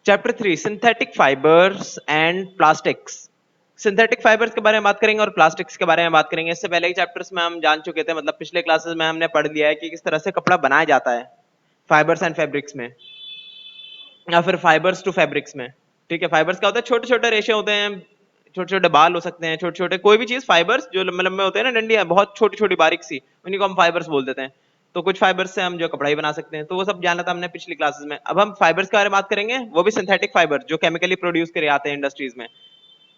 Chapter 3 synthetic fibres and plastics. Synthetic fibres के बारे में बात करेंगे और प्लास्टिक्स के बारे में बात करेंगे। इससे पहले के चैप्टर्स में हम जान चुके थे, मतलब पिछले क्लासेस में हमने पढ़ लिया है कि किस तरह से कपड़ा बनाया जाता है फाइबर्स एंड फैब्रिक्स में, या फिर फाइबर्स टू फैब्रिक्स में। ठीक है, फाइबर्स क्या होता है, छोटे छोटे रेशे होते हैं, छोटे छोटे बाल हो सकते हैं, छोटे छोटे कोई भी चीज, फाइबर्स जो लंबे लंबे होते हैं ना, डंडियां बहुत छोटी छोटी बारीक सी, उन्हीं को हम फाइबर्स बोल देते हैं। तो कुछ फाइबर्स से हम जो कपड़ा ही बना सकते हैं, तो वो सब जाना था हमने पिछली क्लासेस में। अब हम फाइबर्स के बारे में बात करेंगे, वो भी सिंथेटिक फाइबर जो केमिकली प्रोड्यूस करे आते हैं इंडस्ट्रीज में।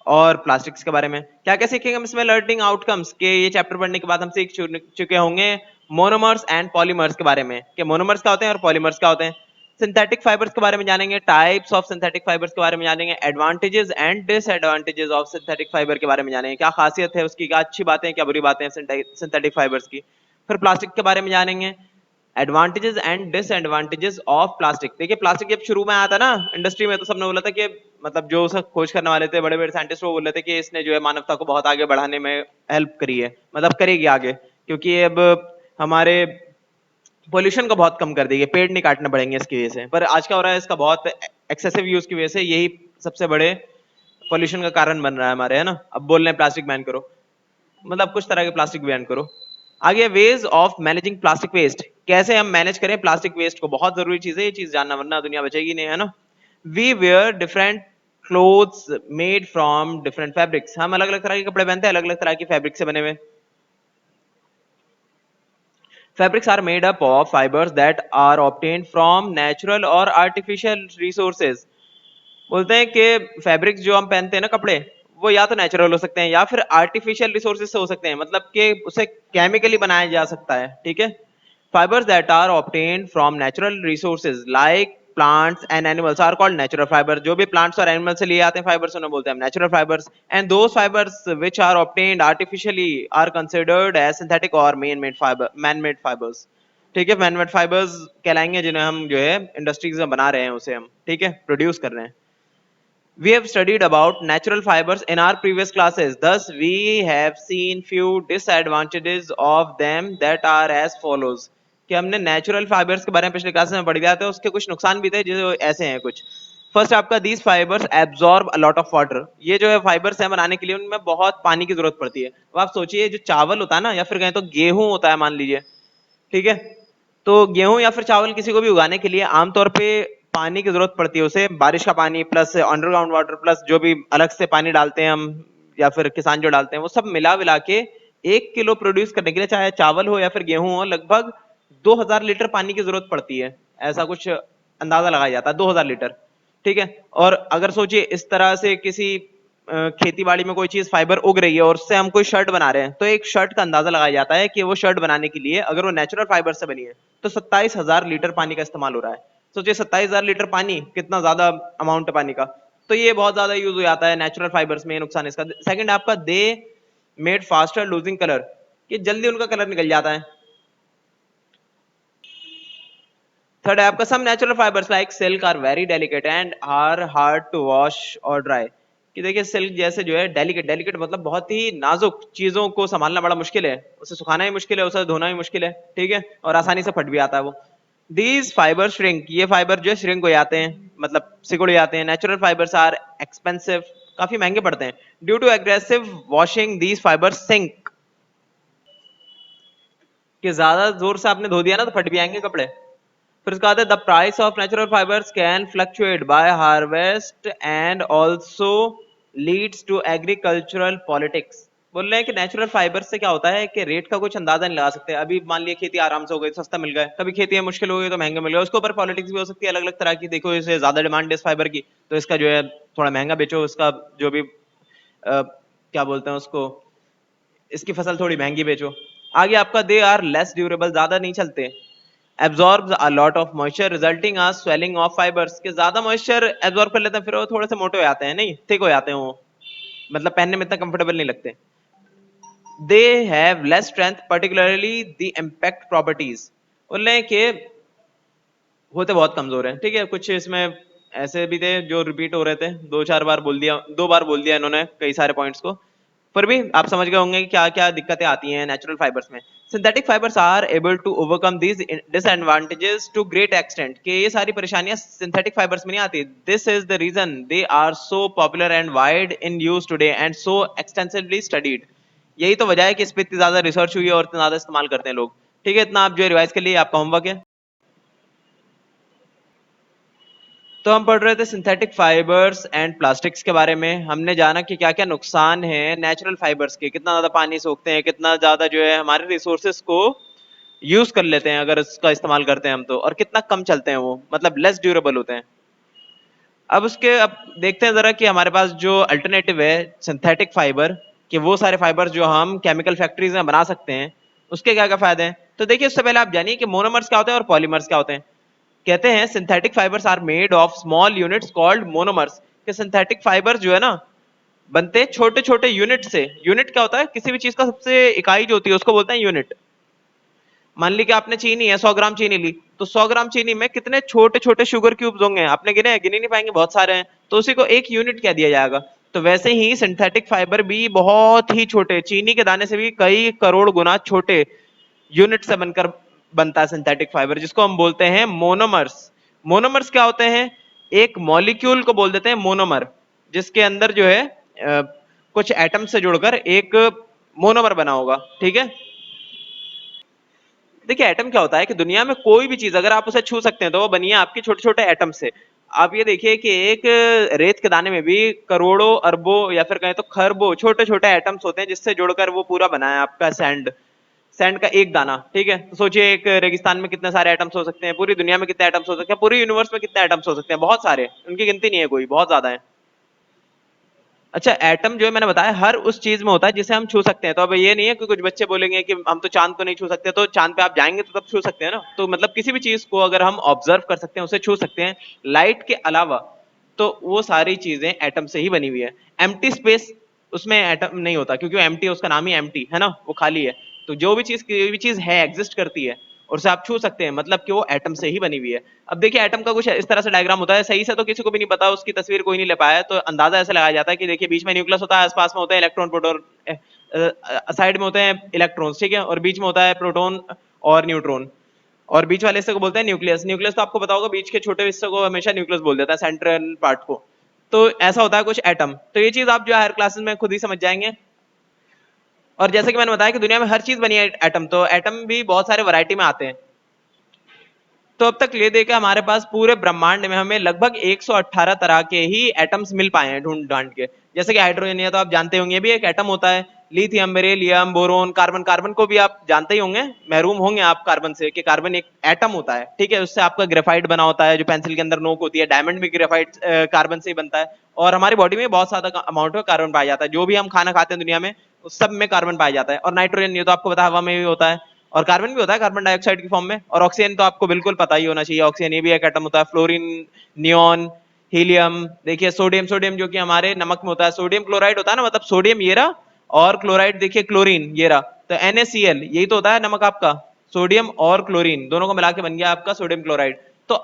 और प्लास्टिक्स के बारे में क्या क्या सीखेंगे हम इसमें, लर्निंग आउटकम्स के ये चैप्टर पढ़ने के बाद हम सीख चुके होंगे मोनोमर्स एंड पॉलीमर्स के बारे में, कि मोनोमर्स क्या होते हैं और पॉलीमर्स क्या होते हैं। सिंथेटिक फाइबर्स के बारे में जानेंगे, टाइप्स ऑफ सिंथेटिक फाइबर्स के बारे में जानेंगे, advantages and disadvantages of synthetic fibre के बारे में जानेंगे, क्या खासियत है उसकी, क्या अच्छी बातें हैं क्या बुरी बातें हैं सिंथेटिक फाइबर्स की। फिर प्लास्टिक के बारे में जानेंगे, advantages and disadvantages of plastic. देखिए प्लास्टिक जब शुरू में आया था ना इंडस्ट्री में, तो सबने बोला था कि, मतलब जो उसका खोज करने वाले थे बड़े बड़े साइंटिस्ट, वो बोल रहे थे कि इसने जो है मानवता को बहुत आगे बढ़ाने में हेल्प करी है, मतलब करेगी आगे, क्योंकि अब हमारे पोल्यूशन को बहुत कम कर देगी, पेड़ नहीं काटने पड़ेंगे इसकी वजह से। पर आज क्या हो रहा है, इसका बहुत एक्सेसिव यूज की वजह से यही सबसे बड़े पोल्यूशन का कारण बन रहा है हमारे, है ना। अब बोल रहे हैं प्लास्टिक बैन करो, मतलब कुछ तरह के प्लास्टिक बैन करो। आगे ways of managing plastic waste, कैसे हम मैनेज करें प्लास्टिक वेस्ट को, बहुत जरूरी चीज है ये चीज जानना, वरना दुनिया बचेगी नहीं, है ना। We wear different clothes made from different fabrics, हम अलग अलग तरह के कपड़े पहनते हैं अलग अलग तरह की फैब्रिक से बने हुए। Fabrics are made up of fibers that are obtained from natural और artificial resources। बोलते हैं कि फैब्रिक्स जो हम पहनते हैं ना कपड़े, वो या तो नेचुरल हो सकते हैं या फिर आर्टिफिशियल रिसोर्सेज से हो सकते हैं, मतलब कि उसे केमिकली बनाया जा सकता है। ठीक है, fibers that are obtained from natural resources like plants and animals are called natural fibers। जो भी plants और animals से लिए आते हैं fibers उन्हें बोलते हैं हम natural fibers। and those fibers which are obtained artificially are considered as synthetic or man-made fibers। ठीक है, man-made fibers कहलाएंगे जिन्हें हम जो है इंडस्ट्रीज में बना रहे हैं, उसे हम ठीक है प्रोड्यूस कर रहे हैं। We have studied about natural fibers in our previous classes, thus we have seen few disadvantages of them that are as follows। कि हमने नेचुरल फाइबर्स के बारे में पिछले क्लास में पढ़ गया था, उसके कुछ नुकसान भी थे जो ऐसे हैं कुछ। फर्स्ट आपका, these fibres absorb a lot of water, ये जो है फाइबर्स है बनाने के लिए उनमें बहुत पानी की जरूरत पड़ती है। अब आप सोचिए जो चावल होता है ना, या फिर कहें तो गेहूं होता है मान लीजिए, ठीक है, तो गेहूं या फिर चावल किसी को भी उगाने के लिए आमतौर पे पानी की जरूरत पड़ती है उसे, बारिश का पानी प्लस अंडरग्राउंड वाटर प्लस जो भी अलग से पानी डालते हैं हम, या फिर किसान जो डालते हैं, वो सब मिला विला के 1 किलो प्रोड्यूस करने के लिए, चाहे चावल हो या फिर गेहूं हो, लगभग 2000 लीटर पानी की जरूरत पड़ती है। ऐसा कुछ अंदाजा लगाया जाता है 2000 लीटर। ठीक है, और अगर सोचिए इस तरह से किसी खेती बाड़ी में कोई चीज फाइबर उग रही है और उससे हम कोई शर्ट बना रहे हैं, तो एक शर्ट का अंदाजा लगाया जाता है कि वो शर्ट बनाने के लिए अगर वो नेचुरल फाइबर से बनी है तो 27,000 लीटर पानी का इस्तेमाल हो रहा है। सोचिए 27,000 लीटर पानी कितना ज्यादा अमाउंट है पानी का, तो ये बहुत ज्यादा यूज हो जाता है नेचुरल फाइबर्स में। नुकसान इसका सेकंड आपका, they made faster losing colour, कि जल्दी उनका कलर निकल जाता है। थर्ड है आपका, some natural fibres like silk are very delicate and are hard to wash or dry. कि देखिए सिल्क जैसे जो है डेलिकेट, डेलिकेट मतलब बहुत ही नाजुक चीजों को संभालना बड़ा मुश्किल है, उसे सुखाना ही मुश्किल है, उसे धोना भी मुश्किल है, ठीक है, और आसानी से फट भी आता है वो। दीज फाइबर श्रिंक, ये फाइबर जो है श्रिंक हो जाते हैं, मतलब सिकुड़ जाते हैं। नेचुरल फाइबर्स आर एक्सपेंसिव, काफी महंगे पड़ते हैं। Due to aggressive washing these fibres shrink, कि ज्यादा जोर से आपने धो दिया ना तो फट भी आएंगे कपड़े। फिर उसके बाद है, the price of natural fibres can fluctuate by harvest and also leads to agricultural politics. बोल रहे हैं कि नेचुरल फाइबर से क्या होता है कि रेट का कुछ अंदाजा नहीं लगा सकते। अभी मान लिया खेती आराम से हो गई, सस्ता मिल गया, कभी खेती मुश्किल हो गई तो महंगा मिल गया, उसके ऊपर पॉलिटिक्स भी हो सकती है अलग अलग तरह की। देखो इसे ज्यादा डिमांड है इस फाइबर की, तो इसका जो है थोड़ा महंगा बेचो, इसका जो भी क्या बोलते हैं उसको, इसकी फसल थोड़ी महंगी बेचो। आगे आपका, दे आर लेस ड्यूरेबल, ज्यादा नहीं चलते। absorbs a lot of moisture resulting a swelling of fibers, के ज्यादा मॉइस्चर एब्जॉर्ब कर लेते हैं फिर वो थोड़े से मोटे हो जाते हैं, नहीं थिक हो जाते हैं वो, मतलब पहनने में इतना कंफर्टेबल नहीं लगते। They have less strength particularly the impact properties, बोल रहे हैं कि होते बहुत कमजोर हैं। ठीक है, कुछ इसमें ऐसे भी थे जो रिपीट हो रहे थे, 2-4 बार बोल दिया, 2 बार बोल दिया इन्होंने कई सारे पॉइंट्स को। पर भी आप समझ गए होंगे कि क्या क्या दिक्कतें आती हैं नेचुरल फाइबर्स में। Synthetic fibres are able to overcome these disadvantages to great extent, कि ये सारी परेशानियां सिंथेटिक फाइबर्स में नहीं आती। This is the reason they are so popular and wide in use today and so extensively studied. यही तो वजह है कि इस पे इतनी ज्यादा रिसर्च हुई है और इतना ज्यादा इस्तेमाल करते हैं लोग। ठीक है, इतना आप जो रिवाइज के लिए आपका होमवर्क है। तो हम पढ़ रहे थे सिंथेटिक फाइबर्स एंड प्लास्टिक्स के बारे में। हमने जाना कि क्या क्या नुकसान है नेचुरल फाइबर्स के, कितना ज्यादा पानी सोखते हैं, कितना ज्यादा जो है हमारे रिसोर्सेस को यूज कर लेते हैं अगर इसका इस्तेमाल करते हैं हम तो, और कितना कम चलते हैं वो, मतलब लेस ड्यूरेबल होते हैं। अब देखते हैं जरा कि हमारे पास जो अल्टरनेटिव है सिंथेटिक फाइबर, कि वो सारे फाइबर जो हम केमिकल फैक्ट्रीज में बना सकते हैं, उसके क्या क्या फायदे हैं। तो देखिए, उससे पहले आप जानिए कि मोनोमर्स क्या होते हैं और पॉलीमर्स क्या होते हैं। कहते हैं synthetic fibres are made of small units called monomers, कि सिंथेटिक फाइबर जो है ना बनते हैं छोटे छोटे यूनिट से। यूनिट क्या होता है, किसी भी चीज का सबसे इकाई जो होती है उसको बोलते हैं यूनिट। मान ली कि आपने चीनी है, 100 ग्राम चीनी ली, तो 100 ग्राम चीनी में कितने छोटे छोटे शुगर क्यूब्स होंगे, आपने गिने हैं? गिने नहीं पाएंगे, बहुत सारे हैं, तो उसी को एक यूनिट कह दिया जाएगा। तो वैसे ही सिंथेटिक फाइबर भी बहुत ही छोटे, चीनी के दाने से भी कई करोड़ गुना छोटे यूनिट से बनकर बनता है सिंथेटिक फाइबर, जिसको हम बोलते हैं मोनोमर्स। मोनोमर्स क्या होते हैं, एक मॉलिक्यूल को बोल देते हैं मोनोमर, जिसके अंदर जो है कुछ एटम से जुड़कर एक मोनोमर बना होगा। ठीक है, देखिए एटम क्या होता है कि दुनिया में कोई भी चीज अगर आप उसे छू सकते हैं तो वो बनी है आपके छोटे छोटे एटम से। आप ये देखिए कि एक रेत के दाने में भी करोड़ों अरबों या फिर कहें तो खरबों छोटे छोटे एटम्स होते हैं, जिससे जुड़कर वो पूरा बना है आपका सैंड। सैंड का एक दाना। ठीक है, तो सोचिए एक रेगिस्तान में कितने सारे एटम्स हो सकते हैं, पूरी दुनिया में कितने एटम्स हो सकते हैं, पूरी यूनिवर्स में कितने एटम्स हो सकते हैं, बहुत सारे, उनकी गिनती नहीं है कोई, बहुत ज्यादा है। अच्छा, एटम जो है मैंने बताया हर उस चीज में होता है जिसे हम छू सकते हैं। तो अब ये नहीं है कि कुछ बच्चे बोलेंगे कि हम तो चांद को नहीं छू सकते, तो चांद पे आप जाएंगे तो तब छू सकते हैं ना। तो मतलब किसी भी चीज को अगर हम ऑब्जर्व कर सकते हैं, उसे छू सकते हैं लाइट के अलावा, तो वो सारी चीजें एटम से ही बनी हुई है। एम्प्टी स्पेस, उसमें एटम नहीं होता, क्योंकि एम्प्टी, उसका नाम ही एम्प्टी है ना, वो खाली है। तो जो भी चीज, कोई भी चीज है, एग्जिस्ट करती है और उसे आप छू सकते हैं, मतलब कि वो एटम से ही बनी हुई है। अब देखिए एटम का कुछ इस तरह से डायग्राम होता है, सही से तो किसी को भी नहीं पता, उसकी तस्वीर कोई नहीं ले पाया, तो अंदाजा ऐसे लगाया जाता है कि देखिए बीच में न्यूक्लियस होता है, आसपास में होते हैं इलेक्ट्रॉन प्रोटॉन, साइड में होते हैं इलेक्ट्रॉन्स, ठीक है, और बीच में होता है प्रोटॉन और न्यूट्रॉन, और बीच वाले हिस्से को बोलते हैं न्यूक्लियस। न्यूक्लियस तो आपको पता होगा, बीच के छोटे हिस्से को हमेशा न्यूक्लियस बोल देता है, सेंट्रल पार्ट को। तो ऐसा होता है कुछ एटम। तो ये चीज आप जो है हायर क्लासेस में खुद ही समझ जाएंगे। और जैसे कि मैंने बताया कि दुनिया में हर चीज बनी है एटम, तो एटम भी बहुत सारे वैरायटी में आते हैं। तो अब तक ले दे के हमारे पास पूरे ब्रह्मांड में हमें लगभग 118 तरह के ही एटम्स मिल पाए हैं ढूंढ ढांड के। जैसे कि हाइड्रोजन है तो आप जानते होंगे, ये भी एक एटम होता है। Lithium, beryllium, boron, carbon, carbon को भी आप जानते ही होंगे, महरूम होंगे आप कार्बन से, कि कार्बन एक एटम होता है। ठीक है, उससे आपका ग्रेफाइट बना होता है, जो पेंसिल के अंदर नोक होती है, डायमंड भी ग्रेफाइट कार्बन से ही बनता है। और हमारी बॉडी में बहुत ज्यादा अमाउंट में कार्बन पाया जाता है, जो भी हम खाना खाते हैं दुनिया में उस सब में कार्बन पाया जाता है। और नाइट्रोजन, ये तो आपको पता है हवा में भी होता है, और कार्बन भी होता है कार्बन डाइऑक्साइड की फॉर्म में। और ऑक्सीजन तो आपको बिल्कुल पता ही होना चाहिए, ऑक्सीजन ये भी एक एटम होता है। फ्लोरीन, नियोन, हीलियम, देखिए सोडियम, सोडियम जो कि हमारे नमक में होता है, सोडियम क्लोराइड होता है ना, मतलब सोडियम ये रहा, और क्लोराइड देखिए क्लोरीन ये रहा। तो NaCl यही तो होता है नमक आपका, सोडियम और क्लोरीन दोनों को मिला के बन गया आपका सोडियम क्लोराइड। तो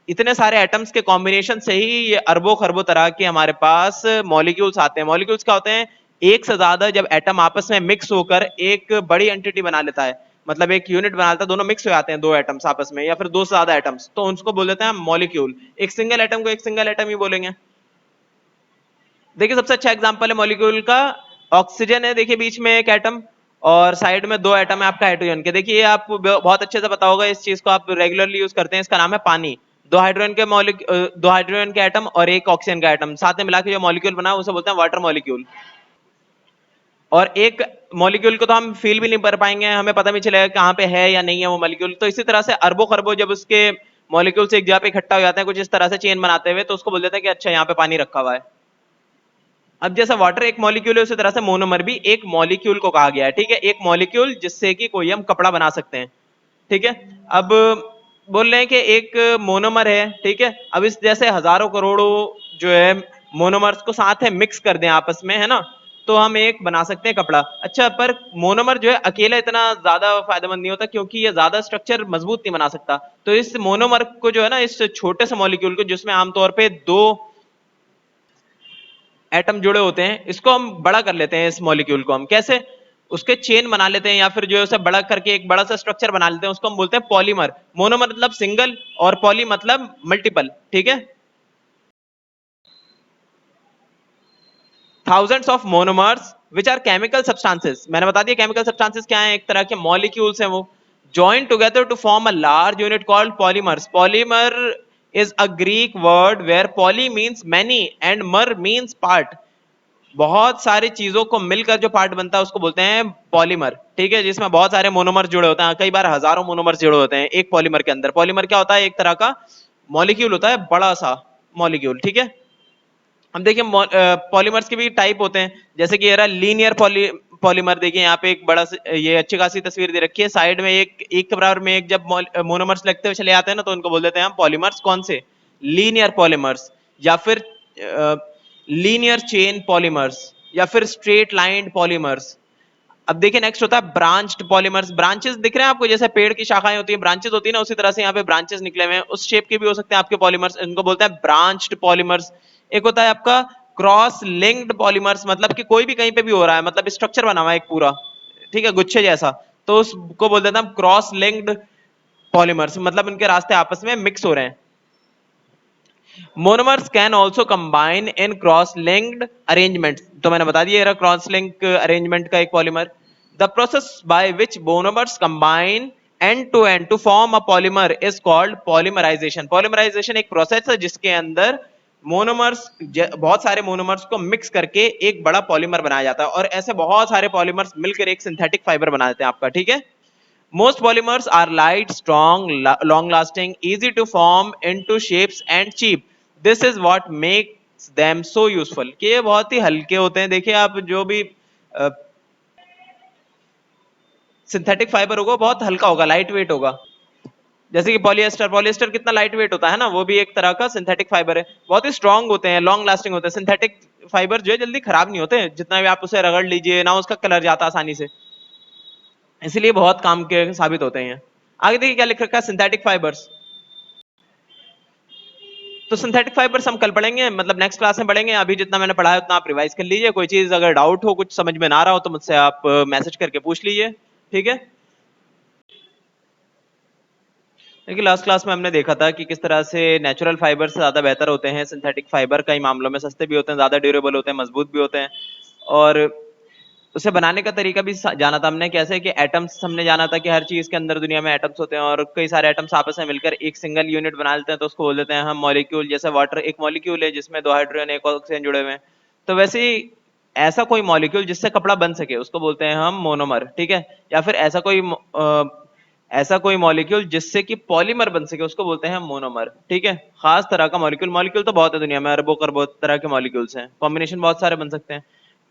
इतने सारे एटम्स के कॉम्बिनेशन से ही ये अरबों खरबों तरह के हमारे पास मॉलिक्यूल्स आते हैं। मॉलिक्यूल्स क्या होते हैं, एक से ज्यादा जब एटम आपस में मिक्स होकर एक बड़ी एंटिटी बना लेता है, मतलब एक यूनिट बना लेता है, दोनों मिक्स हो जाते हैं दो एटम्स आपस में, या फिर दो से ज्यादा एटम्स, तो उनको बोल देते हैं मॉलिक्यूल। एक सिंगल एटम को एक सिंगल एटम ही बोलेंगे। देखिए सबसे अच्छा एग्जांपल है मॉलिक्यूल का, ऑक्सीजन है, देखिए बीच में एक एटम, और साइड में दो एटम है आपका हाइड्रोजन के। देखिए आपको बहुत अच्छे से पता होगा, इस चीज को आप रेगुलरली यूज करते हैं, इसका नाम है पानी। दो हाइड्रोजन के दो हाइड्रोजन के एटम और एक ऑक्सीजन का एटम साथ में मिला के जो मॉलिक्यूल बना उसे बोलते हैं वाटर मॉलिक्यूल। और एक मॉलिक्यूल को तो हम फील भी नहीं कर पाएंगे, हमें पता भी चलेगा कहाँ पे है या नहीं है वो मॉलिक्यूल। तो इसी तरह से अरबों खरबों जब उसके मॉलिक्यूल से एक जगह पे इकट्ठा हो जाते हैं कुछ इस तरह से चेन बनाते हुए, तो उसको बोल देते हैं कि अच्छा यहाँ पे पानी रखा हुआ है। अब जैसा वाटर एक मॉलिक्यूल है, उसी तरह से मोनोमर भी एक मॉलिक्यूल को कहा गया है। ठीक है, एक मॉलिक्यूल जिससे कि कोई हम कपड़ा बना सकते हैं। ठीक है, अब बोल रहे हैं कि एक मोनोमर है। ठीक है, अब इस जैसे हजारों करोड़ों जो है मोनोमर्स को साथ है मिक्स कर दें आपस में, है ना, तो हम एक बना सकते हैं कपड़ा। अच्छा, पर मोनोमर जो है अकेला इतना ज्यादा फायदेमंद नहीं होता, क्योंकि ये ज्यादा स्ट्रक्चर मजबूत नहीं बना सकता। तो इस मोनोमर को जो है ना, इस छोटे से मॉलिक्यूल को जिसमें आमतौर पे दो एटम जुड़े होते हैं, इसको हम बड़ा कर लेते हैं, इस मॉलिक्यूल को हम कैसे, उसके चेन बना लेते हैं, या फिर जो है उसे बड़ा करके एक बड़ा सा स्ट्रक्चर बना लेते हैं, उसको हम बोलते हैं पॉलीमर। मोनोमर मतलब सिंगल और पॉली मतलब मल्टीपल, ठीक है। thousands of monomers which are chemical substances, मैंने बता दिया chemical substances क्या है, एक तरह के molecules हैं वो, joined together to form a large unit called polymers. Polymer is a Greek word where poly means many and mer means part. बहुत सारी चीजों को मिलकर जो पार्ट बनता है उसको बोलते हैं पॉलीमर, ठीक है, जिसमें बहुत सारे मोनोमर जुड़े होते हैं, कई बार हजारों मोनोमर जुड़े होते हैं एक पॉलीमर के अंदर। पॉलीमर क्या होता है, एक तरह का मॉलिक्यूल होता है, बड़ा सा मॉलिक्यूल, ठीक है। हम देखिए पॉलीमर्स के भी टाइप होते हैं, जैसे कि ये रहा लीनियर पॉलीमर। देखिए यहाँ पे एक बड़ा ये अच्छी खासी तस्वीर दे रखी है, साइड में एक के बराबर में एक जब मोनोमर्स लगते हुए चले आते हैं ना, तो उनको बोल देते हैं हम पॉलीमर्स, कौन से, लीनियर पॉलीमर्स, या फिर लीनियर चेन पॉलीमर्स, या फिर स्ट्रेट लाइन पॉलीमर्स। अब देखिए नेक्स्ट होता है ब्रांच्ड पॉलीमर्स। ब्रांचेस दिख रहे हैं आपको, जैसे पेड़ की शाखाएं होती हैं, ब्रांचेस होती है ना, उसी तरह से यहाँ पे ब्रांचेस निकले हुए हैं, उस शेप के भी हो सकते हैं आपके पॉलीमर्स, इनको बोलते हैं ब्रांच्ड पॉलीमर्स। एक होता है आपका क्रॉस लिंक्ड पॉलीमर्स, मतलब कि कोई भी कहीं पे भी हो रहा है, मतलब स्ट्रक्चर बना हुआ है एक पूरा, ठीक है, गुच्छे जैसा, तो उसको बोल देते हैं क्रॉस लिंक्ड पॉलीमर्स, मतलब उनके रास्ते आपस में मिक्स हो रहे हैं। Monomers can also combine in cross linked arrangement, तो मैंने बता दिया क्रॉस लिंक अरेंजमेंट का एक polymer. The process by which monomers combine and to form a polymer is called polymerisation. Polymerisation एक प्रोसेस है जिसके अंदर मोनोमर्स, बहुत सारे मोनोमर्स को मिक्स करके एक बड़ा पॉलीमर बनाया जाता है, और ऐसे बहुत सारे पॉलीमर्स मिलकर एक सिंथेटिक फाइबर बना देते हैं आपका, ठीक है। Most polymers are light, strong, long-lasting, easy to form into shapes and cheap. This is what makes them so useful. कि ये बहुत ही हल्के होते हैं। देखिए आप जो भी सिंथेटिक फाइबर होगा बहुत हल्का होगा, लाइट वेट होगा, जैसे कि पॉलिएस्टर। पॉलिएस्टर कितना लाइट वेट होता है ना, वो भी एक तरह का सिंथेटिक फाइबर है। बहुत ही स्ट्रांग होते हैं, लॉन्ग लास्टिंग होते हैं। सिंथेटिक फाइबर जो है जल्दी खराब नहीं होते, जितना भी आप उसे रगड़ लीजिए ना उसका कलर जाता आसानी से, इसलिए बहुत काम के साबित होते हैं। आगे देखिए क्या लिख रखा है, सिंथेटिक फाइबर्स। तो सिंथेटिक फाइबर्स हम कल पढ़ेंगे, मतलब नेक्स्ट क्लास में पढ़ेंगे। अभी जितना मैंने पढ़ा है उतना आप रिवाइज कर लीजिए। कोई चीज अगर डाउट हो, कुछ समझ में ना आ रहा हो, तो मुझसे आप मैसेज करके पूछ लीजिए, ठीक है। देखिए लास्ट क्लास में हमने देखा था कि किस तरह से नेचुरल फाइबर से ज्यादा बेहतर होते हैं सिंथेटिक फाइबर, कई मामलों में सस्ते भी होते हैं, ज्यादा ड्यूरेबल होते हैं, मजबूत भी होते हैं। और उसे बनाने का तरीका भी जाना था हमने, कैसे कि एटम्स हमने जाना था कि हर चीज के अंदर दुनिया में एटम्स होते हैं, और कई सारे एटम्स आपस में मिलकर एक सिंगल यूनिट बना लेते हैं, तो उसको बोल देते हैं हम मॉलिक्यूल। जैसे वाटर एक मॉलिक्यूल है जिसमें 2 हाइड्रोजन 1 ऑक्सीजन जुड़े हुए हैं, तो वैसे ही ऐसा कोई मॉलिक्यूल जिससे कपड़ा बन सके उसको बोलते हैं हम मोनोमर, ठीक है। या फिर ऐसा कोई मॉलिक्यूल जिससे कि पॉलीमर बन सके उसको बोलते हैं मोनोमर, ठीक है। खास तरह का मॉलिक्यूल, मॉलिक्यूल तो बहुत है दुनिया में, अरबों खरबों तरह के मॉलिक्यूल्स हैं, कॉम्बिनेशन बहुत सारे बन सकते हैं,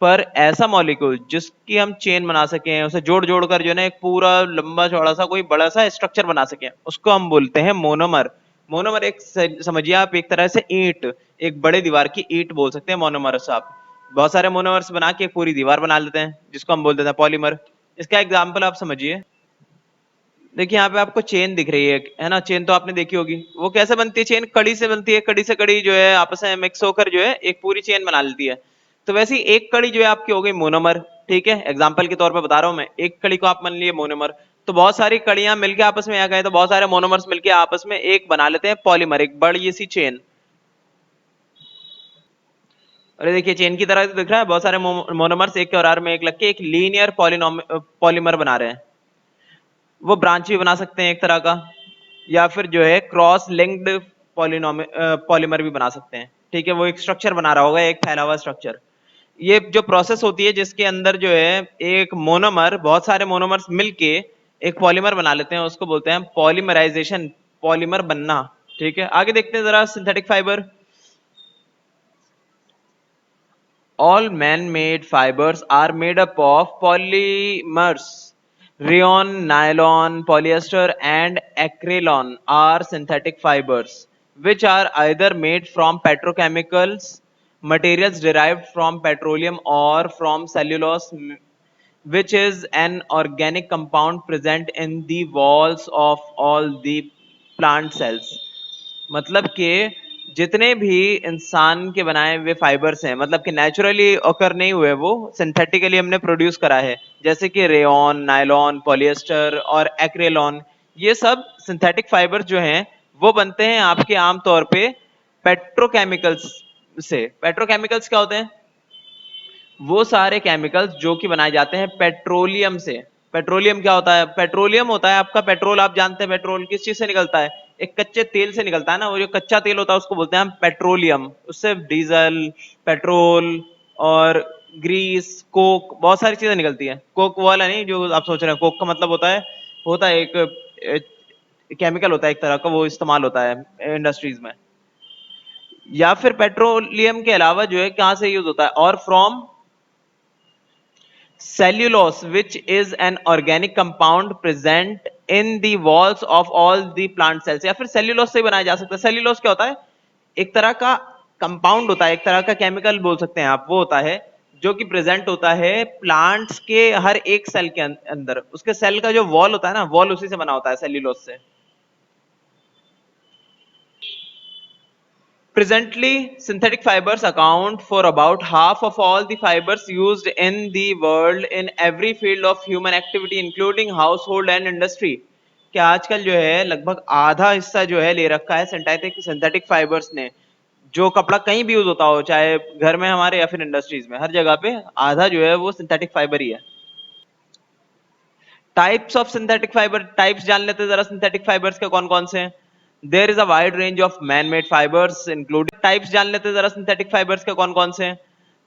पर ऐसा मॉलिक्यूल जिसकी हम चेन बना सके, उसे जोड़ जोड़ कर जो है ना एक पूरा लंबा चौड़ा सा कोई बड़ा सा स्ट्रक्चर बना सके, उसको हम बोलते हैं मोनोमर। मोनोमर एक समझिए आप एक तरह से ईंट, एक बड़े दीवार की ईंट बोल सकते हैं मोनोमर्स आप। बहुत सारे मोनोमर्स बना के एक पूरी दीवार बना लेते हैं जिसको हम बोल देते हैं पॉलीमर। इसका एग्जाम्पल आप समझिए, देखिए यहाँ पे आपको चेन दिख रही है ना, चेन तो आपने देखी होगी। वो कैसे बनती है, चेन कड़ी से बनती है, कड़ी से कड़ी जो है आपस में मिक्स होकर जो है एक पूरी चेन बना लेती है। तो वैसे ही एक कड़ी जो है आपकी हो गई मोनोमर, ठीक है, एग्जाम्पल के तौर पे बता रहा हूं मैं, एक कड़ी को आप मान लिए मोनोमर। तो बहुत सारी कड़ियां मिलके आपस में आ गए, तो बहुत सारे मोनोमर्स मिलके आपस में एक बना लेते हैं पॉलीमर, एक बड़ी सी चेन। अरे देखिए चेन की तरह तो दिख रहा है, बहुत सारे मोनोमर्स एक के और में एक लग के एक लीनियर पॉलीमर बना रहे हैं। वो ब्रांच भी बना सकते हैं एक तरह का, या फिर जो है क्रॉस लिंक्ड पॉलीमर भी बना सकते हैं, ठीक है। वो एक स्ट्रक्चर बना रहा होगा, एक फैला हुआ स्ट्रक्चर। ये जो प्रोसेस होती है जिसके अंदर जो है एक मोनोमर, बहुत सारे मोनोमर्स मिलके एक पॉलीमर बना लेते हैं, उसको बोलते हैं पॉलीमराइजेशन, पॉलीमर बनना, ठीक है। आगे देखते हैं जरा synthetic fibre. All man-made fibers are made up of polymers. Rayon, nylon, polyester, and acrylon are synthetic fibers, which are either made from petrochemicals, materials derived from petroleum, or from cellulose, which is an organic compound present in the walls of all the plant cells. मतलब कि जितने भी इंसान के बनाए हुए fibres हैं, मतलब कि नेचुरली ऑकर नहीं हुए, वो सिंथेटिकली हमने प्रोड्यूस करा है, जैसे कि रेयन, नायलॉन, पॉलिएस्टर और एक्रेलॉन, ये सब सिंथेटिक फाइबर्स जो हैं वो बनते हैं आपके आमतौर पे पेट्रोकेमिकल्स से। पेट्रोकेमिकल्स क्या होते हैं? वो सारे केमिकल्स जो कि बनाए जाते हैं पेट्रोलियम से। पेट्रोलियम क्या होता है? पेट्रोलियम होता है आपका पेट्रोल। आप जानते हैं पेट्रोल किस चीज से निकलता है? एक कच्चे तेल से निकलता है ना, वो जो कच्चा तेल होता है उसको बोलते हैं हम पेट्रोलियम। उससे डीजल, पेट्रोल और ग्रीस, कोक, बहुत सारी चीजें निकलती है। कोक वाला नहीं जो आप सोच रहे हैं, कोक का मतलब होता है एक केमिकल होता है एक तरह का, वो इस्तेमाल होता है इंडस्ट्रीज में। या फिर पेट्रोलियम के अलावा जो है कहां से यूज होता है? और from cellulose, which is an organic compound present in the walls of all the plant cells। या फिर cellulose से ही बनाया जा सकता है। cellulose क्या होता है? एक तरह का कंपाउंड होता है, एक तरह का केमिकल बोल सकते हैं आप। वो होता है जो कि प्रेजेंट होता है प्लांट्स के हर एक सेल के अंदर। उसके सेल का जो वॉल होता है ना, वॉल उसी से बना होता है, सेल्यूलोज से। Presently, synthetic fibers account for about half of all the fibers used in the world in every field of human activity, including household and industry। क्या आजकल जो है लगभग आधा हिस्सा जो है ले रखा है सिंथेटिक फाइबर्स ने। जो कपड़ा कहीं भी यूज होता हो, चाहे घर में हमारे या फिर इंडस्ट्रीज में, हर जगह पे आधा जो है वो सिंथेटिक फाइबर ही है। Types of synthetic fibre, types जान लेते हैं जरा सिंथेटिक फाइबर्स के कौन कौन से हैं। There is a wide range of man made fibres including. Types जान लेते हैं जरा सिंथेटिक फाइबर्स के कौन कौन से हैं।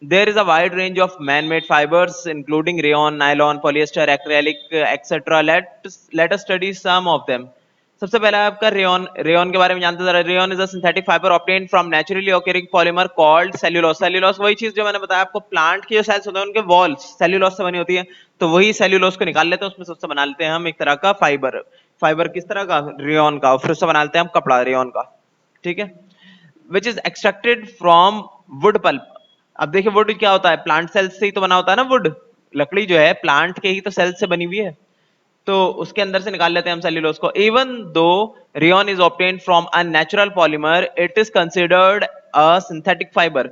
There is a wide range of man made fibres including rayon, nylon, polyester, acrylic etcetera. Let us study some of them. सबसे पहला है आपका रेयन। रेयन के बारे में जानते हैं। Rayon is a synthetic fibre obtained from naturally occurring polymer called cellulose. Cellulose वही चीज जो मैंने बताया आपको, प्लांट की जो सेल्स होते हैं उनके वॉल्स सेल्यूलोज से बनी होती है। तो वही सेल्यूलोज को निकाल लेते हैं, उसमें सबसे बना लेते हैं हम एक तरह का फाइबर। फाइबर किस तरह का? रेयन का। फिर उससे बना लेते हैं हम कपड़ा रेयन का। ठीक है। Which is extracted from wood pulp. अब देखिए वुड क्या होता है? प्लांट सेल्स से ही तो बना होता है ना वुड। लकड़ी जो है प्लांट के ही तो सेल्स से बनी हुई है, तो उसके अंदर से निकाल लेते हैं हम सेल्यूलोज को। Even though rayon is obtained from a natural polymer, it is considered a synthetic fibre.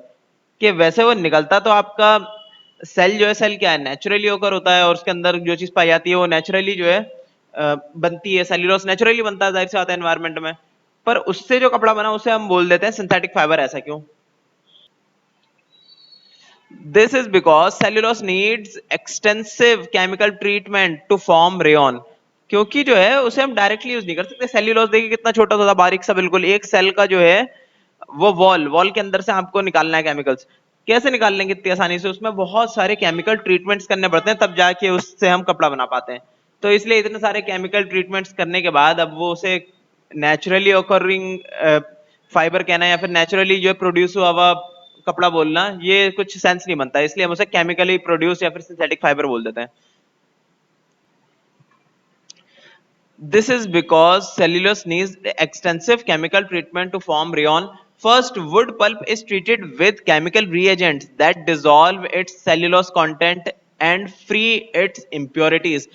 कि वैसे वो निकलता तो आपका सेल जो है, सेल क्या है? नेचुरली होकर होता है, और उसके अंदर जो चीज पाई जाती है वो नेचुरली जो है बनती है। सेल्यूलोज नेचुरली बनता है, जाहिर सी बात है, एनवायरमेंट में। पर उससे जो कपड़ा बना उसे हम बोल देते हैं सिंथेटिक फाइबर। ऐसा क्यों? This is because cellulose needs extensive chemical treatment to form rayon। क्योंकि जो है उसे हम डायरेक्टली यूज नहीं कर सकते। सेल्यूलोज देखिए कितना छोटा सा बारीक सा, बिल्कुल एक सेल का जो है वो वॉल के अंदर से आपको निकालना है केमिकल्स। कैसे निकाल लेंगे इतनी आसानी से? उसमें बहुत सारे केमिकल ट्रीटमेंट्स करने पड़ते हैं, तब जाके उससे हम कपड़ा बना पाते हैं। तो इसलिए इतने सारे केमिकल ट्रीटमेंट्स करने के बाद अब वो उसे नेचुरली ओकरिंग फाइबर कहना या फिर नेचुरली जो प्रोड्यूस हुआ हुआ कपड़ा बोलना, ये कुछ सेंस नहीं बनता। इसलिए हम उसे केमिकली प्रोड्यूस या फिर सिंथेटिक फाइबर बोल देते हैं। This is because cellulose needs extensive chemical treatment to form rayon। First, wood pulp is treated with chemical reagents that dissolve its cellulose content and free its impurities।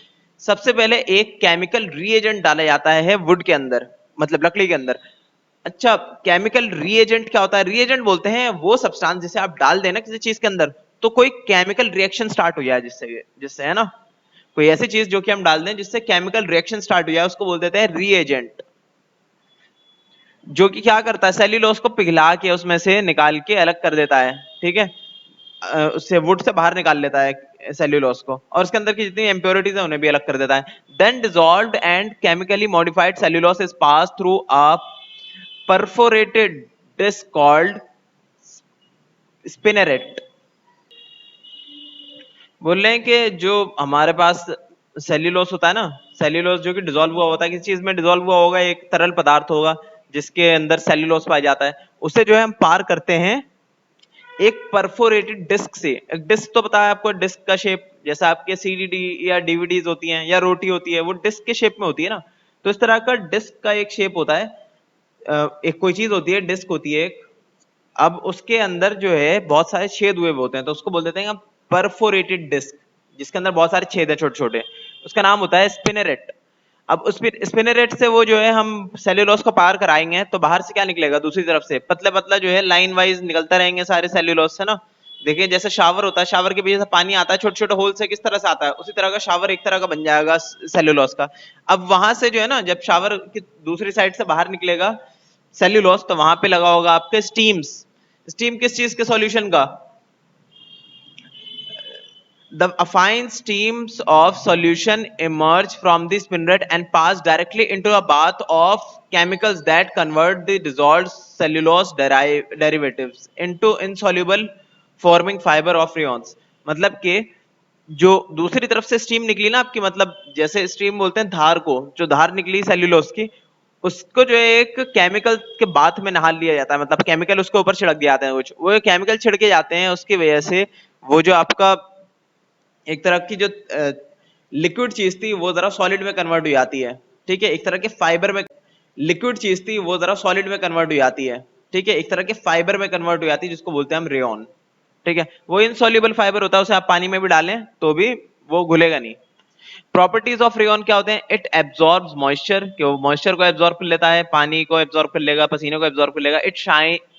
सबसे पहले एक chemical reagent डाला जाता है would के अंदर, मतलब लकड़ी के अंदर। अच्छा, केमिकल रीएजेंट क्या होता है? रीएजेंट बोलते हैं वो सब्सटेंस जिसे आप डाल देना किसी चीज के अंदर, तो कोई केमिकल रिएक्शन स्टार्ट हो जाए जिससे जिससे है ना, कोई ऐसी चीज जो कि हम डाल दें जिससे केमिकल रिएक्शन स्टार्ट हो जाए, उसको बोल देते हैं रीएजेंट। जो कि क्या करता है? सेल्यूलोज को पिघला के उसमें से निकाल के अलग कर देता है। ठीक है। उससे वुड से बाहर निकाल लेता है सेल्यूलोज को, और उसके अंदर की जितनी इम्प्योरिटीज है उन्हें भी अलग कर देता है। Then dissolved and chemically modified cellulose is pass through a perforated disc called spinneret। बोल रहे हैं कि जो हमारे पास सेल्यूलोस होता है ना, सेल्यूलोस जो कि डिसॉल्व हुआ होता है, किसी चीज में डिसॉल्व हुआ होगा, एक तरल पदार्थ होगा जिसके अंदर सेल्यूलोस पाया जाता है, उसे जो है हम पार करते हैं एक परफोरेटेड डिस्क से। एक डिस्क तो पता है आपको, डिस्क का शेप जैसा आपके सीडीडी या डीवीडीज होती हैं या रोटी होती है, वो डिस्क के शेप में होती है ना। तो इस तरह का डिस्क का एक शेप होता है। एक कोई चीज होती है, डिस्क होती है एक। अब उसके अंदर जो है बहुत सारे छेद हुए होते हैं, तो उसको बोल देते हैं परफोरेटेड डिस्क, जिसके अंदर बहुत सारे छेद है छोटे छोटे। उसका नाम होता है स्पिनरेट। अब उस स्पिनरेट से वो जो है हम सेल्यूलोज को पार कराएंगे तो बाहर से क्या निकलेगा, दूसरी तरफ से पतला पतला जो है लाइन वाइज निकलता रहेंगे सारे सेल्यूलोज से ना। देखिए जैसे शावर होता है, शावर के पीछे से पानी आता है छोटे छोटे होल से, किस तरह से आता है, उसी तरह का शावर एक तरह का बन जाएगा सेल्यूलोज का। अब वहां से जो है ना, जब शावर की दूसरी साइड से बाहर निकलेगा सेल्यूलोज, तो वहां पे लगा होगा आपके स्टीम्स। स्टीम किस चीज के सॉल्यूशन का? The affine streams of solution emerge from the spinneret and pass directly into a bath of chemicals that convert the dissolved cellulose derivatives into insoluble, forming fiber of rheons। मतलब कि जो दूसरी तरफ से स्टीम निकली ना आपकी, मतलब जैसे स्टीम बोलते हैं धार को, जो धार निकली सेल्यूलोज की, उसको जो है एक केमिकल के बाथ में नहा लिया जाता है, मतलब केमिकल उसके ऊपर छिड़क दिए जाते हैं कुछ, वो केमिकल छिड़के जाते हैं, उसकी वजह से वो जो आपका एक तरह की जो लिक्विड चीज थी वो जरा सॉलिड में कन्वर्ट हो जाती है। ठीक है, एक तरह के फाइबर में लिक्विड चीज थी वो जरा सॉलिड में कन्वर्ट हो जाती है। ठीक है, एक तरह के फाइबर में कन्वर्ट हो जाती है जिसको बोलते हैं हम रेयन। ठीक है, वो इनसॉल्युबल फाइबर होता है, उसे आप पानी में भी डालें तो भी वो घुलेगा नहीं। प्रॉपर्टीज ऑफ रेयन क्या होते हैं? इट एब्जॉर्ब्स मॉइस्चर, कि वो मॉइस्चर को एब्जॉर्ब कर लेता है, पानी को एब्जॉर्ब कर लेगा, पसीने को एब्जॉर्ब कर लेगा।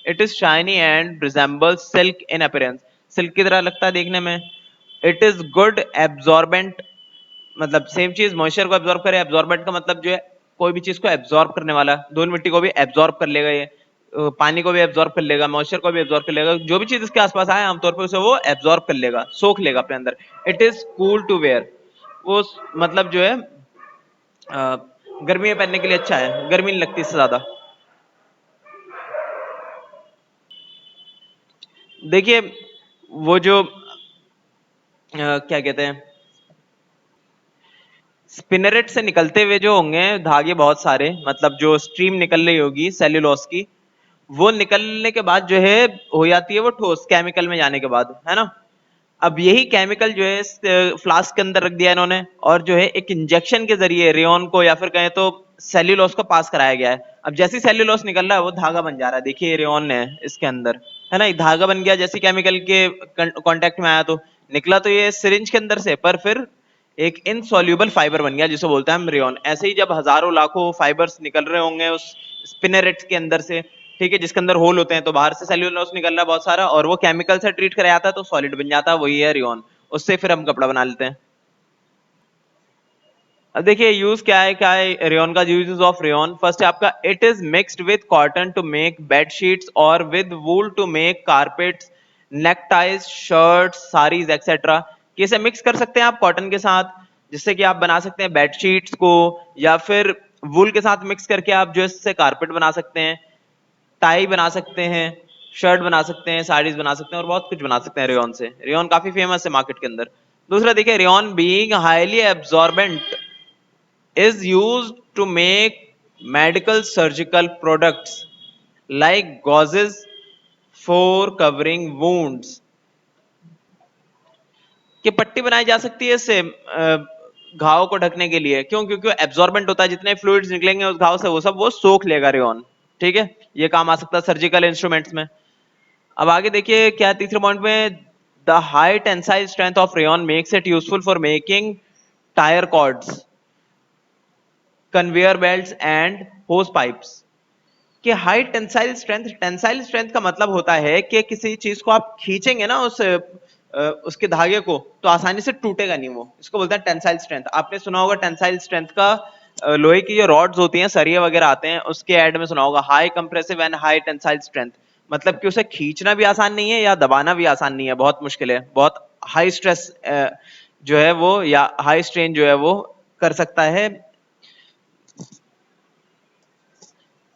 It is shiny and resembles silk in appearance, silk की तरह लगता है देखने में। इट इज गुड एब्जॉर्बेंट, मतलब सेम चीज मॉइस्चर को एब्जॉर्ब करे, एब्जॉर्बेंट का मतलब जो है कोई भी चीज को एब्जॉर्ब करने वाला, धूल मिट्टी को भी एब्जॉर्ब कर लेगा ये, पानी को भी एब्जॉर्ब कर लेगा, मॉइस्चर को भी एब्जॉर्ब कर लेगा, जो भी चीज इसके आसपास आए आमतौर पर उसे वो एब्जॉर्ब कर लेगा, सोख लेगा अपने अंदर। It is cool to wear, वो मतलब जो है गर्मी में पहनने के लिए अच्छा है, गर्मी नहीं लगती इससे ज्यादा। देखिए वो जो क्या कहते हैं, स्पिनरेट से निकलते हुए जो होंगे धागे बहुत सारे, मतलब जो स्ट्रीम निकल रही होगी सेल्यूलोज की, वो निकलने के बाद जो है हो जाती है वो ठोस, केमिकल में जाने के बाद, है ना। अब यही केमिकल जो है फ्लास्क के अंदर रख दिया इन्होंने, और जो है एक इंजेक्शन के जरिए रेयन को या फिर कहें तो सेल्यूलोज को पास कराया गया है। अब जैसी सेल्यूलोज निकल रहा है वो धागा बन जा रहा है, देखिए रेयन है इसके अंदर, है ना, ये धागा बन गया जैसे केमिकल के कांटेक्ट में आया, तो निकला तो ये सिरिंज के अंदर से, पर फिर एक इनसॉल्युबल फाइबर बन गया जिसे बोलते हैं हम रेयन। ऐसे ही जब हजारों लाखों फाइबर्स निकल रहे होंगे उस स्पिनरेट के अंदर से, ठीक है, जिसके अंदर होल होते हैं, तो बाहर से सेल्यूलोज निकल रहा है बहुत सारा, और वो केमिकल से ट्रीट कराया जाता है तो सॉलिड बन जाता है, वही है रेयन। उससे फिर हम कपड़ा बना लेते हैं। अब देखिए यूज क्या है रेयन का, यूजेस ऑफ रेयन। फर्स्ट है आपका, it is mixed with cotton to make bed sheets और with wool to make carpets, neckties, shirts, saris etcetera. इसे मिक्स कर सकते हैं आप कॉटन के साथ, जिससे कि आप बना सकते हैं बेड शीट्स को, या फिर वूल के साथ मिक्स करके आप जो इससे कारपेट बना सकते हैं, टाई बना सकते हैं, शर्ट बना सकते हैं, साड़ीज बना सकते हैं, और बहुत कुछ बना सकते हैं रेयन से। रेयन काफी फेमस है मार्केट के अंदर। दूसरा देखिए, rayon being highly absorbent is used to make medical surgical products like gauzes for covering wounds, कि पट्टी बनाई जा सकती है इससे घाव को ढकने के लिए। क्यों? क्योंकि वो एब्जॉर्बेंट होता है, जितने फ्लूइड्स निकलेंगे उस घाव से वो सब वो सोख लेगा रेयन। ठीक है, ये काम आ सकता है सर्जिकल इंस्ट्रूमेंट्स में। अब आगे देखिए क्या तीसरे पॉइंट में, the high tensile strength of rayon makes it useful for making tyre cords, conveyor belts and hose pipes. कि high tensile strength, tensile strength का मतलब होता है कि किसी चीज को आप खींचेंगे ना उसके धागे को, तो आसानी से टूटेगा नहीं वो, इसको बोलते हैं टेंसाइल स्ट्रेंथ। आपने सुना होगा टेंसाइल स्ट्रेंथ का, लोहे की जो रॉड्स होती हैं, सरिये वगैरह आते हैं, उसके ऐड में सुना होगा high compressive and high tensile strength. मतलब कि उसे खींचना भी आसान नहीं है या दबाना भी आसान नहीं है, बहुत मुश्किल है, बहुत हाई स्ट्रेस जो है वो, या हाई स्ट्रेन जो है वो कर सकता है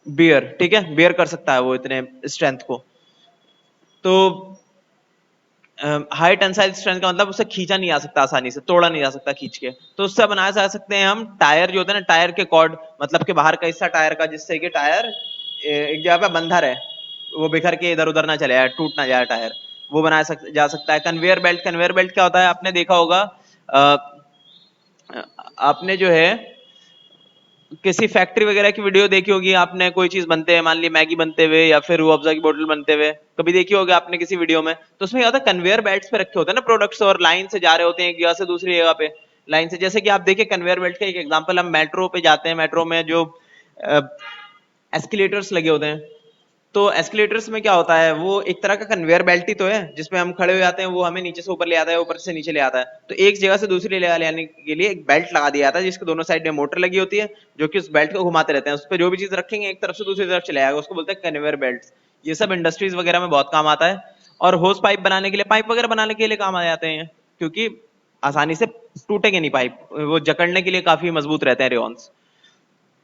बियर। ठीक है, बियर कर सकता है वो इतने स्ट्रेंथ को। तो हाई टेंसाइल स्ट्रेंथ का मतलब उसे खींचा नहीं जा सकता आसानी से, तोड़ा नहीं जा सकता खींच के, तो उससे बनाया जा सकते हैं हम टायर जो होते हैं ना, टायर के कॉर्ड, मतलब कि बाहर का हिस्सा टायर का, जिससे कि टायर एक जगह पे बंधा रहे, वो बिखर के इधर उधर ना चले जाए, टूट ना जाए टायर, वो बनाया जा सकता है। कन्वेयर बेल्ट, कन्वेयर बेल्ट क्या होता है आपने देखा होगा, आपने जो है किसी फैक्ट्री वगैरह की वीडियो देखी होगी आपने, कोई चीज बनते हैं, मान ली मैगी बनते हुए या फिर रूह अफ़ज़ा की बोतल बनते हुए, कभी देखी होगी आपने किसी वीडियो में, तो उसमें क्या होता है, कन्वेयर बेल्ट्स पे रखे होते हैं ना प्रोडक्ट्स, और लाइन से जा रहे होते हैं एक जगह से दूसरी जगह पे। लाइन से। जैसे कि आप देखिए कन्वेयर बेल्ट का एक एग्जांपल, हम मेट्रो पे जाते हैं, मेट्रो में जो एस्केलेटर्स लगे होते हैं, तो एस्केलेटर्स में क्या होता है, वो एक तरह का कन्वेयर बेल्ट ही तो है जिसमें हम खड़े हो जाते हैं, वो हमें नीचे से ऊपर ले आता है, ऊपर से नीचे ले आता है। तो एक जगह से दूसरी जगह ले आने के लिए एक बेल्ट लगा दिया जाता है जिसके दोनों साइड में मोटर लगी होती है, जो कि उस बेल्ट को घुमाते रहते हैं। उस पर जो भी चीज रखेंगे एक तरफ से दूसरी तरफ चले जाएगा, उसको बोलते हैं कन्वेयर बेल्ट। ये सब इंडस्ट्रीज वगैरह में बहुत काम आता है। और होस पाइप बनाने के लिए, पाइप वगैरह बनाने के लिए काम आ जाते हैं, क्योंकि आसानी से टूटेंगे नहीं पाइप, वो जकड़ने के लिए काफी मजबूत रहते हैं रेयॉन्स।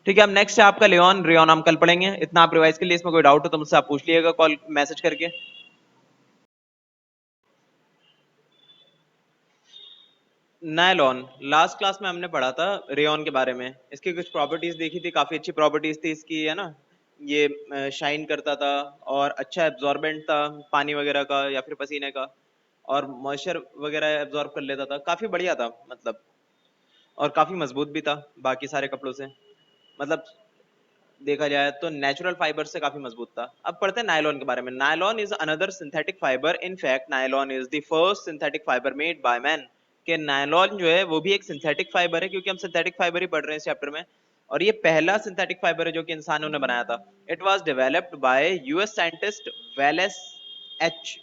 ठीक है, अब नेक्स्ट है आपका लियोन। रेयॉन हम कल पढ़ेंगे, इतना आप रिवाइज के लिए। इसमें कोई डाउट हो तो मुझसे आप पूछ लीजिएगा कॉल मैसेज करके। नायलॉन, लास्ट क्लास में हमने पढ़ा था रेयॉन के बारे में, इसकी कुछ प्रॉपर्टीज देखी थी, काफी अच्छी प्रॉपर्टीज थी इसकी, है ना। ये शाइन करता था और अच्छा एब्जॉर्बेंट था पानी वगैरह का या फिर पसीने का, और मॉइस्चर वगैरह एब्जॉर्ब कर लेता था, काफी बढ़िया था मतलब। और काफी मजबूत भी था बाकी सारे कपड़ों से, मतलब देखा जाए तो नेचुरल फाइबर से काफी मजबूत था। अब पढ़ते हैं नायलॉन के बारे में। Nylon is another synthetic fibre. In fact nylon is the first synthetic fibre made by man. कि नायलॉन जो है वो भी एक सिंथेटिक फाइबर है, क्योंकि हम सिंथेटिक फाइबर ही पढ़ रहे हैं इस चैप्टर में। और ये पहला सिंथेटिक फाइबर है जो कि इंसानों ने बनाया था। It was developed by US scientist Wallace H.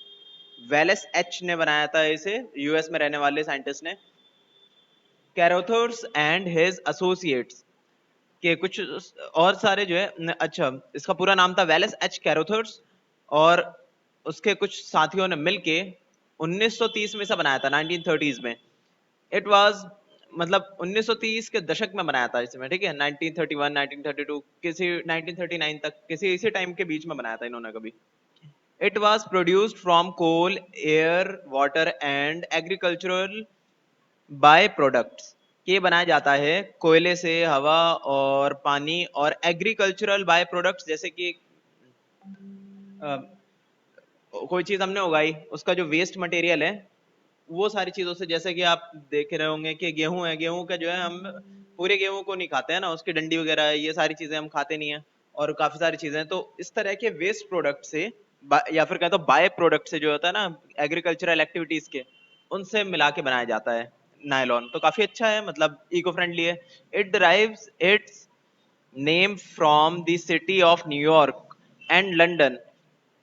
Wallace H ने बनाया था इसे, यूएस में रहने वाले साइंटिस्ट ने। कैरोथर्स एंड हिज एसोसिएट्स के कुछ और सारे जो है, अच्छा इसका पूरा नाम था वेलेस एच कैरोथर्स, और उसके कुछ साथियों ने मिलके 1930 में से बनाया था, 1930s में। इट वाज मतलब 1930 के दशक में बनाया था इसमें, ठीक है, 1931 1932 किसी 1939 तक, किसी इसी टाइम के बीच में बनाया था इन्होंने कभी। It was produced from coal, air, water and agricultural by products. ये बनाया जाता है कोयले से, हवा और पानी, और एग्रीकल्चरल बाय प्रोडक्ट्स, जैसे कि अ, कोई चीज हमने उगाई, उसका जो वेस्ट मटेरियल है, वो सारी चीजों से। जैसे कि आप देख रहे होंगे कि गेहूं है, गेहूं का जो है हम पूरे गेहूं को नहीं खाते हैं ना, उसकी डंडी वगैरह ये सारी चीजें हम खाते नहीं है, और काफी सारी चीजें हैं। तो इस तरह के वेस्ट प्रोडक्ट से या फिर कहते तो बाय प्रोडक्ट से जो होता है ना एग्रीकल्चरल एक्टिविटीज के, उनसे मिला के बनाया जाता है नायलॉन। तो काफी अच्छा है, मतलब इको फ्रेंडली है। It derives it's name from the city of New York and London,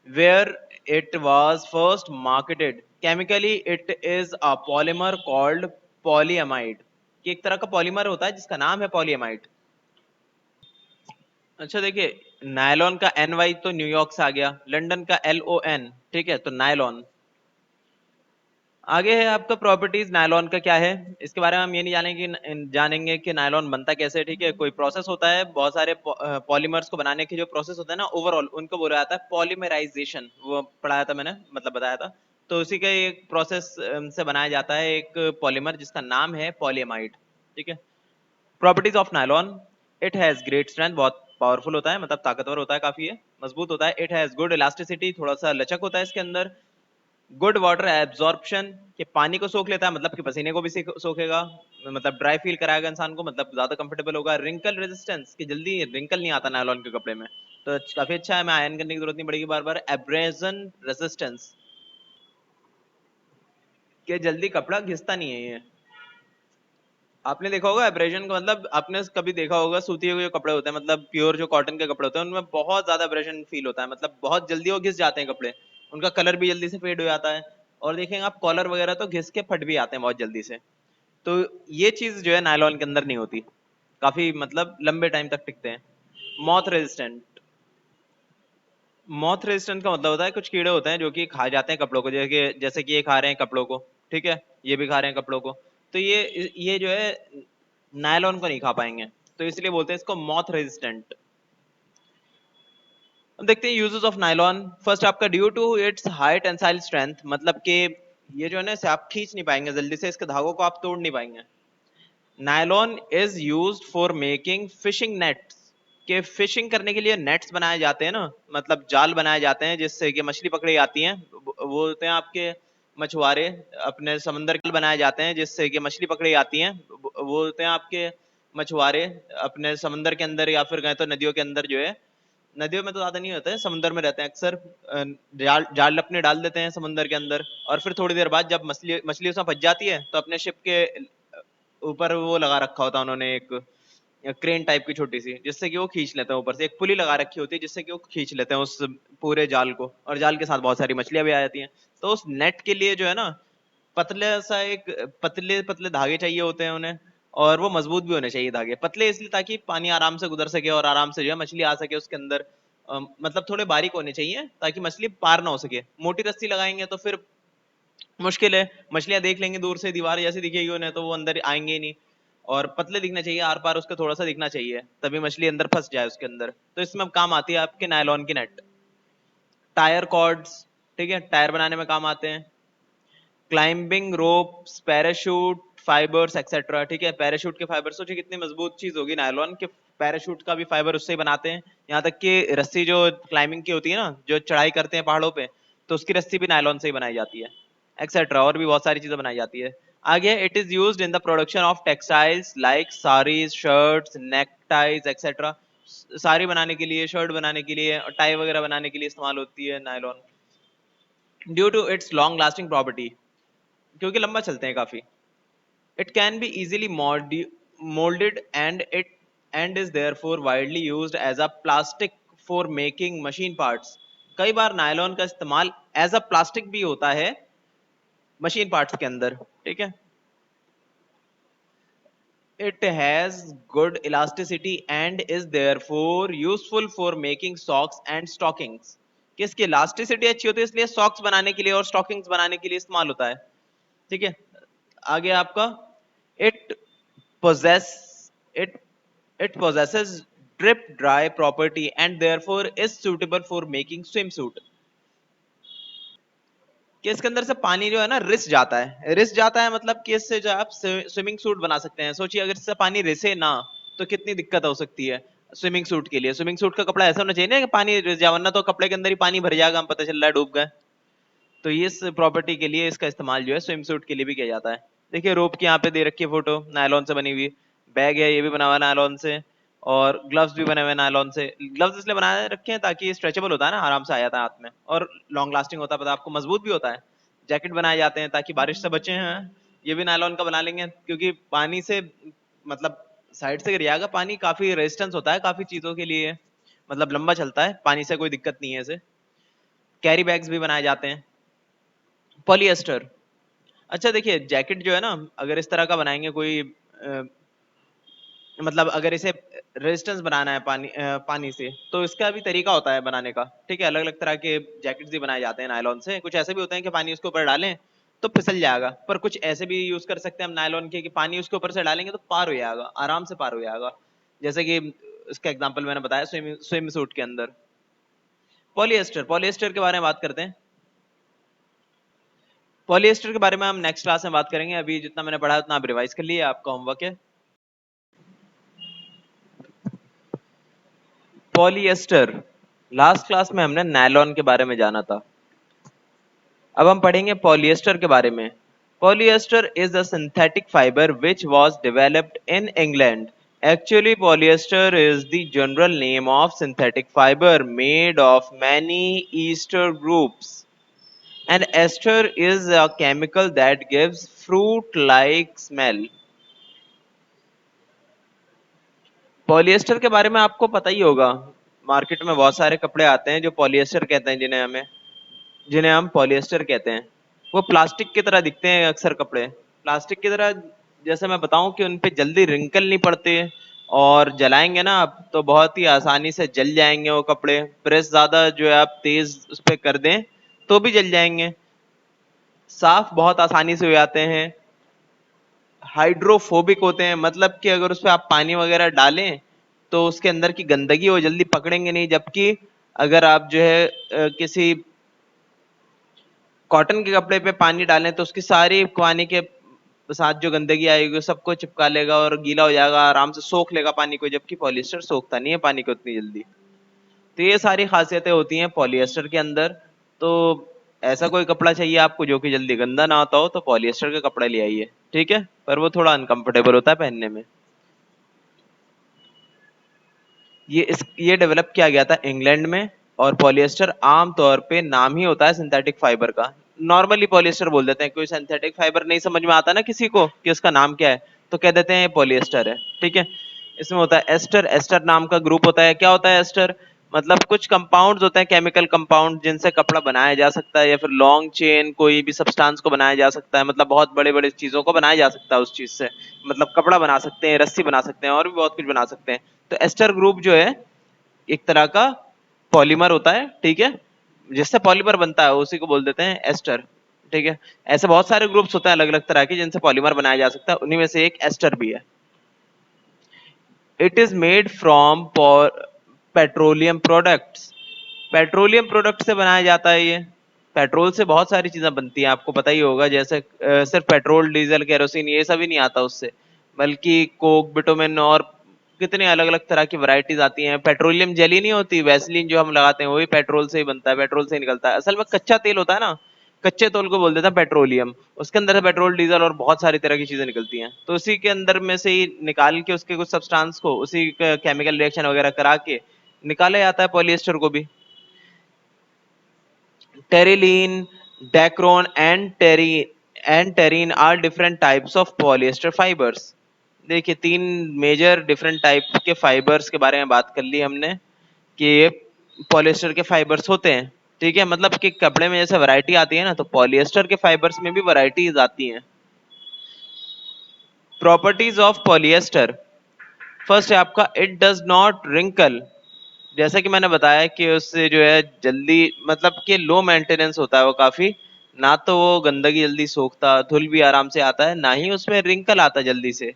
where it was first marketed. Chemically, it is a polymer called polyamide, कि एक तरह का पॉलीमर होता है जिसका नाम है पॉलीएमाइड। अच्छा देखिए, नायलॉन का एन वाई तो न्यूयॉर्क से आ गया, लंदन का एल ओ एन, ठीक है, तो नायलॉन। आगे है आपका प्रॉपर्टीज नायलॉन का क्या है, इसके बारे में हम ये नहीं जानेंगे कि नायलॉन बनता कैसे है, ठीक है। कोई प्रोसेस होता है, बहुत सारे पॉलीमर्स को बनाने के जो प्रोसेस होता है ना ओवरऑल, उनको बोला जाता है पॉलीमराइजेशन, वो पढ़ाया था मैंने, मतलब बताया था। तो उसी का एक प्रोसेस से बनाया जाता है एक पॉलीमर जिसका नाम है पॉलीएमाइड, ठीक है। Properties of nylon, it has great strength, बहुत पावरफुल होता है, मतलब ताकतवर होता है, काफी है, मजबूत होता है। इट हैज गुड इलास्टिसिटी, थोड़ा सा लचक होता है इसके अंदर। गुड वाटर एब्जॉर्प्शन, कि पानी को सोख लेता है, मतलब कि पसीने को भी सोखेगा, मतलब ड्राई फील कराएगा इंसान को, मतलब ज्यादा कंफर्टेबल होगा। रिंकल रेजिस्टेंस, कि जल्दी रिंकल नहीं आता नायलॉन के कपड़े में, तो काफी अच्छा है, मैं आयरन करने की जरूरत नहीं पड़ेगी बार बार। एब्रेजन रेजिस्टेंस, कि जल्दी कपड़ा घिसता नहीं है ये। आपने देखा होगा एब्रेजन का मतलब, आपने कभी देखा होगा सूती हुए जो कपड़े होते हैं, मतलब प्योर जो कॉटन के कपड़े होते हैं, उनमें बहुत ज्यादा एब्रेजन फील होता है, मतलब बहुत जल्दी वो घिस जाते हैं कपड़े, उनका कलर भी जल्दी से फेड हो जाता है। और देखेंगे आप कॉलर वगैरह तो घिस के फट भी आते हैं बहुत जल्दी से। तो ये चीज जो है नायलॉन के अंदर नहीं होती, काफी मतलब लंबे टाइम तक टिकते हैं। मॉथ रेजिस्टेंट, मॉथ रेजिस्टेंट का मतलब होता है कुछ कीड़े होते हैं जो कि खा जाते हैं कपड़ों को, जैसे कि ये खा रहे हैं कपड़ों को, ठीक है, ये भी खा रहे हैं कपड़ों को। तो ये जो है नायलॉन को नहीं खा पाएंगे, तो इसलिए बोलते हैं इसको मॉथ रेजिस्टेंट। अब देखते हैं यूजेस ऑफ नायलॉन। फर्स्ट आपका due to its high tensile strength, मतलब कि ये जो है ना इसे आप खींच नहीं पाएंगे जल्दी से, इसके धागों को आप तोड़ नहीं पाएंगे। Nylon is used for making fishing nets, के फिशिंग करने के लिए नेट्स बनाए जाते हैं ना, मतलब जाल बनाए जाते हैं जिससे कि मछली पकड़ी जाती हैं, वो होते हैं आपके मछुआरे, अपने समंदर के बनाए जाते हैं जिससे कि मछली पकड़ी जाती हैं, वो होते हैं आपके मछुआरे अपने समंदर के अंदर, या फिर गए तो नदियों के अंदर जो है, नदियों में तो ज्यादा नहीं होते हैं, समुद्र में रहते हैं अक्सर। जाल जाल अपने डाल देते हैं समुद्र के अंदर, और फिर थोड़ी देर बाद जब मछली मछली उसमें फंस जाती है तो अपने शिप के ऊपर वो लगा रखा होता है उन्होंने एक क्रेन टाइप की छोटी सी, जिससे कि वो खींच लेते हैं, ऊपर से एक पुली लगा रखी होती है जिससे कि वो खींच लेते हैं उस पूरे जाल को, और जाल के साथ बहुत सारी मछलियां भी आ जाती हैं। तो उस नेट के लिए जो है ना पतले सा एक पतले पतले धागे चाहिए होते हैं उन्हें, और वो मजबूत भी होने चाहिए धागे, पतले इसलिए ताकि पानी आराम से गुजर सके और आराम से जो है मछली आ सके उसके अंदर। मतलब थोड़े बारीक होने चाहिए ताकि मछली पार ना हो सके। मोटी रस्सी लगाएंगे तो फिर मुश्किल है, मछलियां देख लेंगे दूर से, दीवार जैसी दिखेगी उन्हें तो वो अंदर आएंगे ही नहीं। और पतले दिखना चाहिए, आर पार उसका थोड़ा सा दिखना चाहिए, तभी मछली अंदर फंस जाए उसके अंदर। तो इसमें काम आती है आपके नायलॉन की नेट। टायर कॉर्ड्स, ठीक है, टायर बनाने में काम आते हैं। Climbing ropes, parachute fibres etcetera, ठीक है। पैराशूट के फाइबर सोचिए कितनी मजबूत चीज होगी नायलॉन के, पैराशूट का भी फाइबर उससे ही बनाते हैं। यहाँ तक कि रस्सी जो क्लाइंबिंग की होती है ना, जो चढ़ाई करते हैं पहाड़ों पे, तो उसकी रस्सी भी नायलॉन से ही बनाई जाती है, एक्सेट्रा, और भी बहुत सारी चीजें बनाई जाती है। आगे, it is used in the production of textiles like saris, shirts, neckties etcetera. Sari बनाने के लिए, शर्ट बनाने के लिए, टाई वगैरह बनाने के लिए इस्तेमाल होती है nylon. Due to its long lasting property, क्योंकि लंबा चलते हैं काफी। It can be easily molded and is therefore widely used as a plastic for making machine parts. कई बार नायलॉन का इस्तेमाल एज अ प्लास्टिक भी होता है मशीन पार्ट्स के अंदर, ठीक है। It has good elasticity and is therefore useful for making socks and stockings. कि इसकी elasticity अच्छी होती है इसलिए सॉक्स बनाने के लिए और स्टॉकिंग्स बनाने के लिए इस्तेमाल होता है, ठीक है। आगे आपका, it possess it it possesses drip dry property and therefore is suitable for making swimsuit। कि इसके अंदर से पानी जो है ना रिस जाता है, रिस जाता है मतलब कि इससे जो आप स्विमिंग सूट बना सकते हैं। सोचिए अगर इससे पानी रिसे ना तो कितनी दिक्कत हो सकती है स्विमिंग सूट के लिए। स्विमिंग सूट का कपड़ा ऐसा होना चाहिए ना कि पानी रिस जाए, वरना तो कपड़े के अंदर ही पानी भर जाएगा, हम पता चल रहा है डूब गए। तो ये इस प्रॉपर्टी के लिए इसका इस्तेमाल जो है स्विम सूट के लिए भी किया जाता है। देखिए रोप की यहाँ पे दे रखी है फोटो, नायलॉन से बनी हुई। बैग है, ये भी बना हुआ नायलॉन से। और ग्लव्स भी बने हुए नायलॉन से। ग्लव्स इसलिए बनाए रखे हैं ताकि स्ट्रेचेबल होता है ना, आराम से आ जाता है हाथ में, और लॉन्ग लास्टिंग होता है, पता है आपको, मजबूत भी होता है। जैकेट बनाए जाते हैं ताकि बारिश से बचे हैं, ये भी नायलॉन का बना लेंगे, क्योंकि पानी से मतलब साइड से गिर जाएगा पानी, काफी रेजिस्टेंस होता है काफी चीजों के लिए, मतलब लंबा चलता है, पानी से कोई दिक्कत नहीं है इसे। कैरी बैग्स भी बनाए जाते हैं। पॉलिएस्टर, अच्छा देखिए जैकेट जो है ना, अगर इस तरह का बनाएंगे कोई मतलब अगर इसे रेजिस्टेंस बनाना है पानी से, तो इसका भी तरीका होता है बनाने का, ठीक है। अलग अलग तरह के जैकेट्स भी बनाए जाते हैं नायलॉन से। कुछ ऐसे भी होते हैं कि पानी उसके ऊपर डालें तो फिसल जाएगा, पर कुछ ऐसे भी यूज कर सकते हैं हम नायलॉन के कि पानी उसके ऊपर से डालेंगे तो पार हो जाएगा, आराम से पार हो जाएगा। जैसे कि इसका एग्जाम्पल मैंने बताया स्विम सूट के अंदर। पॉलिएस्टर, पॉलिएस्टर के बारे में बात करते हैं। पॉलिएस्टर के बारे में हम नेक्स्ट क्लास में बात करेंगे, अभी जितना मैंने पढ़ा उतना आप रिवाइज कर लिए, आपका होमवर्क है। पॉलिएस्टर, लास्ट क्लास में हमने नायलॉन के बारे में जाना था, अब हम पढ़ेंगे पॉलिएस्टर के बारे में। Polyester is a synthetic fibre which was developed in England. Actually, polyester is the general name of synthetic fiber made of many ester groups. And ester is a chemical that gives fruit-like smell. Polyester के बारे में आपको पता ही होगा, market में बहुत सारे कपड़े आते हैं जो पॉलिएस्टर कहते हैं, जिन्हें हम पॉलिएस्टर कहते हैं। वो प्लास्टिक की तरह दिखते हैं अक्सर कपड़े, प्लास्टिक की तरह। जैसे मैं बताऊं कि उन पे जल्दी रिंकल नहीं पड़ते, और जलाएंगे ना आप तो बहुत ही आसानी से जल जाएंगे वो कपड़े। प्रेस ज्यादा जो है आप तेज उस पर कर दें तो भी जल जाएंगे। साफ बहुत आसानी से हो जाते हैं। हाइड्रोफोबिक होते हैं, मतलब कि अगर उस पर आप पानी वगैरह डालें तो उसके अंदर की गंदगी वो जल्दी पकड़ेंगे नहीं, जबकि अगर आप जो है किसी कॉटन के कपड़े पे पानी डालें तो उसकी सारी पानी के साथ जो गंदगी आएगी सबको चिपका लेगा और गीला हो जाएगा, आराम से सोख लेगा पानी को, जबकि पॉलिएस्टर सोखता नहीं है पानी को उतनी जल्दी। तो ये सारी खासियतें होती हैं पॉलिएस्टर के अंदर। तो ऐसा कोई कपड़ा चाहिए आपको जो कि जल्दी गंदा ना होता हो तो पॉलिएस्टर का कपड़ा ले आइए, ठीक है, पर वो थोड़ा अनकंफर्टेबल होता है पहनने में। ये डेवलप किया गया था इंग्लैंड में, और पॉलिएस्टर आमतौर पे नाम ही होता है सिंथेटिक फाइबर का। नॉर्मली पॉलिएस्टर बोल देते हैं, कोई सिंथेटिक फाइबर नहीं समझ में आता ना किसी को कि उसका नाम क्या है, तो कह देते हैं ये पॉलिएस्टर है। ठीक है, इसमें होता है एस्टर, एस्टर नाम का ग्रुप होता है। क्या होता है एस्टर? मतलब कुछ कंपाउंड्स होते हैं, केमिकल कंपाउंड, जिनसे कपड़ा बनाया जा सकता है, या फिर लॉन्ग चेन कोई भी सब्सटेंस को बनाया जा सकता है, मतलब बहुत बड़े बड़े चीजों को बनाया जा सकता है उस चीज से। मतलब कपड़ा बना सकते हैं, रस्सी बना सकते हैं, और भी बहुत कुछ बना सकते हैं। तो एस्टर ग्रुप जो है एक तरह का पॉलीमर होता है। ठीक है, जिससे पॉलीमर बनता है उसी को बोल देते हैं एस्टर। ठीक है, ऐसे बहुत सारे ग्रुप्स होते हैं अलग अलग तरह के जिनसे पॉलीमर बनाया जा सकता है, उन्हीं में से एक एस्टर भी है। It is made from petroleum products. Petroleum product से बनाया जाता है ये। पेट्रोल से बहुत सारी चीजें बनती हैं, आपको पता ही होगा, जैसे सिर्फ पेट्रोल, डीजल, केरोसिन ये सब ही नहीं आता उससे, बल्कि कोक, बिटुमेन और कितने अलग अलग तरह की वैरायटीज आती हैं। पेट्रोलियम जेली नहीं होती, वैसलीन जो हम लगाते हैं, वो भी पेट्रोल से ही बनता है, पेट्रोल से ही निकलता है। असल में कच्चा तेल होता है ना, कच्चे तेल को बोल देते हैं पेट्रोलियम। उसके अंदर से पेट्रोल, डीजल और बहुत सारी तरह की चीजें निकलती हैं। तो उसी के अंदर में से ही निकाल के उसके कुछ सब्सटेंस को, उसी केमिकल रिएक्शन वगैरह करा के निकाला जाता है पॉलिएस्टर को भी। Terylene, Dacron, and terene are different types of polyester fibers. देखिए, तीन मेजर डिफरेंट टाइप के फाइबर्स के बारे में बात कर ली हमने कि ये पॉलिएस्टर के फाइबर्स होते हैं। ठीक है, मतलब कि कपड़े में जैसे वैरायटी आती है ना, तो पॉलिएस्टर के फाइबर्स में भी वैरायटीज आती हैं। Properties of polyester. फर्स्ट है आपका, इट डज नॉट रिंकल। जैसा कि मैंने बताया कि उससे जो है जल्दी, मतलब कि लो मेंटेनेंस होता है वो काफी, ना तो वो गंदगी जल्दी सोखता, धुल भी आराम से आता है, ना ही उसमें रिंकल आता जल्दी से।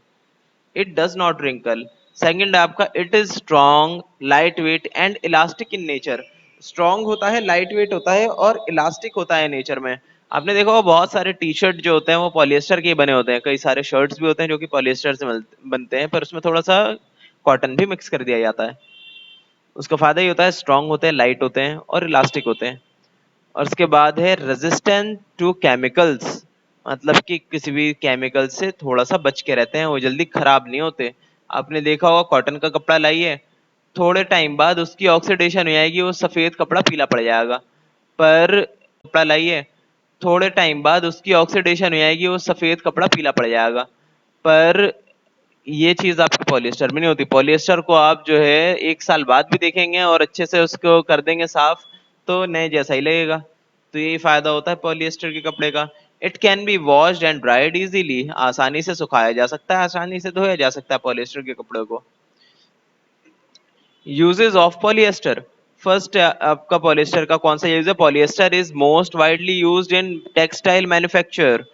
It does not wrinkle. Second है आपका, it is strong, light weight and elastic in nature. Strong होता है, लाइट वेट होता है और इलास्टिक होता है नेचर में। आपने देखा होगा बहुत सारे टी शर्ट जो होते हैं वो पॉलिएस्टर के ही बने होते हैं, कई सारे शर्ट्स भी होते हैं जो कि पॉलिएस्टर से बनते हैं, पर उसमें थोड़ा सा कॉटन भी मिक्स कर दिया जाता है। उसका फायदा ये होता है, स्ट्रांग होते हैं, लाइट होते हैं और इलास्टिक होते हैं। और उसके बाद है रेजिस्टेंट टू केमिकल्स, मतलब कि किसी भी केमिकल से थोड़ा सा बच के रहते हैं, वो जल्दी खराब नहीं होते। आपने देखा होगा कॉटन का कपड़ा लाइए, थोड़े टाइम बाद उसकी ऑक्सीडेशन हो जाएगी, वो सफेद कपड़ा पीला पड़ जाएगा। पर कपड़ा लाइए, थोड़े टाइम बाद उसकी ऑक्सीडेशन हो जाएगी, वो सफेद कपड़ा पीला पड़ जाएगा। पर ये चीज आपकी पॉलिएस्टर में नहीं होती। पॉलिएस्टर को आप जो है एक साल बाद भी देखेंगे और अच्छे से उसको कर देंगे साफ, तो नए जैसा ही लगेगा। तो यही फायदा होता है पॉलिएस्टर के कपड़े का। It can be washed and dried easily, आसानी से सुखाया जा सकता है, आसानी से धोया जा सकता है पॉलिएस्टर के कपड़े को। Uses of polyester. फर्स्ट आपका पॉलिएस्टर का कौन सा यूज है? Polyester is most widely used in textile manufacture.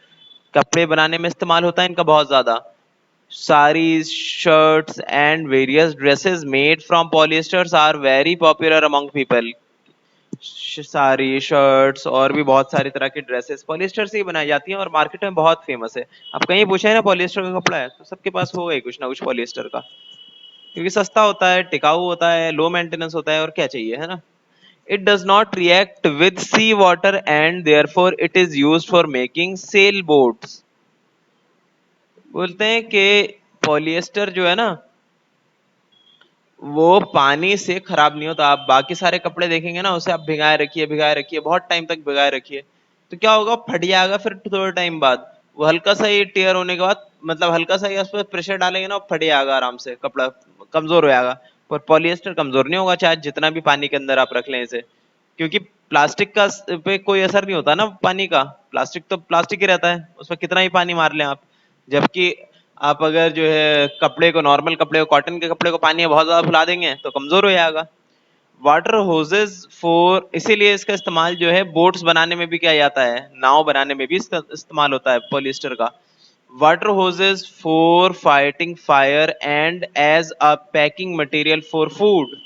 कपड़े बनाने में इस्तेमाल होता है इनका बहुत ज्यादा। Saris, shirts, and various dresses made from polyesters are very popular among people. सारी, शर्ट्स और भी बहुत सारी तरह की ड्रेसेस पॉलिएस्टर से ही बनाई जाती हैं और मार्केट में बहुत फेमस है। आप कहीं पूछे ना पॉलिएस्टर का कपड़ा है, तो सबके पास होगा ही कुछ ना कुछ पॉलिएस्टर का, क्योंकि सस्ता होता है, टिकाऊ होता है, लो मेंटेनेंस होता है, और क्या चाहिए, है ना। It does not react with sea water and therefore it is used for making sail boats. बोलते हैं कि पॉलिएस्टर जो है ना, वो पानी से खराब नहीं होता। आप बाकी सारे कपड़े देखेंगे ना, उसे आप भिगाए रखिए, बहुत टाइम तक भिगाए रखिए, तो क्या होगा, फट जाएगा फिर थोड़े टाइम बाद। वो हल्का सा ही टेयर होने के बाद, मतलब हल्का सा ही उस पर प्रेशर डालेंगे ना, वो फट जाएगा आराम से, कपड़ा कमजोर हो जाएगा। पर पॉलिएस्टर कमजोर नहीं होगा, चाहे जितना भी पानी के अंदर आप रख लें इसे, क्योंकि प्लास्टिक का पे कोई असर नहीं होता ना पानी का। प्लास्टिक तो प्लास्टिक ही रहता है, उसमें कितना ही पानी मार लें आप। जबकि आप अगर जो है कपड़े को, नॉर्मल कपड़े को, कॉटन के कपड़े को पानी में बहुत ज्यादा फुला देंगे तो कमजोर हो जाएगा। वाटर होजेस फॉर, इसीलिए इसका इस्तेमाल जो है बोट्स बनाने में भी किया जाता है, नाव बनाने में भी इसका इस्तेमाल होता है पॉलिएस्टर का। Water hoses for fighting fire and as a packing material for food.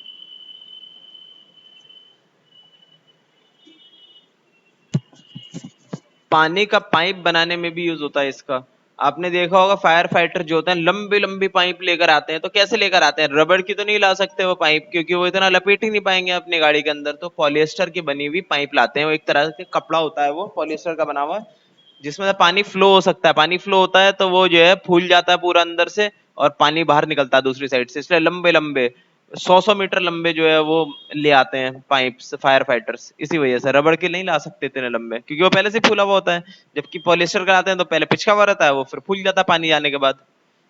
पानी का पाइप बनाने में भी यूज होता है इसका। आपने देखा होगा फायर फाइटर जो होते हैं लंबी लंबी पाइप लेकर आते हैं, तो कैसे लेकर आते हैं? रबड़ की तो नहीं ला सकते वो पाइप, क्योंकि वो इतना लपेट ही नहीं पाएंगे अपनी गाड़ी के अंदर। तो पॉलिएस्टर की बनी हुई पाइप लाते हैं, वो एक तरह के कपड़ा होता है वो पॉलिएस्टर का बना हुआ, जिसमें से पानी फ्लो हो सकता है। पानी फ्लो होता है तो वो जो है फूल जाता है पूरा अंदर से, और पानी बाहर निकलता है दूसरी साइड से, इसलिए लंबे लंबे 100-100 मीटर लंबे जो है वो ले आते हैं पाइप्स फायर फाइटर्स। इसी वजह से रबड़ के नहीं ला सकते इतने लंबे, क्योंकि वो पहले से फूला हुआ होता है। जबकि पॉलिएस्टर का लाते हैं तो पहले पिचका हुआ रहता है, वो फिर फूल जाता है पानी जाने के बाद।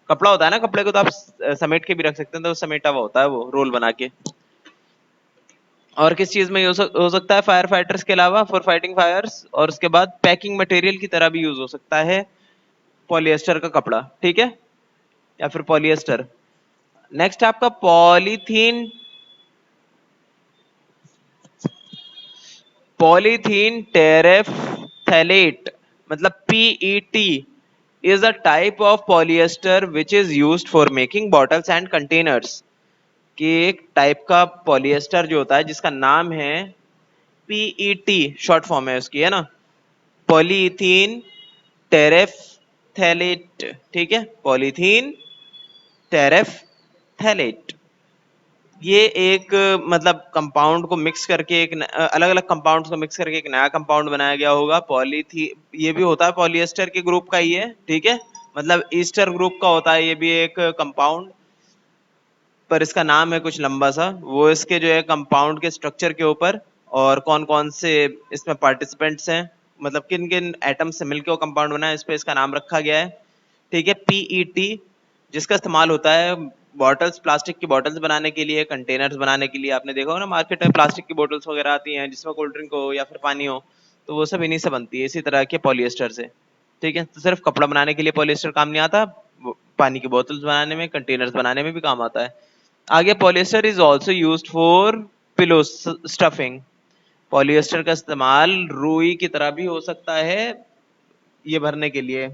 कपड़ा होता है ना, कपड़े को तो आप समेट के भी रख सकते हैं, तो समेटा हुआ होता है वो रोल बना के। और किस चीज में यूज हो सकता है फायर फाइटर्स के अलावा, फॉर फाइटिंग फायर्स, और उसके बाद पैकिंग मटेरियल की तरह भी यूज हो सकता है पॉलिएस्टर का कपड़ा, ठीक है, या फिर पॉलिएस्टर। नेक्स्ट आपका पॉलीथीन, पॉलीथीन टेरेफ्थैलेट मतलब PET is a type of polyester which is used for making bottles and containers। कि एक टाइप का पॉलिएस्टर जो होता है जिसका नाम है पीईटी, शॉर्ट फॉर्म है उसकी, है ना, पॉलीथीन टेरेफ्थैलेट, ठीक है, पॉलीथीन टेरेफ्थैलेट। ये एक मतलब कंपाउंड को मिक्स करके एक अलग अलग कंपाउंड्स को मिक्स करके एक नया कंपाउंड बनाया गया होगा। पॉलीथी ये भी होता है पॉलिएस्टर के ग्रुप का ही है, ठीक है, मतलब ईस्टर ग्रुप का होता है ये भी एक कंपाउंड, पर इसका नाम है कुछ लंबा सा, वो इसके जो है कंपाउंड के स्ट्रक्चर के ऊपर और कौन कौन से इसमें पार्टिसिपेंट्स हैं, मतलब किन किन एटम से मिलकर वो कंपाउंड बना है, इस पे इसका नाम रखा गया है, ठीक है, पीईटी, जिसका इस्तेमाल होता है बॉटल्स, प्लास्टिक की बॉटल्स बनाने के लिए, कंटेनर्स बनाने के लिए। आपने देखा हो ना मार्केट में प्लास्टिक की बोटल्स वगैरह आती हैं जिसमें कोल्ड ड्रिंक हो या फिर पानी हो, तो वो सब इन्हीं से बनती है, इसी तरह के पॉलिएस्टर से, ठीक है। तो सिर्फ कपड़ा बनाने के लिए पॉलिएस्टर काम नहीं आता, पानी की बोतल्स बनाने में, कंटेनर्स बनाने में भी काम आता है। आगे polyester is also used for pillow stuffing. Polyester का इस्तेमाल रुई की तरह भी हो सकता है ये भरने के लिए,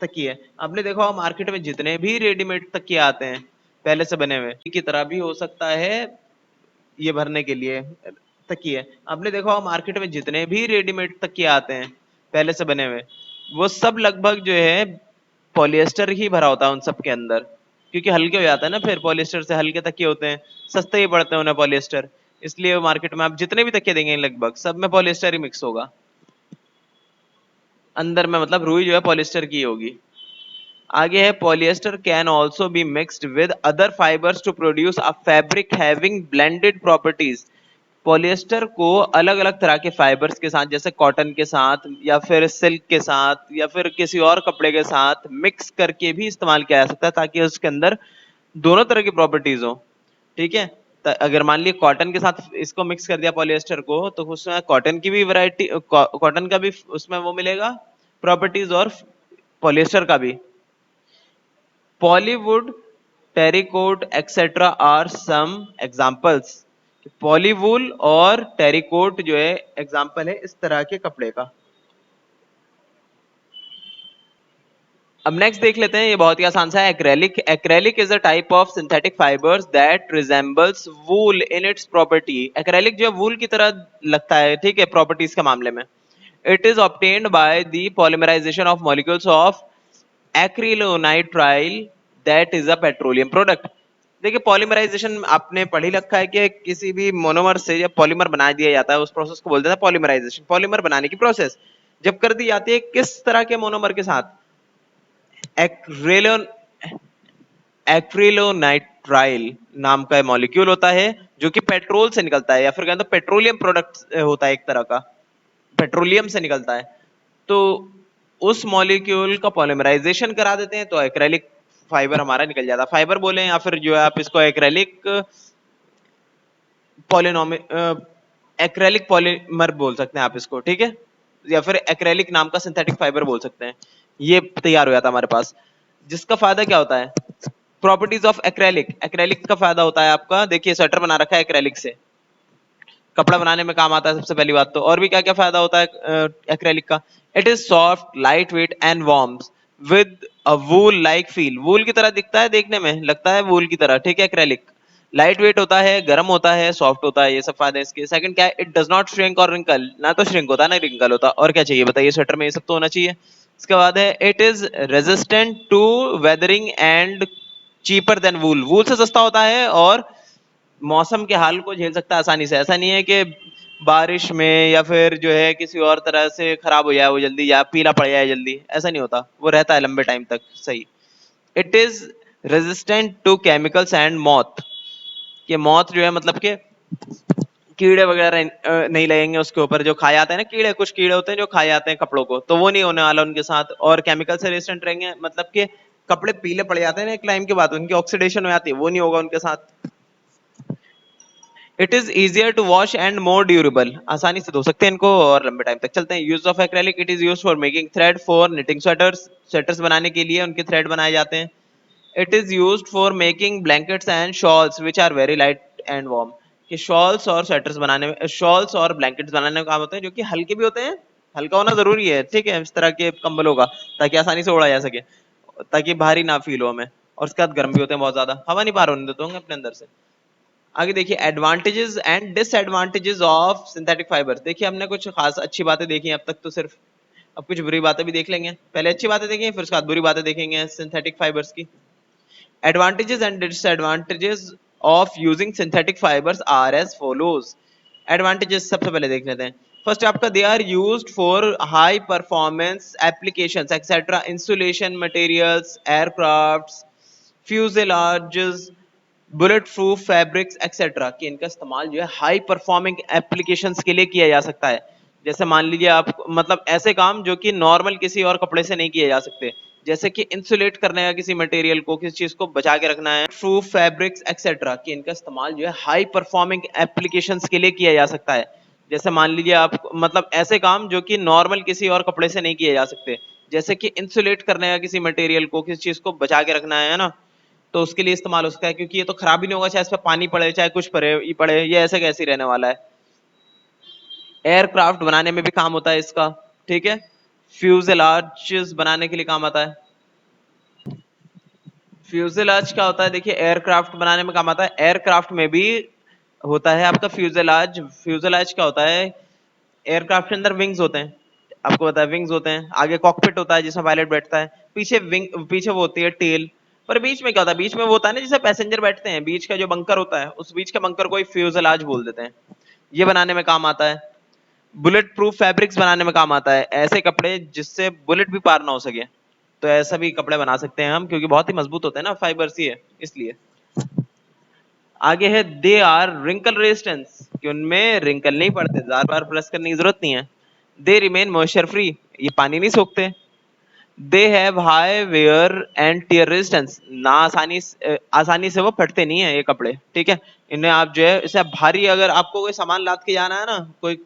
तकिए। आपने देखा होगा मार्केट में जितने भी रेडीमेड तकिए आते हैं पहले से बने हुए, की तरह भी हो सकता है ये भरने के लिए, तकिए। आपने देखा होगा मार्केट में जितने भी रेडीमेड तकिए आते हैं पहले से बने हुए, वो सब लगभग जो है पॉलिएस्टर ही भरा होता है उन सब के अंदर, क्योंकि हल्के हो जाता है ना, फिर पॉलिएस्टर से हल्के तकिए होते हैं, सस्ते ही पड़ते हैं उन्हें पॉलिएस्टर, इसलिए मार्केट में आप जितने भी तकिए देंगे लगभग सब में पॉलिएस्टर ही मिक्स होगा अंदर में, मतलब रुई जो है पॉलिएस्टर की होगी। आगे है polyester can also be mixed with other fibres to produce a fabric having blended properties. Polyester को अलग अलग तरह के फाइबर्स के साथ, जैसे कॉटन के साथ या फिर सिल्क के साथ या फिर किसी और कपड़े के साथ मिक्स करके भी इस्तेमाल किया जा सकता है, ताकि उसके अंदर दोनों तरह की प्रॉपर्टीज हो, ठीक है। अगर मान लिया कॉटन के साथ इसको मिक्स कर दिया पॉलिएस्टर को, तो उसमें कॉटन की भी वैरायटी, कॉटन का भी उसमें वो मिलेगा प्रॉपर्टीज, और पॉलिएस्टर का भी। Polywood, terrycot etcetera are some examples. Polywool और टेरिकोट जो है एग्जांपल है इस तरह के कपड़े का। अब नेक्स्ट देख लेते हैं, ये बहुत ही आसान सा है, acrylic. Acrylic is a type of synthetic fibres that resembles wool in it's property. Acrylic जो है वूल की तरह लगता है, ठीक है, प्रॉपर्टीज के मामले में। It is obtained by the polymerisation of molecules of acrylonitrile that is a petroleum product. देखिए पॉलीमराइजेशन आपने पढ़ ही रखा है कि किसी भी मोनोमर से जब पॉलीमर बना दिया जाता है उस प्रोसेस को बोलते हैं पॉलीमराइजेशन। पॉलीमर बनाने की प्रोसेस जब कर दी जाती है किस तरह के मोनोमर के साथ, एक्रेलो एक्रिलोनाइट्राइल नाम का मॉलिक्यूल होता है जो कि पेट्रोल से निकलता है, या फिर कहते हैं पेट्रोलियम प्रोडक्ट होता है, एक तरह का पेट्रोलियम से निकलता है। तो उस मॉलिक्यूल का पॉलीमराइजेशन करा देते हैं तो एक्रेलिक फाइबर हमारा निकल जाता है। फाइबर बोले या फिर जो है आप इसको एक्रेलिक पॉलिनोमी एक्रेलिक पॉलीमर बोल सकते हैं आप इसको, ठीक है, या फिर एक्रेलिक नाम का सिंथेटिक फाइबर बोल सकते हैं। ये तैयार हो जाता है हमारे पास, जिसका फायदा क्या होता है, प्रॉपर्टीज ऑफ एक्रेलिक। एक्रेलिक का फायदा होता है आपका, देखिए स्वेटर बना रखा है एक्रेलिक से, कपड़ा बनाने में काम आता है सबसे पहली बात तो। और भी क्या क्या फायदा होता है एक्रेलिक का, it is soft, light weight and warms with a wool like feel. Wool की तरह दिखता है, देखने में लगता है वूल की तरह, ठीक है, एक्रेलिक। लाइट वेट होता है, गर्म होता है, सॉफ्ट होता है, ये सब फायदे इसके। सेकंड क्या है, इट डज नॉट श्रिंक और रिंकल, ना तो श्रिंक होता है ना रिंकल होता। और क्या चाहिए बताइए स्वेटर में, ये सब तो होना चाहिए। इसके बाद है it is resistant to weathering and cheaper than wool. Wool से सस्ता होता है और मौसम के हाल को झेल सकता है आसानी से। ऐसा नहीं है कि बारिश में या फिर जो है किसी और तरह से खराब हो जाए वो जल्दी, या पीला पड़ जाए जल्दी, ऐसा नहीं होता, वो रहता है लंबे टाइम तक सही। It is resistant to chemicals and moth. कि मॉथ जो है मतलब कि कीड़े वगैरह नहीं लगेंगे उसके ऊपर, जो खा जाते हैं ना कीड़े, कुछ कीड़े होते हैं जो खा जाते हैं कपड़ों को, तो वो नहीं होने वाला उनके साथ। और केमिकल से रेजिस्टेंट रहेंगे, मतलब कि कपड़े पीले पड़ जाते हैं ना एक टाइम के बाद, उनकी ऑक्सीडेशन हो जाती है, वो नहीं होगा उनके साथ। It is easier to wash and more durable, आसानी से धो सकते हैं इनको और लंबे टाइम तक चलते हैं। Use of acrylic, it is use for making thread for knitting sweaters, sweaters बनाने के लिए उनके थ्रेड बनाए जाते हैं। It is used for making blankets and shawls which are very light and warm, कि शॉल्स और स्वेटर्स बनाने में, शॉल्स और ब्लैंकेट्स बनाने में काम होते हैं जो कि हल्के भी होते हैं, हल्का होना जरूरी है, ठीक है, इस तरह के कंबलों का, ताकि आसानी से उड़ा जा सके, ताकि भारी ना फील हो हमें, और उसके बाद गर्म भी होते हैं बहुत ज्यादा, हवा नहीं पार होने देते होंगे अपने अंदर से। आगे देखिए advantages and disadvantages of synthetic fibres. देखिए हमने कुछ खास अच्छी बातें देखी हैं अब तक तो सिर्फ, अब कुछ बुरी बातें भी देख लेंगे, पहले अच्छी बातें देखेंगे फिर उसके बाद बुरी बातें देखेंगे सिंथेटिक फाइबर्स की। Advantages and disadvantages of using synthetic fibers are as follows. Advantages सबसे पहले देख लेते हैं। फर्स्ट आपका they are used for high performance applications etc. insulation materials, aircrafts, fuselages, bullet proof fabrics etcetera, कि इनका इस्तेमाल जो है हाई परफॉर्मिंग एप्लीकेशंस के लिए किया जा सकता है। जैसे मान लीजिए आप, मतलब ऐसे काम जो कि नॉर्मल किसी और कपड़े से नहीं किए जा सकते, जैसे कि इंसुलेट करने का किसी मटेरियल को, किसी चीज को बचा के रखना है, प्रूफ फैब्रिक्स एक्सेट्रा, कि इनका इस्तेमाल जो है हाई परफॉर्मिंग एप्लीकेशंस के लिए किया जा सकता है। जैसे मान लीजिए आप, मतलब ऐसे काम जो कि नॉर्मल किसी और कपड़े से नहीं किए जा सकते, जैसे कि इंसुलेट करने का किसी मटेरियल को, किसी चीज को बचा के रखना है ना, तो उसके लिए इस्तेमाल हो सकता है, क्योंकि ये तो खराब ही नहीं होगा, चाहे इस पर पानी पड़े चाहे कुछ पड़े, ये ऐसे कैसे रहने वाला है। एयरक्राफ्ट बनाने में भी काम होता है इसका, ठीक है, फ्यूजलाज बनाने के लिए काम आता है। फ्यूजलाज क्या होता है, देखिए एयरक्राफ्ट बनाने में काम आता है, एयरक्राफ्ट में भी होता है आपका फ्यूजलाज। फ्यूजलाज क्या होता है, एयरक्राफ्ट के अंदर विंग्स होते हैं, आपको पता है विंग्स होते हैं, आगे कॉकपिट होता है जिसमें पायलट बैठता है, पीछे विंग, पीछे वो होती है टेल, पर बीच में क्या होता है, बीच में वो होता है ना जिसमें पैसेंजर बैठते हैं, बीच का जो बंकर होता है, उस बीच का बंकर को फ्यूजलाज बोल देते हैं, ये बनाने में काम आता है। बुलेट प्रूफ फैब्रिक्स बनाने में काम आता है, ऐसे कपड़े जिससे बुलेट भी पार ना हो सके, तो ऐसा भी कपड़े बना सकते हैं हम, क्योंकि बहुत ही मजबूत होते हैं ना, फाइबर्स ही है इसलिए। आगे है दे आर रिंकल रेजिस्टेंस, कि उनमें रिंकल नहीं पड़ते, बार बार प्रेस करने की जरूरत नहीं है। दे रिमेन मॉइस्चर फ्री, ये पानी नहीं सोखते। They have high wear and tear resistance, ना आसानी से वो फटते नहीं है ये कपड़े, ठीक है। इन्हें आप जो है, इसे भारी, अगर आपको कोई सामान लाद के जाना है ना, कोई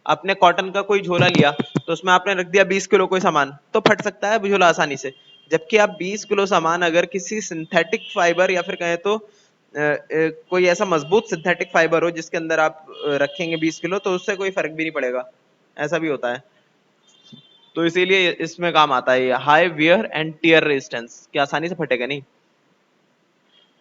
आपने कॉटन का कोई झोला लिया, तो उसमें आपने रख दिया 20 किलो कोई सामान, तो फट सकता है झोला आसानी से। जबकि आप 20 किलो सामान अगर किसी सिंथेटिक फाइबर या फिर कहें तो कोई ऐसा मजबूत सिंथेटिक फाइबर हो जिसके अंदर आप रखेंगे 20 किलो, तो उससे कोई फर्क भी नहीं पड़ेगा, ऐसा भी होता है। तो इसीलिए इसमें काम आता है ये high wear and tear resistance, कि आसानी से फटेगा नहीं।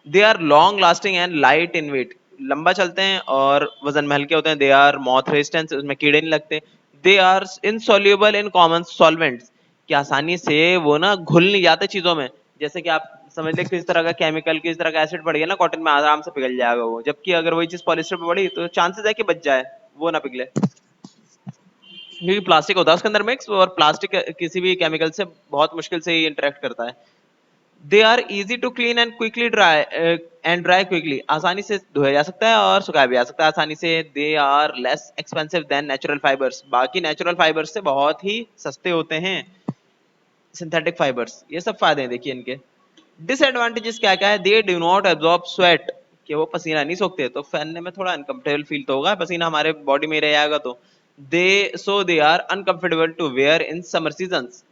They are long lasting and light in weight, लंबा चलते हैं और वजन में हल्के होते हैं। दे आर मॉथ रेजिस्टेंस, उसमें कीड़े नहीं लगते। They are insoluble in common solvents, कि आसानी से वो ना घुल नहीं जाते चीजों में, जैसे कि आप समझ ले किस तरह का केमिकल, किस तरह का एसिड पड़ गया ना कॉटन में, आराम से पिघल जाएगा वो, जबकि अगर वही चीज पॉलिस्टर पे पड़ी तो चांसेस है कि बच जाए, वो ना पिघले, क्योंकि प्लास्टिक होता है उसके अंदर मिक्स, और प्लास्टिक किसी भी केमिकल से बहुत मुश्किल से ही इंटरेक्ट करता है। They are easy to clean and quickly dry, and dry quickly, आसानी से धोया जा सकता है और सुखाया भी जा सकता है आसानी से। They are less expensive than natural fibres, बाकी नेचुरल फाइबर्स से बहुत ही सस्ते होते हैं सिंथेटिक फाइबर्स। ये सब फायदे हैं देखिए इनके। डिसएडवांटेजेस क्या क्या है, दे डू नॉट एब्जॉर्ब स्वेट, कि वो पसीना नहीं सोखते, तो पहनने में थोड़ा अनकंफर्टेबल फील तो होगा, पसीना हमारे बॉडी में रह जाएगा तो। They are uncomfortable to wear in summer seasons,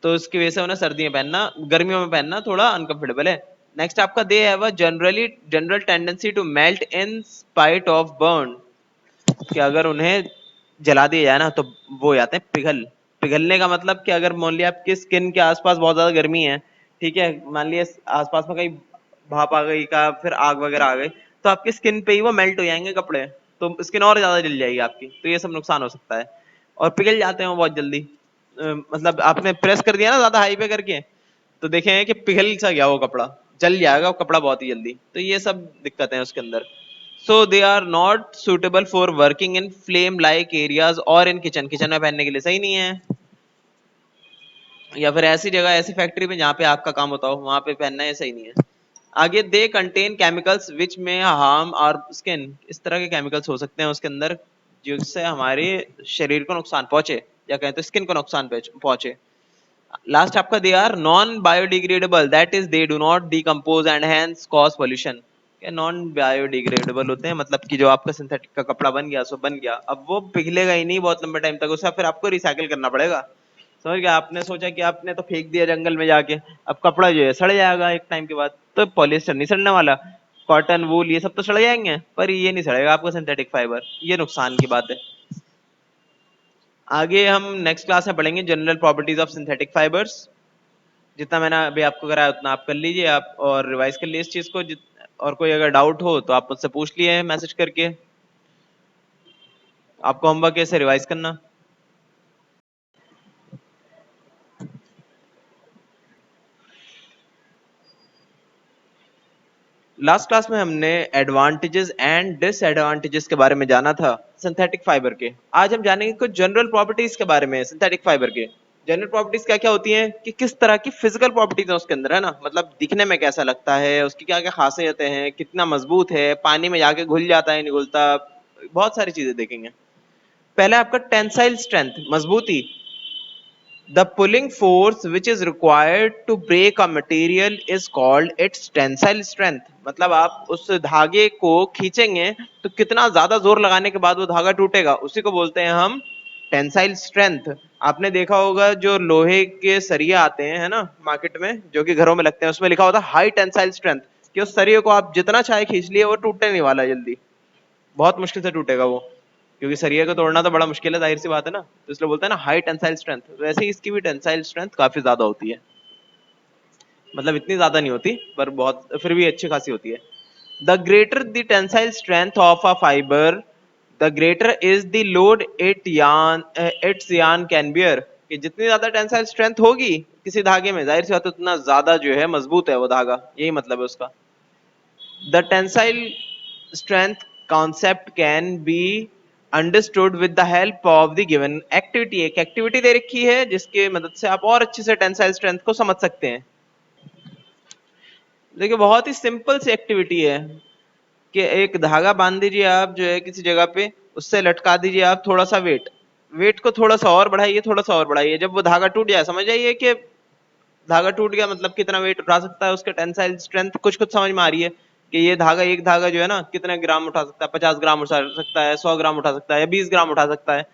तो उसकी वजह से उन्हें सर्दियों में पहनना, गर्मियों में पहनना थोड़ा अनकंफर्टेबल है। नेक्स्ट आपका they have a general tendency to melt in spite of burn, कि अगर उन्हें जला दिया जाए ना तो वो हो जाते हैं पिघलने का मतलब कि अगर मान लिया आपकी स्किन के आसपास बहुत ज्यादा गर्मी है, ठीक है, मान लिया आसपास में कहीं भाप आ गई का, फिर आग वगैरह आ गई, तो आपकी स्किन पे ही वो मेल्ट हो जाएंगे कपड़े, तो स्किन और ज्यादा जल जाएगी आपकी, तो ये सब नुकसान हो सकता है। और पिघल जाते हैं वो बहुत जल्दी, मतलब आपने प्रेस कर दिया ना ज्यादा हाई पे करके, तो देखेंगे कि पिघल सा गया वो कपड़ा, जल जाएगा वो कपड़ा बहुत ही जल्दी, तो ये सब दिक्कतें हैं उसके अंदर। So they are not suitable for working in flame-like areas और in kitchen, किचन में पहनने के लिए सही नहीं है, या फिर ऐसी जगह, ऐसी फैक्ट्री में जहाँ पे आग का काम होता हो, वहां पे पहनना है, सही नहीं है। आगे दे कंटेन केमिकल्स विच में हार्म और स्किन, इस तरह के केमिकल्स हो सकते हैं उसके अंदर जिससे हमारे शरीर को नुकसान पहुंचे, या कहें तो स्किन को नुकसान पहुंचे। लास्ट आपका they are non biodegradable, that is they do not decompose and hence cause pollution. क्या नॉन बायोडिग्रेडेबल होते हैं, मतलब कि जो आपका सिंथेटिक का कपड़ा बन गया सो बन गया, अब वो पिघलेगा ही नहीं बहुत लंबे टाइम तक, उसे फिर आपको रिसाइकिल करना पड़ेगा। समझ गया? आपने सोचा कि आपने तो फेंक दिया जंगल में जाके, अब कपड़ा जो है सड़ जाएगा एक टाइम के बाद, तो पॉलिएस्टर नहीं सड़ने वाला, कॉटन वूल ये सब तो सड़ जाएंगे, पर ये नहीं सड़ेगा आपका सिंथेटिक फाइबर, ये नुकसान की बात है। आगे हम नेक्स्ट क्लास में पढ़ेंगे general properties of synthetic fibres. जितना मैंने अभी आपको कराया उतना आप कर लीजिए, आप और रिवाइज कर लीजिए इस चीज को। और कोई अगर डाउट हो तो आप मुझसे पूछ लिए मैसेज करके। आपको होमवर्क कैसे रिवाइज करना। लास्ट क्लास में हमने एडवांटेजेस एंड डिसएडवांटेजेस के बारे में जाना था सिंथेटिक फाइबर के। आज हम जानेंगे कुछ जनरल प्रॉपर्टीज के बारे में सिंथेटिक फाइबर के। जनरल प्रॉपर्टीज क्या क्या होती हैं, कि किस तरह की फिजिकल प्रॉपर्टीज है उसके अंदर, है ना, मतलब दिखने में कैसा लगता है, उसकी क्या क्या खासियतें हैं, कितना मजबूत है, पानी में जाके घुल जाता है नहीं घुलता, बहुत सारी चीजें देखेंगे। पहले आपका टेंसाइल स्ट्रेंथ, मजबूती। The pulling force which is required to break a material is called its tensile strength। मतलब आप उस धागे को खींचेंगे तो कितना ज्यादा जोर लगाने के बाद वो धागा टूटेगा, उसी को बोलते हैं हम टेंसाइल स्ट्रेंथ। आपने देखा होगा जो लोहे के सरिया आते हैं, है ना, मार्केट में, जो कि घरों में लगते हैं, उसमें लिखा होता है हाई टेंसाइल स्ट्रेंथ, कि उस सरिये को आप जितना चाहे खींच लिए वो टूटने नहीं वाला जल्दी, बहुत मुश्किल से टूटेगा वो, क्योंकि सरिया को तोड़ना तो बड़ा मुश्किल है, जाहिर सी बात है ना, तो इसलिए बोलते हैं ना हाई टेंसाइल स्ट्रेंथ। वैसे ही इसकी भी टेंसाइल स्ट्रेंथ काफी ज्यादा होती है, मतलब इतनी ज्यादा नहीं होती पर बहुत, फिर भी अच्छी खासी होती है। The greater the tensile strength of a fibre, the greater is the load it's yarn can bear. कि जितनी ज्यादा टेंसाइल स्ट्रेंथ होगी किसी धागे में, जाहिर सी बात है उतना ज्यादा जो है मजबूत है वो धागा, यही मतलब है उसका। The tensile strength concept can be understood with the help of the given activity। एक एक्टिविटी दे रखी है जिसके मदद से आप और अच्छे से टेंसाइल स्ट्रेंथ को समझ सकते हैं। देखिए बहुत ही सिंपल सी एक्टिविटी है, कि एक धागा बांध दीजिए आप जो है किसी जगह पे, उससे लटका दीजिए आप थोड़ा सा वेट, वेट को थोड़ा सा और बढ़ाइए, थोड़ा सा और बढ़ाइए, जब वो धागा टूट जाए समझ जाइए कि धागा टूट गया, मतलब कितना वेट उठा सकता है, उसका टेंसाइल स्ट्रेंथ कुछ कुछ समझ में आ रही है, कि ये धागा, एक धागा जो है ना कितने ग्राम उठा सकता है, 50 ग्राम उठा सकता है, 100 ग्राम उठा सकता है, या 20 ग्राम उठा सकता है,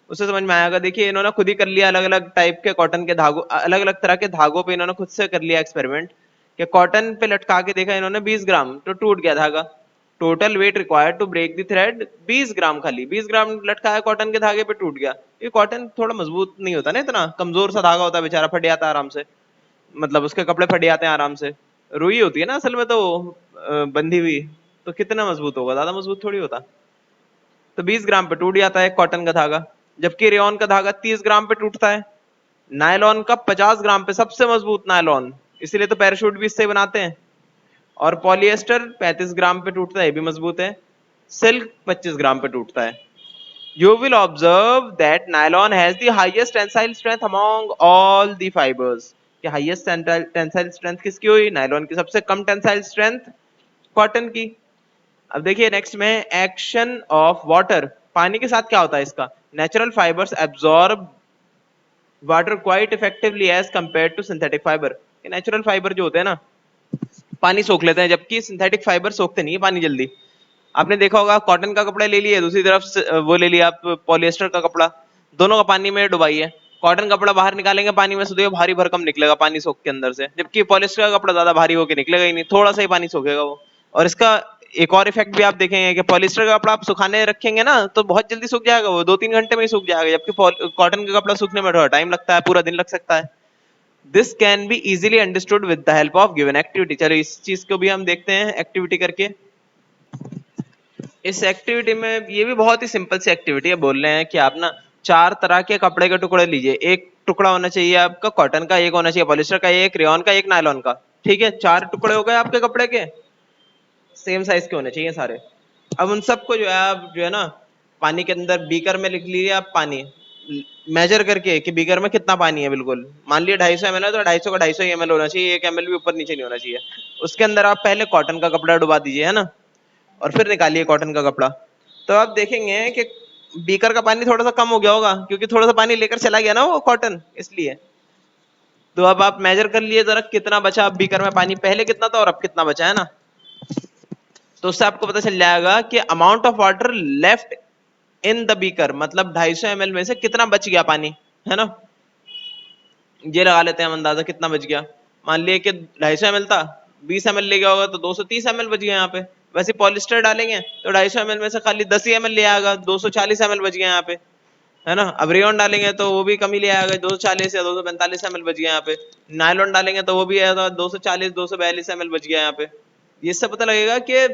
उससे समझ में आएगा। देखिए इन्होंने खुद ही कर लिया, अलग अलग टाइप के कॉटन के धागों, अलग अलग तरह के धागों पे इन्होंने खुद से कर लिया एक्सपेरिमेंट, कि कॉटन पे लटका के देखा इन्होंने 20 ग्राम, तो टूट गया धागा। Total weight required to break the thread 20 gram, खाली 20 ग्राम लटकाया कॉटन के धागे पे, टूट गया। ये कॉटन थोड़ा मजबूत नहीं होता ना, इतना कमजोर सा धागा होता है, बेचारा फट जाता है आराम से, मतलब उसके कपड़े फट जाते हैं आराम से। रुई होती है ना असल में तो बंधी हुई, तो कितना मजबूत होगा, ज्यादा मजबूत थोड़ी होता। तो 20 ग्राम पे टूट जाता है कॉटन का धागा, जबकि रेयॉन का धागा 30 ग्राम पे टूटता है। नायलॉन का 50 ग्राम पे, सबसे मजबूत नायलॉन, इसीलिए तो पैराशूट भी इससे बनाते हैं। और पॉलिएस्टर 35 ग्राम पे टूटता है, ये भी मजबूत है। सिल्क 25 ग्राम पे टूटता है। You will observe that nylon has the highest tensile strength among all the fibers। कि highest tensile strength किसकी हुई, नायलॉन की। सबसे कम टेंसाइल स्ट्रेंथ कॉटन की। अब देखिए नेक्स्ट में एक्शन ऑफ वाटर, पानी के साथ क्या होता है इसका। Natural fibres absorb water quite effectively as compare to synthetic fibre. Natural fibre जो होते हैं ना पानी सोख लेते हैं, जबकि सिंथेटिक फाइबर सोखते नहीं है पानी जल्दी। आपने देखा होगा कॉटन का कपड़ा ले लिए, दूसरी तरफ वो ले लिया आप पॉलिएस्टर का कपड़ा, दोनों का पानी में डुबाइए, कॉटन कपड़ा बाहर निकालेंगे पानी में से तो ये भारी भरकम निकलेगा पानी सोख के अंदर से, जबकि पॉलिएस्टर का कपड़ा ज्यादा भारी होकर निकलेगा ही नहीं, थोड़ा सा ही पानी सोखेगा वो। और इसका एक और इफेक्ट भी आप देखेंगे कि पॉलिएस्टर का कपड़ा आप सुखाने रखेंगे ना तो बहुत जल्दी सूख जाएगा, वो 2-3 घंटे में ही सूख जाएगा, जबकि कॉटन का कपड़ा सूखने में थोड़ा टाइम लगता है, पूरा दिन लग सकता है। This can be easily understood with the help of given activity. चलो इस चीज को भी हम देखते हैं एक्टिविटी करके। इस एक्टिविटी में ये भी बहुत ही सिंपल सी एक्टिविटी है, बोल रहे हैं कि आप ना 4 तरह के कपड़े के टुकड़े लीजिए, एक टुकड़ा होना चाहिए आपका कॉटन का, एक होना चाहिए पॉलिस्टर का, एक रेयॉन का, एक नायलॉन का। ठीक है, 4 टुकड़े हो गए आपके कपड़े के, सेम साइज के होने चाहिए सारे। अब उन सबको जो है आप जो है ना पानी के अंदर बीकर में लिख लीजिए आप पानी, मेजर करके कि बीकर में कितना पानी है, बिल्कुल मान लिया 250 ml है तो 250 का 250 ml होना चाहिए, 1 ml भी ऊपर नीचे नहीं होना चाहिए। उसके अंदर आप पहले कॉटन का कपड़ा डुबा दीजिए, है ना, और फिर निकालिए कॉटन का कपड़ा। तो आप देखेंगे कि बीकर का पानी थोड़ा सा कम हो गया होगा, क्योंकि थोड़ा सा पानी लेकर चला गया ना वो कॉटन, इसलिए। तो अब आप मेजर कर लिए जरा कितना बचा अब बीकर में पानी, पहले कितना था और अब कितना बचा है ना। तो उससे आपको पता चल जाएगा कि amount of water left in the beaker, मतलब 250 ml में से कितना बच गया पानी, है ना। ये लगा लेते हैं हम अंदाजा कितना बच गया। मान लिए कि 250 ml था, 20 ml ले गया होगा तो 230 ml बच गया यहाँ पे। वैसे पॉलिस्टर डालेंगे तो 250 ml में से खाली 10 ही ml ले आएगा, 240 ml बच गया यहाँ पे, है ना। अब रेयन डालेंगे तो वो भी कमी ले आएगा, 240 या 245 ml बच गया यहाँ पे। नायलॉन डालेंगे तो वो भी आएगा 240 242 ml बच गया यहाँ पे। ये सब पता लगेगा कि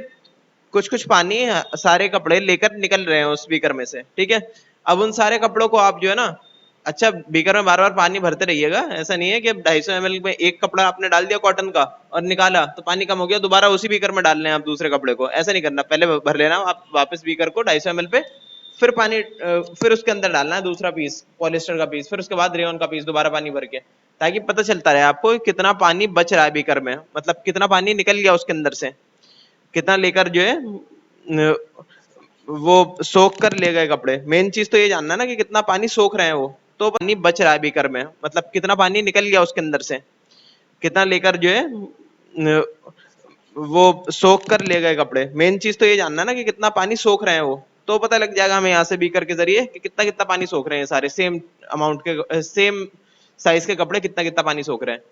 कुछ कुछ पानी सारे कपड़े लेकर निकल रहे हैं उस बीकर में से, ठीक है। अब उन सारे कपड़ों को आप जो है ना, अच्छा बीकर में बार बार पानी भरते रहिएगा। ऐसा नहीं है कि 250 ml में एक कपड़ा आपने डाल दिया कॉटन का और निकाला तो पानी कम हो गया, दोबारा उसी बीकर में डाल लें आप दूसरे कपड़े को, ऐसा नहीं करना। पहले भर लेना आप वापस बीकर को 250 ml पे, फिर पानी फिर उसके अंदर डालना है दूसरा पीस पॉलिस्टर का पीस, फिर उसके बाद रेयन का पीस दोबारा पानी भर के, ताकि पता चलता रहे आपको कितना पानी बच रहा है बीकर में, मतलब कितना पानी निकल गया उसके अंदर से, कितना लेकर जो है वो सोख कर ले गए कपड़े। मेन चीज तो ये जानना है ना कि कितना पानी सोख रहे हैं वो, तो पानी बच रहा है बीकर में, मतलब कितना पानी निकल गया उसके अंदर से, कितना लेकर जो है वो सोख कर ले गए कपड़े। मेन चीज तो ये जानना है ना कि कितना पानी सोख रहे हैं वो, तो पता लग जाएगा हमें यहाँ से बीकर के जरिए कि कितना कितना पानी सोख रहे हैं सारे सेम अमाउंट के सेम साइज के कपड़े कितना कितना पानी सोख रहे हैं।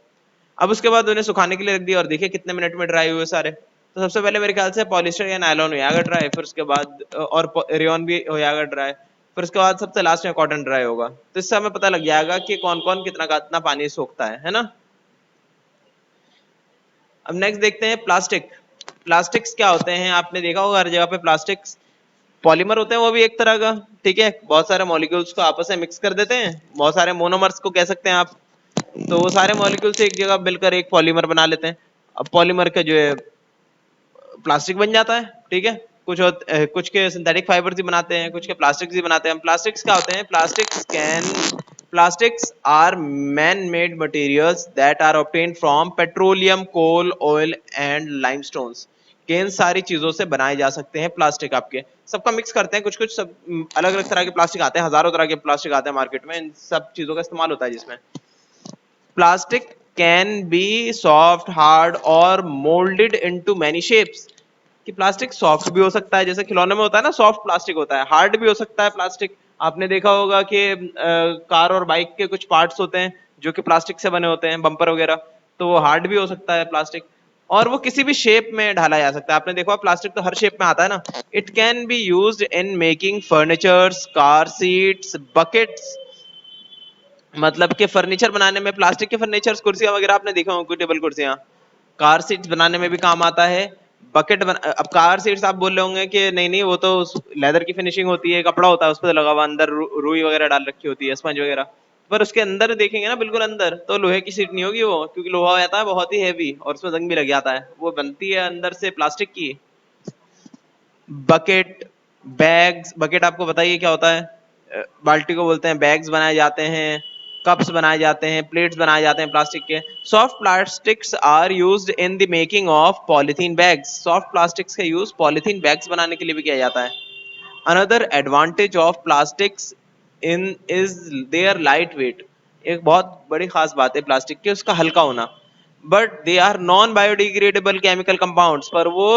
अब उसके बाद उन्हें सुखाने के लिए रख दिया और देखिए कितने मिनट में ड्राई हुए सारे। तो सबसे पहले मेरे ख्याल से पॉलिस्टर या नायलॉन हो जाएगा ड्राई, फिर उसके बाद और रेयन भी हो जाएगा ड्राई, फिर उसके बाद सबसे लास्ट में कॉटन ड्राई होगा। तो इससे हमें पता लग जाएगा कि कौन कौन कितना कितना पानी सोखता है ना। अब नेक्स्ट देखते हैं प्लास्टिक। प्लास्टिक्स क्या होते हैं, आपने देखा होगा हर जगह पे प्लास्टिक्स पॉलीमर होते हैं, वो भी एक तरह का, ठीक है। बहुत सारे मॉलिक्यूल्स को आपस में मिक्स कर देते हैं, बहुत सारे मोनोमर्स को कह सकते हैं आप। तो वो सारे मॉलिक्यूल्स एक जगह मिलकर एक पॉलीमर बना लेते हैं। अब पॉलीमर का जो है प्लास्टिक बन जाता है, ठीक है। कुछ के सिंथेटिक फाइबर्स ही बनाते हैं, कुछ के प्लास्टिक्स ही बनाते हैं। प्लास्टिक्स क्या होते हैं, plastics are man made materials that are obtained from petroleum, coal, oil and limestones. के इन सारी चीजों से बनाए जा सकते हैं प्लास्टिक। आपके सबका मिक्स करते हैं, कुछ कुछ सब अलग अलग तरह के प्लास्टिक आते हैं, हजारों तरह के प्लास्टिक आते हैं मार्केट में, इन सब चीजों का इस्तेमाल होता है जिसमें। Plastic can be soft, hard और मोल्डेड इनटू मैनी शेप्स। कि प्लास्टिक सॉफ्ट भी हो सकता है, जैसे खिलौने में होता है ना सॉफ्ट प्लास्टिक होता है, हार्ड भी हो सकता है प्लास्टिक। आपने देखा होगा कि कार और बाइक के कुछ पार्ट्स होते हैं जो कि प्लास्टिक से बने होते हैं, बम्पर वगैरह, तो वो हार्ड भी हो सकता है प्लास्टिक। और वो किसी भी शेप में ढाला जा सकता है। आपने देखा प्लास्टिक तो हर शेप में आता है ना। It can be used in making furnitures, car seats, buckets, मतलब कि फर्नीचर बनाने में प्लास्टिक के फर्नीचर, कुर्सियां वगैरह आपने देखा होगा, टेबल कुर्सियां, कार सीट्स बनाने में भी काम आता है। अब कार सीट्स आप बोल रहे होंगे कि नहीं नहीं वो तो लेदर की फिनिशिंग होती है, कपड़ा होता है उस पर लगा हुआ, अंदर रुई वगैरह डाल रखी होती है, स्पंज वगैरह, पर उसके अंदर देखेंगे ना बिल्कुल अंदर, तो लोहे की सीट नहीं होगी वो, क्योंकि लोहा रहता है बहुत ही हैवी और उसमें जंग भी लग जाता है। वो बनती है अंदर से प्लास्टिक की। बकेट, बैग्स, बकेट आपको बताइए क्या होता है, बाल्टी को बोलते हैं। बैग्स बनाए जाते हैं, कप्स बनाए जाते हैं, प्लेट्स बनाए जाते हैं प्लास्टिक के। Soft plastics are used in the making of polythene bags. Soft plastics का यूज पॉलीथीन बैग्स बनाने के लिए भी किया जाता है। Another advantage of plastics in is their light weight. एक बहुत बड़ी खास बात है प्लास्टिक की, उसका हल्का होना। But they are non biodegradable chemical compounds, पर वो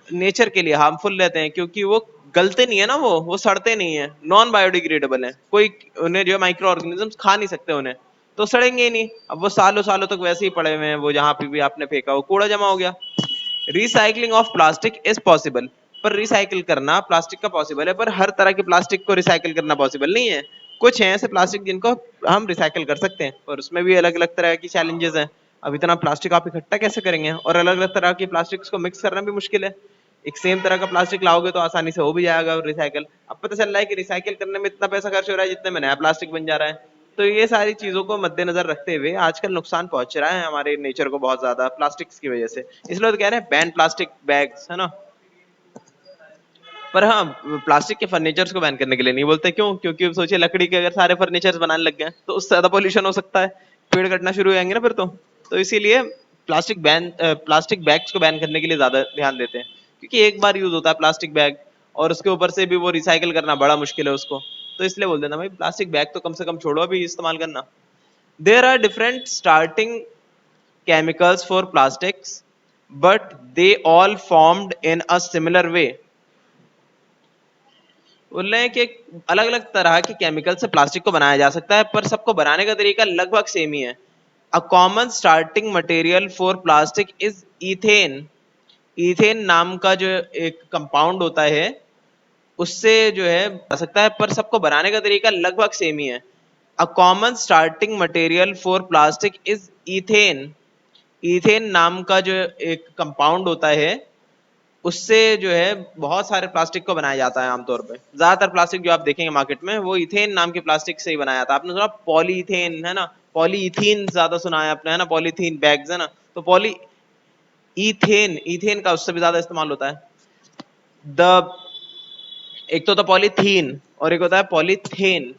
नेचर के लिए हार्मफुल रहते हैं, क्योंकि वो गलते नहीं है ना, वो सड़ते नहीं है, नॉन बायोडिग्रेडेबल है। कोई उन्हें जो माइक्रो ऑर्गेनिजम्स खा नहीं सकते उन्हें, तो सड़ेंगे ही नहीं। अब वो सालों सालों तक वैसे ही पड़े हुए हैं, वो जहां पे भी आपने फेंका वो कूड़ा जमा हो गया। Recycling of plastic is possible, पर रिसाइकिल करना प्लास्टिक का पॉसिबल है, पर हर तरह के प्लास्टिक को रिसाइकिल करना पॉसिबल नहीं है। कुछ हैं ऐसे प्लास्टिक जिनको हम रिसाइकिल कर सकते हैं, पर उसमें भी अलग अलग तरह की चैलेंजेस हैं। अब इतना प्लास्टिक आप इकट्ठा कैसे करेंगे, और अलग अलग तरह की प्लास्टिक्स को मिक्स करना भी मुश्किल है। एक सेम तरह का प्लास्टिक लाओगे तो आसानी से हो भी जाएगा रिसाइकल। अब पता चल रहा है कि रिसाइकिल करने में इतना पैसा खर्च हो रहा है जितने में नया प्लास्टिक बन जा रहा है। तो ये सारी चीजों को मद्देनजर रखते हुए आजकल नुकसान पहुंच रहा है हमारे नेचर को बहुत ज्यादा प्लास्टिक्स की वजह से, इसलिए तो कह रहे हैं बैन प्लास्टिक बैग्स, है ना। पर हाँ, प्लास्टिक के फर्नीचर्स को बैन करने के लिए नहीं बोलते, क्यों? क्योंकि सोचिए लकड़ी के अगर सारे फर्नीचर्स बनाने लग गए तो उससे ज्यादा पोल्यूशन हो सकता है, पेड़ कटना शुरू हो जाएंगे ना फिर तो इसीलिए प्लास्टिक बैग्स को बैन करने के लिए ज्यादा ध्यान देते हैं, क्योंकि एक बार यूज होता है प्लास्टिक बैग, और उसके ऊपर से भी वो रिसाइकिल करना बड़ा मुश्किल है उसको। तो इसलिए बोल देना भाई प्लास्टिक बैग तो कम से कम छोड़ो अभी इस्तेमाल करना। There are different starting chemicals for plastics, but they all formed in a similar way. बोल रहे हैं कि अलग अलग तरह के केमिकल से प्लास्टिक को बनाया जा सकता है, पर सबको बनाने का तरीका लगभग सेम ही है. A common starting material for plastic is ethane. Ethane नाम का जो एक कंपाउंड होता है, उससे जो है बना सकता है, पर सबको बनाने का तरीका लगभग सेम ही है. A common starting material for plastic is ethane. Ethane नाम का जो एक कंपाउंड होता है, उससे जो है बहुत सारे प्लास्टिक को बनाया जाता है. आमतौर पे ज्यादातर प्लास्टिक जो आप देखेंगे मार्केट में, वो इथेन नाम के प्लास्टिक से ही बनाया जाता है. आपने सुना पॉलीइथेन है ना, पॉलीइथीन ज्यादा सुना है आपने है ना, पॉलीथीन बैग्स है ना, तो पॉली इथेन, इथेन का उससे भी ज्यादा इस्तेमाल होता है. द एक तो होता है पॉलीथीन और एक होता है पॉलीथेन.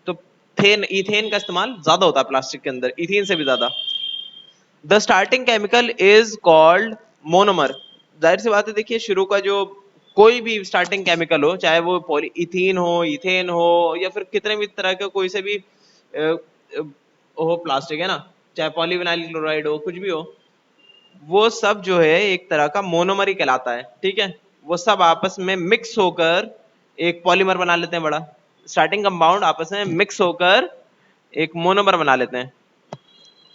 तो थेन, इथेन का इस्तेमाल ज्यादा होता है प्लास्टिक के अंदर, इथेन से भी ज्यादा. The starting chemical is called monomer. जाहिर सी बात है, देखिए शुरू का जो कोई भी स्टार्टिंग केमिकल हो, चाहे वो पॉलीइथीन हो, इथेन हो, या फिर कितने भी तरह का कोई से भी हो प्लास्टिक है ना, चाहे पॉलीविनाइल क्लोराइड हो, कुछ भी हो, वो सब जो है एक तरह का मोनोमर ही कहलाता है. ठीक है, वो सब आपस में मिक्स होकर एक पॉलीमर बना लेते हैं बड़ा. स्टार्टिंग कंपाउंड आपस में मिक्स होकर एक मोनोमर बना लेते हैं,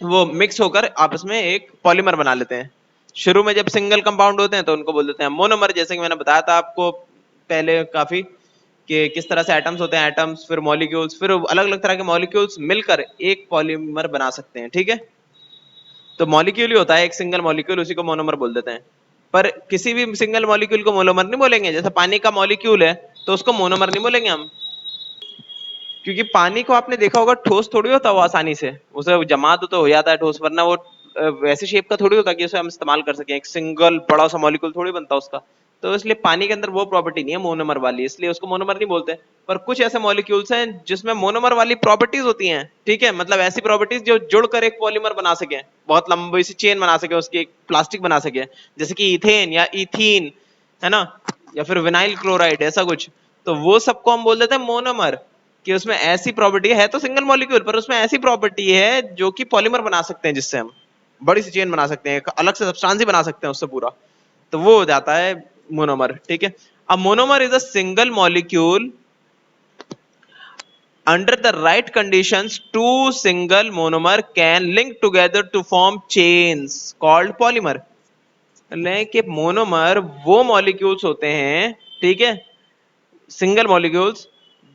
वो मिक्स होकर आपस में एक पॉलीमर बना लेते हैं. शुरू में जब सिंगल कंपाउंड होते हैं तो उनको बोल देते हैं मोनोमर, जैसे कि मैंने बताया था आपको पहले काफी, कि किस तरह से एटम्स होते हैं, एटम्स फिर मॉलिक्यूल्स, फिर अलग अलग तरह के मॉलिक्यूल्स मिलकर एक पॉलीमर बना सकते हैं. ठीक है, तो मॉलिक्यूल ही होता है एक सिंगल मॉलिक्यूल, उसी को मोनोमर बोल देते हैं. पर किसी भी सिंगल मॉलिक्यूल को मोनोमर नहीं बोलेंगे. जैसे पानी का मॉलिक्यूल है तो उसको मोनोमर नहीं बोलेंगे हम, क्योंकि पानी को आपने देखा होगा ठोस थोड़ी होता वो आसानी से, उसे जमा तो हो जाता है ठोस, वरना वो वैसे शेप का थोड़ी होता कि उसे हम इस्तेमाल कर सकें. एक सिंगल बड़ा सा मॉलिक्यूल थोड़ी बनता उसका. तो इसलिए पानी के अंदर वो प्रॉपर्टी नहीं है मोनोमर वाली, इसलिए उसको मोनोमर नहीं बोलते. पर कुछ ऐसे मॉलिक्यूल्स हैं जिसमें मोनोमर वाली प्रॉपर्टीज होती हैं. ठीक है, मतलब ऐसी प्रॉपर्टीज जो जुड़कर एक पॉलीमर बना सके, बहुत लंबी सी चेन बना सके, उसकी एक प्लास्टिक बना सके, जैसे कि इथेन या इथीन है ना, या फिर विनाइल क्लोराइड, ऐसा कुछ. तो वो सबको हम बोल देते हैं मोनोमर, कि उसमें ऐसी प्रॉपर्टी है तो सिंगल मॉलिक्यूल, पर उसमें ऐसी प्रॉपर्टी है जो कि पॉलीमर बना सकते हैं, जिससे हम बड़ी सी चेन बना सकते हैं, एक अलग से सब्सटेंस ही बना सकते हैं उससे पूरा. तो वो हो जाता है मोनोमर. ठीक है, अब monomer is a single molecule under the right conditions. Two single monomer can link together to form chains called polymer. कि मोनोमर वो मॉलिक्यूल्स होते हैं, ठीक है, सिंगल मॉलिक्यूल्स,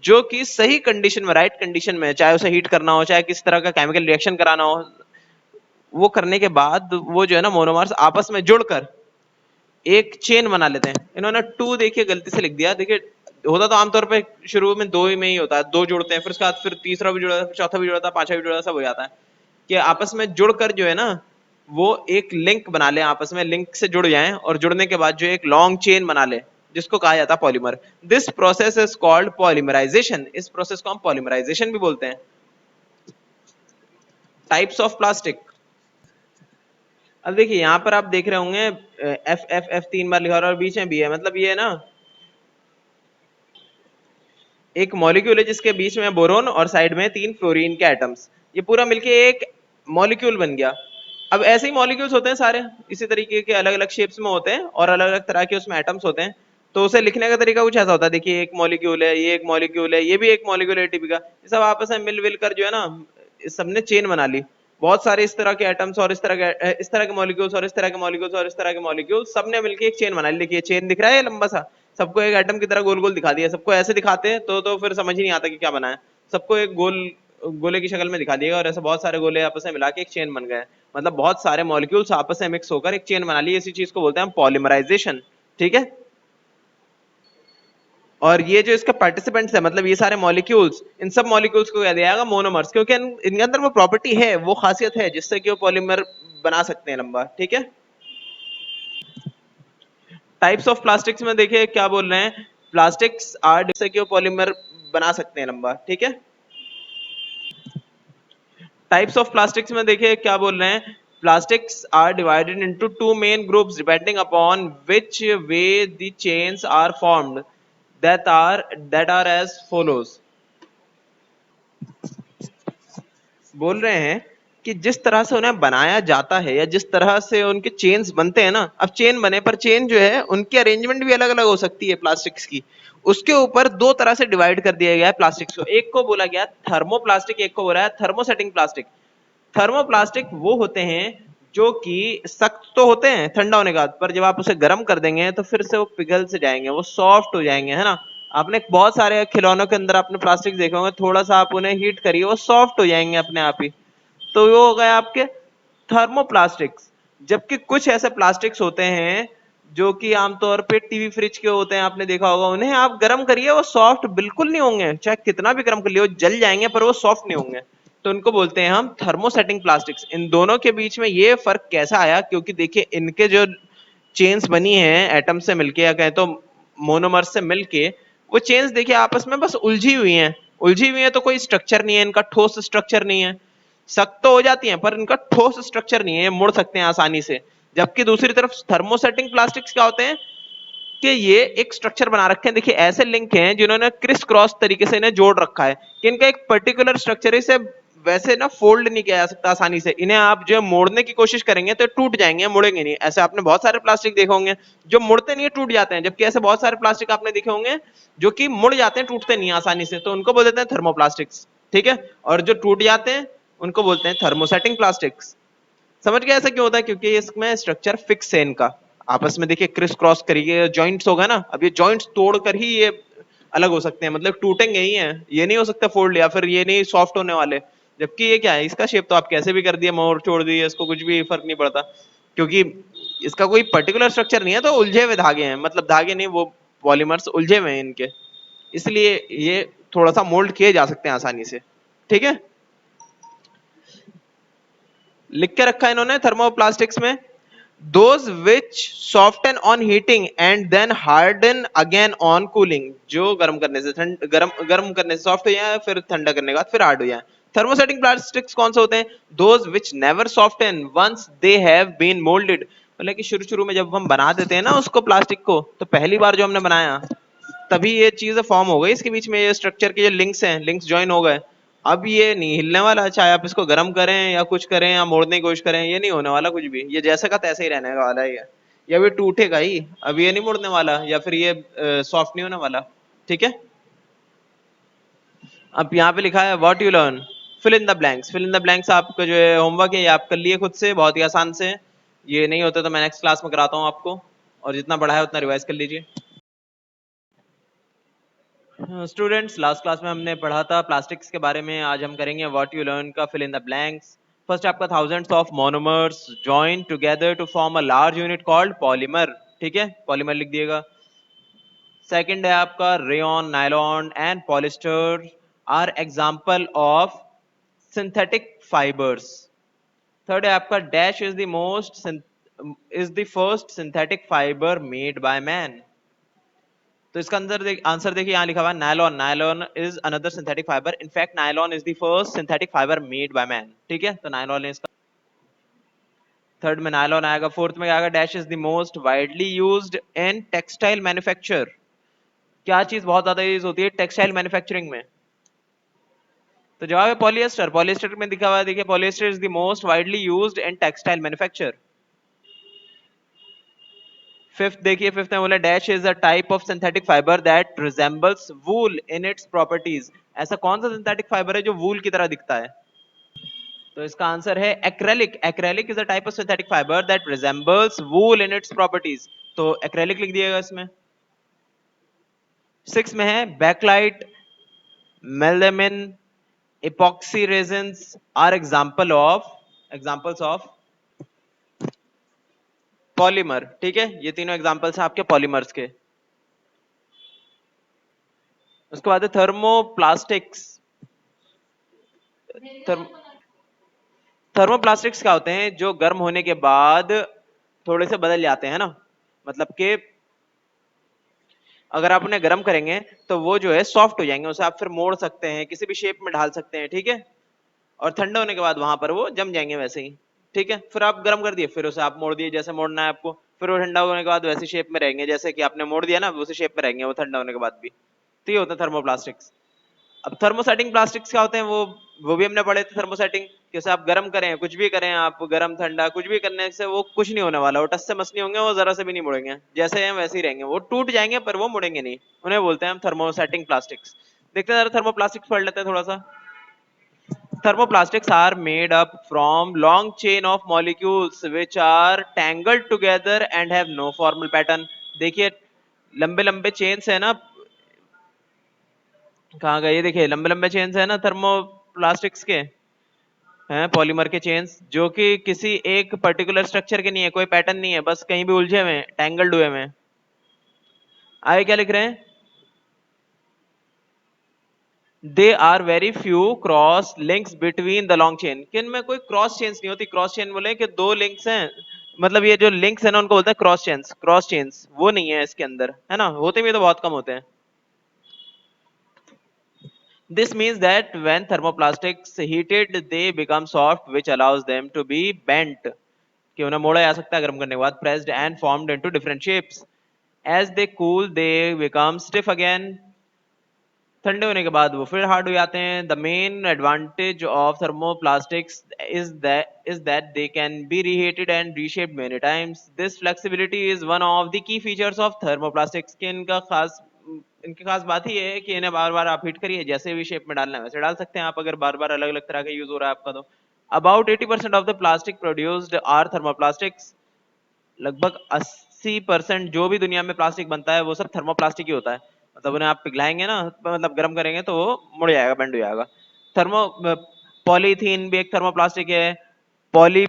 जो कि सही कंडीशन में, राइट कंडीशन में, चाहे उसे हीट करना हो, चाहे किस तरह का केमिकल रिएक्शन कराना हो, वो करने के बाद वो जो है ना मोनोमर्स आपस में जुड़कर एक चेन बना लेते हैं. इन्होंने टू देखिए गलती से लिख दिया. देखिए होता तो आमतौर पे शुरू में दो ही में ही होता है, दो जुड़ते हैं, फिर उसके बाद फिर तीसरा भी जुड़ा था, फिर चौथा भी जुड़ा था, पांचवा भी जुड़ा था, सब हो जाता है. कि आपस में जुड़कर जो है ना, वो एक लिंक बना ले, आपस में लिंक से जुड़ जाएं, और जुड़ने के बाद जो एक लॉन्ग चेन बना ले, जिसको कहा जाता है polymer. This process is called polymerisation. इस प्रोसेस को हम पॉलीमराइजेशन भी बोलते हैं. Types of plastic. अब देखिए यहाँ पर आप देख रहे होंगे एफ एफ एफ 3 बार लिखा और बीच में भी है, मतलब ये है ना एक मॉलिक्यूल है जिसके बीच में बोरोन और साइड में 3 फ्लोरीन के एटम्स, ये पूरा मिलके एक मॉलिक्यूल बन गया. अब ऐसे ही मॉलिक्यूल्स होते हैं सारे, इसी तरीके के अलग अलग शेप्स में होते हैं और अलग अलग तरह के उसमें एटम्स होते हैं. तो उसे लिखने का तरीका कुछ ऐसा होता है. देखिए एक मॉलिक्यूल है, ये एक मॉलिक्यूल है, ये भी एक मॉलिक्यूल है एटीपी का, ये सब आपस में मिल कर जो है ना, इस सबने चेन बना ली. बहुत सारे इस तरह के एटम्स और इस तरह के मॉलिक्यूल्स और इस तरह के मॉलिक्यूल्स और इस तरह के मॉलिक्यूल्स, सबने मिलकर एक चेन बना ली. देखिए चेन दिख रहा है लंबा सा, सबको एक एटम की तरह गोल गोल दिखा दिया. सबको ऐसे दिखाते हैं तो फिर समझ ही नहीं आता कि क्या बना है. सबको एक गोले की शक्ल में दिखा दिएगा, और ऐसे बहुत सारे गोले आपस में मिला के एक चेन बन गए. मतलब बहुत सारे मॉलिक्यूल्स आपस में मिक्स होकर एक चेन बना ली. इसी चीज को बोलते हैं पॉलीमराइजेशन. ठीक है, और ये जो इसका पार्टिसिपेंट्स है, मतलब ये सारे मॉलिक्यूल्स, इन सब मॉलिक्यूल्स को कह दिया जाएगा मोनोमर्स, क्योंकि इनके अंदर वो प्रॉपर्टी है, वो खासियत है जिससे कि वो पॉलीमर बना सकते हैं लंबा. ठीक है, टाइप्स ऑफ प्लास्टिक्स में देखिए क्या बोल रहे हैं. प्लास्टिक्स आर जिससे कि वो पॉलीमर बना सकते हैं लंबा. ठीक है, टाइप्स ऑफ प्लास्टिक्स में देखिए क्या बोल रहे हैं. Plastics are divided into two main groups depending upon which way the chains are formed, that are as follows. बोल रहे हैं कि जिस तरह से उन्हें बनाया जाता है या जिस तरह से उनके चेन्स बनते हैं ना, अब चेन बने पर चेन जो है उनकी अरेंजमेंट भी अलग अलग हो सकती है प्लास्टिक्स की। उसके ऊपर दो तरह से डिवाइड कर दिया गया है प्लास्टिक्स को। एक को बोला गया थर्मोप्लास्टिक, एक को बोला है थर्मोसेटिंग प्लास्टिक। थर्मोप्लास्टिक वो होते हैं जो कि सख्त तो होते हैं ठंडा होने के बाद, पर जब आप उसे गर्म कर देंगे तो फिर से वो पिघल से जाएंगे, वो सॉफ्ट हो जाएंगे, है ना। आपने बहुत सारे खिलौनों के अंदर आपने प्लास्टिक देखे होंगे, थोड़ा सा आप उन्हें हीट करिए वो सॉफ्ट हो जाएंगे अपने आप ही। तो वो हो गए आपके थर्मोप्लास्टिक्स। जबकि कुछ ऐसे प्लास्टिक्स होते हैं जो कि आमतौर पे टीवी फ्रिज के होते हैं, आपने देखा होगा, उन्हें आप गर्म करिए वो सॉफ्ट बिल्कुल नहीं होंगे, चाहे कितना भी गर्म कर लियो जल जाएंगे पर वो सॉफ्ट नहीं होंगे। तो उनको बोलते हैं हम थर्मोसेटिंग प्लास्टिक्स। इन दोनों के बीच में ये फर्क कैसा आया, क्योंकि देखिए इनके जो चेन्स बनी है एटम से मिलके या कहें तो मोनोमर्स से मिलके, वो चेन्स देखिए आपस में बस उलझी हुई हैं। उलझी हुई है तो कोई स्ट्रक्चर नहीं है, इनका ठोस स्ट्रक्चर नहीं है। सख्त तो हो जाती हैं पर इनका ठोस स्ट्रक्चर नहीं है, ये मुड़ सकते हैं आसानी से। जबकि दूसरी तरफ थर्मोसेटिंग प्लास्टिक्स क्या होते हैं कि ये एक स्ट्रक्चर बना रखे हैं, देखिए ऐसे लिंक हैं जिन्होंने क्रिस क्रॉस तरीके से इन्हें जोड़ रखा है कि इनका एक पर्टिकुलर स्ट्रक्चर है, इसे वैसे ना फोल्ड नहीं किया जा सकता आसानी से। इन्हें आप जो मोड़ने की कोशिश करेंगे तो टूट जाएंगे, मुड़ेंगे नहीं। ऐसे आपने बहुत सारे प्लास्टिक देखे होंगे जो मुड़ते नहीं है, टूट जाते हैं, जबकि ऐसे बहुत सारे प्लास्टिक आपने देखे होंगे जो कि मुड़ जाते हैं, टूटते नहीं आसानी से, तो उनको बोल देते हैं थर्मोप्लास्टिक्स। ठीक है, और जो टूट जाते हैं उनको बोलते हैं थर्मोसेटिंग प्लास्टिक्स। समझ गया ऐसा क्यों होता है, क्योंकि इसमें स्ट्रक्चर फिक्स है इनका। आपस में देखिए क्रिस क्रॉस करिए जॉइंट्स होगा ना, अब ये जॉइंट्स तोड़कर ही ये अलग हो सकते हैं, मतलब टूटेंगे ही हैं, ये नहीं हो सकता फोल्ड, या फिर ये नहीं सॉफ्ट होने वाले। जबकि ये क्या है, इसका शेप तो आप कैसे भी कर दिए, मोड़ छोड़ दिए, इसको कुछ भी फर्क नहीं पड़ता, क्योंकि इसका कोई पर्टिकुलर स्ट्रक्चर नहीं है, तो उलझे हुए धागे हैं, मतलब धागे नहीं, वो पॉलीमर्स उलझे हुए हैं इनके, इसलिए ये थोड़ा सा मोल्ड किए जा सकते हैं आसानी से। ठीक है, लिख के रखा है इन्होंने थर्मोप्लास्टिक्स में, those which soften on heating and then harden again on cooling, जो गर्म करने से गर्म करने से सॉफ्ट हो जाए, फिर ठंडा करने के बाद फिर हार्ड हो जाए। थर्मोसेटिंग प्लास्टिक्स कौन से होते हैं, those which never soften once they have been molded, मतलब कि शुरू शुरू में जब हम बना देते हैं ना उसको प्लास्टिक को, तो पहली बार जो हमने बनाया तभी ये चीजें फॉर्म हो गई, इसके बीच में ये स्ट्रक्चर के जो लिंक्स हैं, लिंक्स ज्वाइन हो गए। अब ये नहीं हिलने वाला, चाहे आप इसको गर्म करें या कुछ करें या मोड़ने की कोशिश करें, ये नहीं होने वाला कुछ भी, ये जैसा का तैसा ही रहने वाला है ये, या भी टूटेगा ही, अब ये नहीं मुड़ने वाला, या फिर ये सॉफ्ट नहीं होने वाला। ठीक है, अब यहाँ पे लिखा है what you learn, fill in the blanks. Fill in the blanks आपका जो है होमवर्क है, ये आप कर लिए खुद से बहुत ही आसान से। ये नहीं होता तो मैं नेक्स्ट क्लास में कराता हूँ आपको, और जितना पढ़ा है उतना रिवाइज कर लीजिए। स्टूडेंट्स, लास्ट क्लास में हमने पढ़ा था प्लास्टिक्स के बारे में, आज हम करेंगे व्हाट यू लर्न का fill in the blanks. First आपका thousands of monomers join together to form a large unit called polymer. ठीक है, पॉलीमर लिख दिएगा। सेकंड है आपका rayon, nylon and polyester are example of synthetic fibres. Third है आपका dash is the first synthetic fibre made by man. तो इसका अंदर आंसर देखिए, यहाँ लिखा हुआ है nylon. Nylon is another synthetic fibre, in fact nylon is the first synthetic fibre made by man. ठीक है, तो नायलॉन है इसका, थर्ड में नायलॉन आएगा। फोर्थ में आएगा dash is the most widely used in textile manufacture. क्या चीज बहुत ज्यादा यूज होती है टेक्सटाइल मैन्युफैक्चरिंग में, तो जवाब है पॉलिएस्टर। पॉलिएस्टर में दिखा हुआ है, देखिए polyester is the most widely used in textile manufacture. Fifth देखिए, फिफ्थ में बोला dash is a type of synthetic fibre that resembles wool in its properties. ऐसा कौन सा सिंथेटिक फाइबर है जो वूल की तरह दिखता है, तो इसका आंसर है acrylic. Acrylic is a type of synthetic fibre that resembles wool in its properties, तो एक्रेलिक लिख दिएगा इसमें। सिक्स में है Bakelite, melamine, epoxy resins are examples of polymer. ठीक है, ये तीनों एग्जांपल्स हैं आपके पॉलीमर्स के। उसके बाद है थर्मोप्लास्टिक्स। थर्मोप्लास्टिक्स क्या होते हैं, जो गर्म होने के बाद थोड़े से बदल जाते हैं ना, मतलब कि अगर आप उन्हें गर्म करेंगे तो वो जो है सॉफ्ट हो जाएंगे, उसे आप फिर मोड़ सकते हैं, किसी भी शेप में ढाल सकते हैं। ठीक है, और ठंडा होने के बाद वहां पर वो जम जाएंगे वैसे ही। ठीक है, फिर आप गर्म कर दिए, फिर उसे आप मोड़ दिए जैसे मोड़ना है आपको, फिर वो ठंडा होने के बाद वैसे शेप में रहेंगे जैसे कि आपने मोड़ दिया ना, उसी शेप में रहेंगे वो ठंडा होने के बाद भी। तो ये होता है थर्मोप्लास्टिक्स। अब थर्मोसेटिंग प्लास्टिक्स क्या होते हैं, वो भी हमने पढ़े थे। थर्मोसेटिंग जैसे आप गर्म करें, कुछ भी करें आप, गर्म ठंडा कुछ भी करने से वो कुछ नहीं होने वाला, वो टस से मस नहीं होंगे, वो जरा से भी नहीं मुड़ेंगे, जैसे हैं वैसे ही रहेंगे, वो टूट जाएंगे पर वो मुड़ेंगे नहीं। उन्हें बोलते हैं हम थर्मोसेटिंग प्लास्टिक्स। देखते हैं जरा थर्मोप्लास्टिक्स पढ़ लेते हैं थोड़ा सा। Thermoplastics are made up from long chain of molecules which are tangled together and have no formal pattern। देखिए लंबे लंबे चेन्स है ना, कहाँ गए, ये देखिए लंबे लंबे चेन्स है ना थर्मोप्लास्टिक्स के, हैं पॉलीमर के चेन्स, जो कि किसी एक पर्टिकुलर स्ट्रक्चर के नहीं है, कोई पैटर्न नहीं है, बस कहीं भी उलझे हुए हैं, टैंगल्ड हुए हैं। आगे क्या लिख रहे हैं, they are very few cross links between the long chain. कि इनमें कोई क्रॉस चेन्स नहीं होती। क्रॉस चेन बोले कि दो लिंक्स हैं, मतलब ये जो लिंक्स है ना उनको बोलते हैं क्रॉस चेन्स। क्रॉस चेन्स वो नहीं है इसके अंदर, है ना, होते भी तो बहुत कम होते हैं। This means that when thermoplastics heated they become soft which allows them to be bent, कि उन्हें मोड़ा जा सकता है गर्म करने के बाद, pressed and formed into different shapes। As they cool they become stiff again। ठंडे होने के बाद वो फिर हार्ड हो जाते हैं। The main advantage of thermoplastics is that they can be reheated and reshaped many times. This flexibility is one of the key features of thermoplastics. के इनकी खास बात ही है कि इन्हें बार बार आप हीट करिए, जैसे भी शेप में डालना है वैसे डाल सकते हैं आप, अगर बार बार अलग अलग तरह का यूज हो रहा है आपका तो। About 80% of the plastic produced are thermoplastics. लगभग 80% जो भी दुनिया में प्लास्टिक बनता है वो सब थर्मोप्लास्टिक ही होता है। मतलब उन्हें आप पिघलाएंगे ना, मतलब गर्म करेंगे तो वो मुड़ जाएगा, बेंड हो जाएगा। थर्मो पॉलीथीन भी एक थर्मोप्लास्टिक है। Poly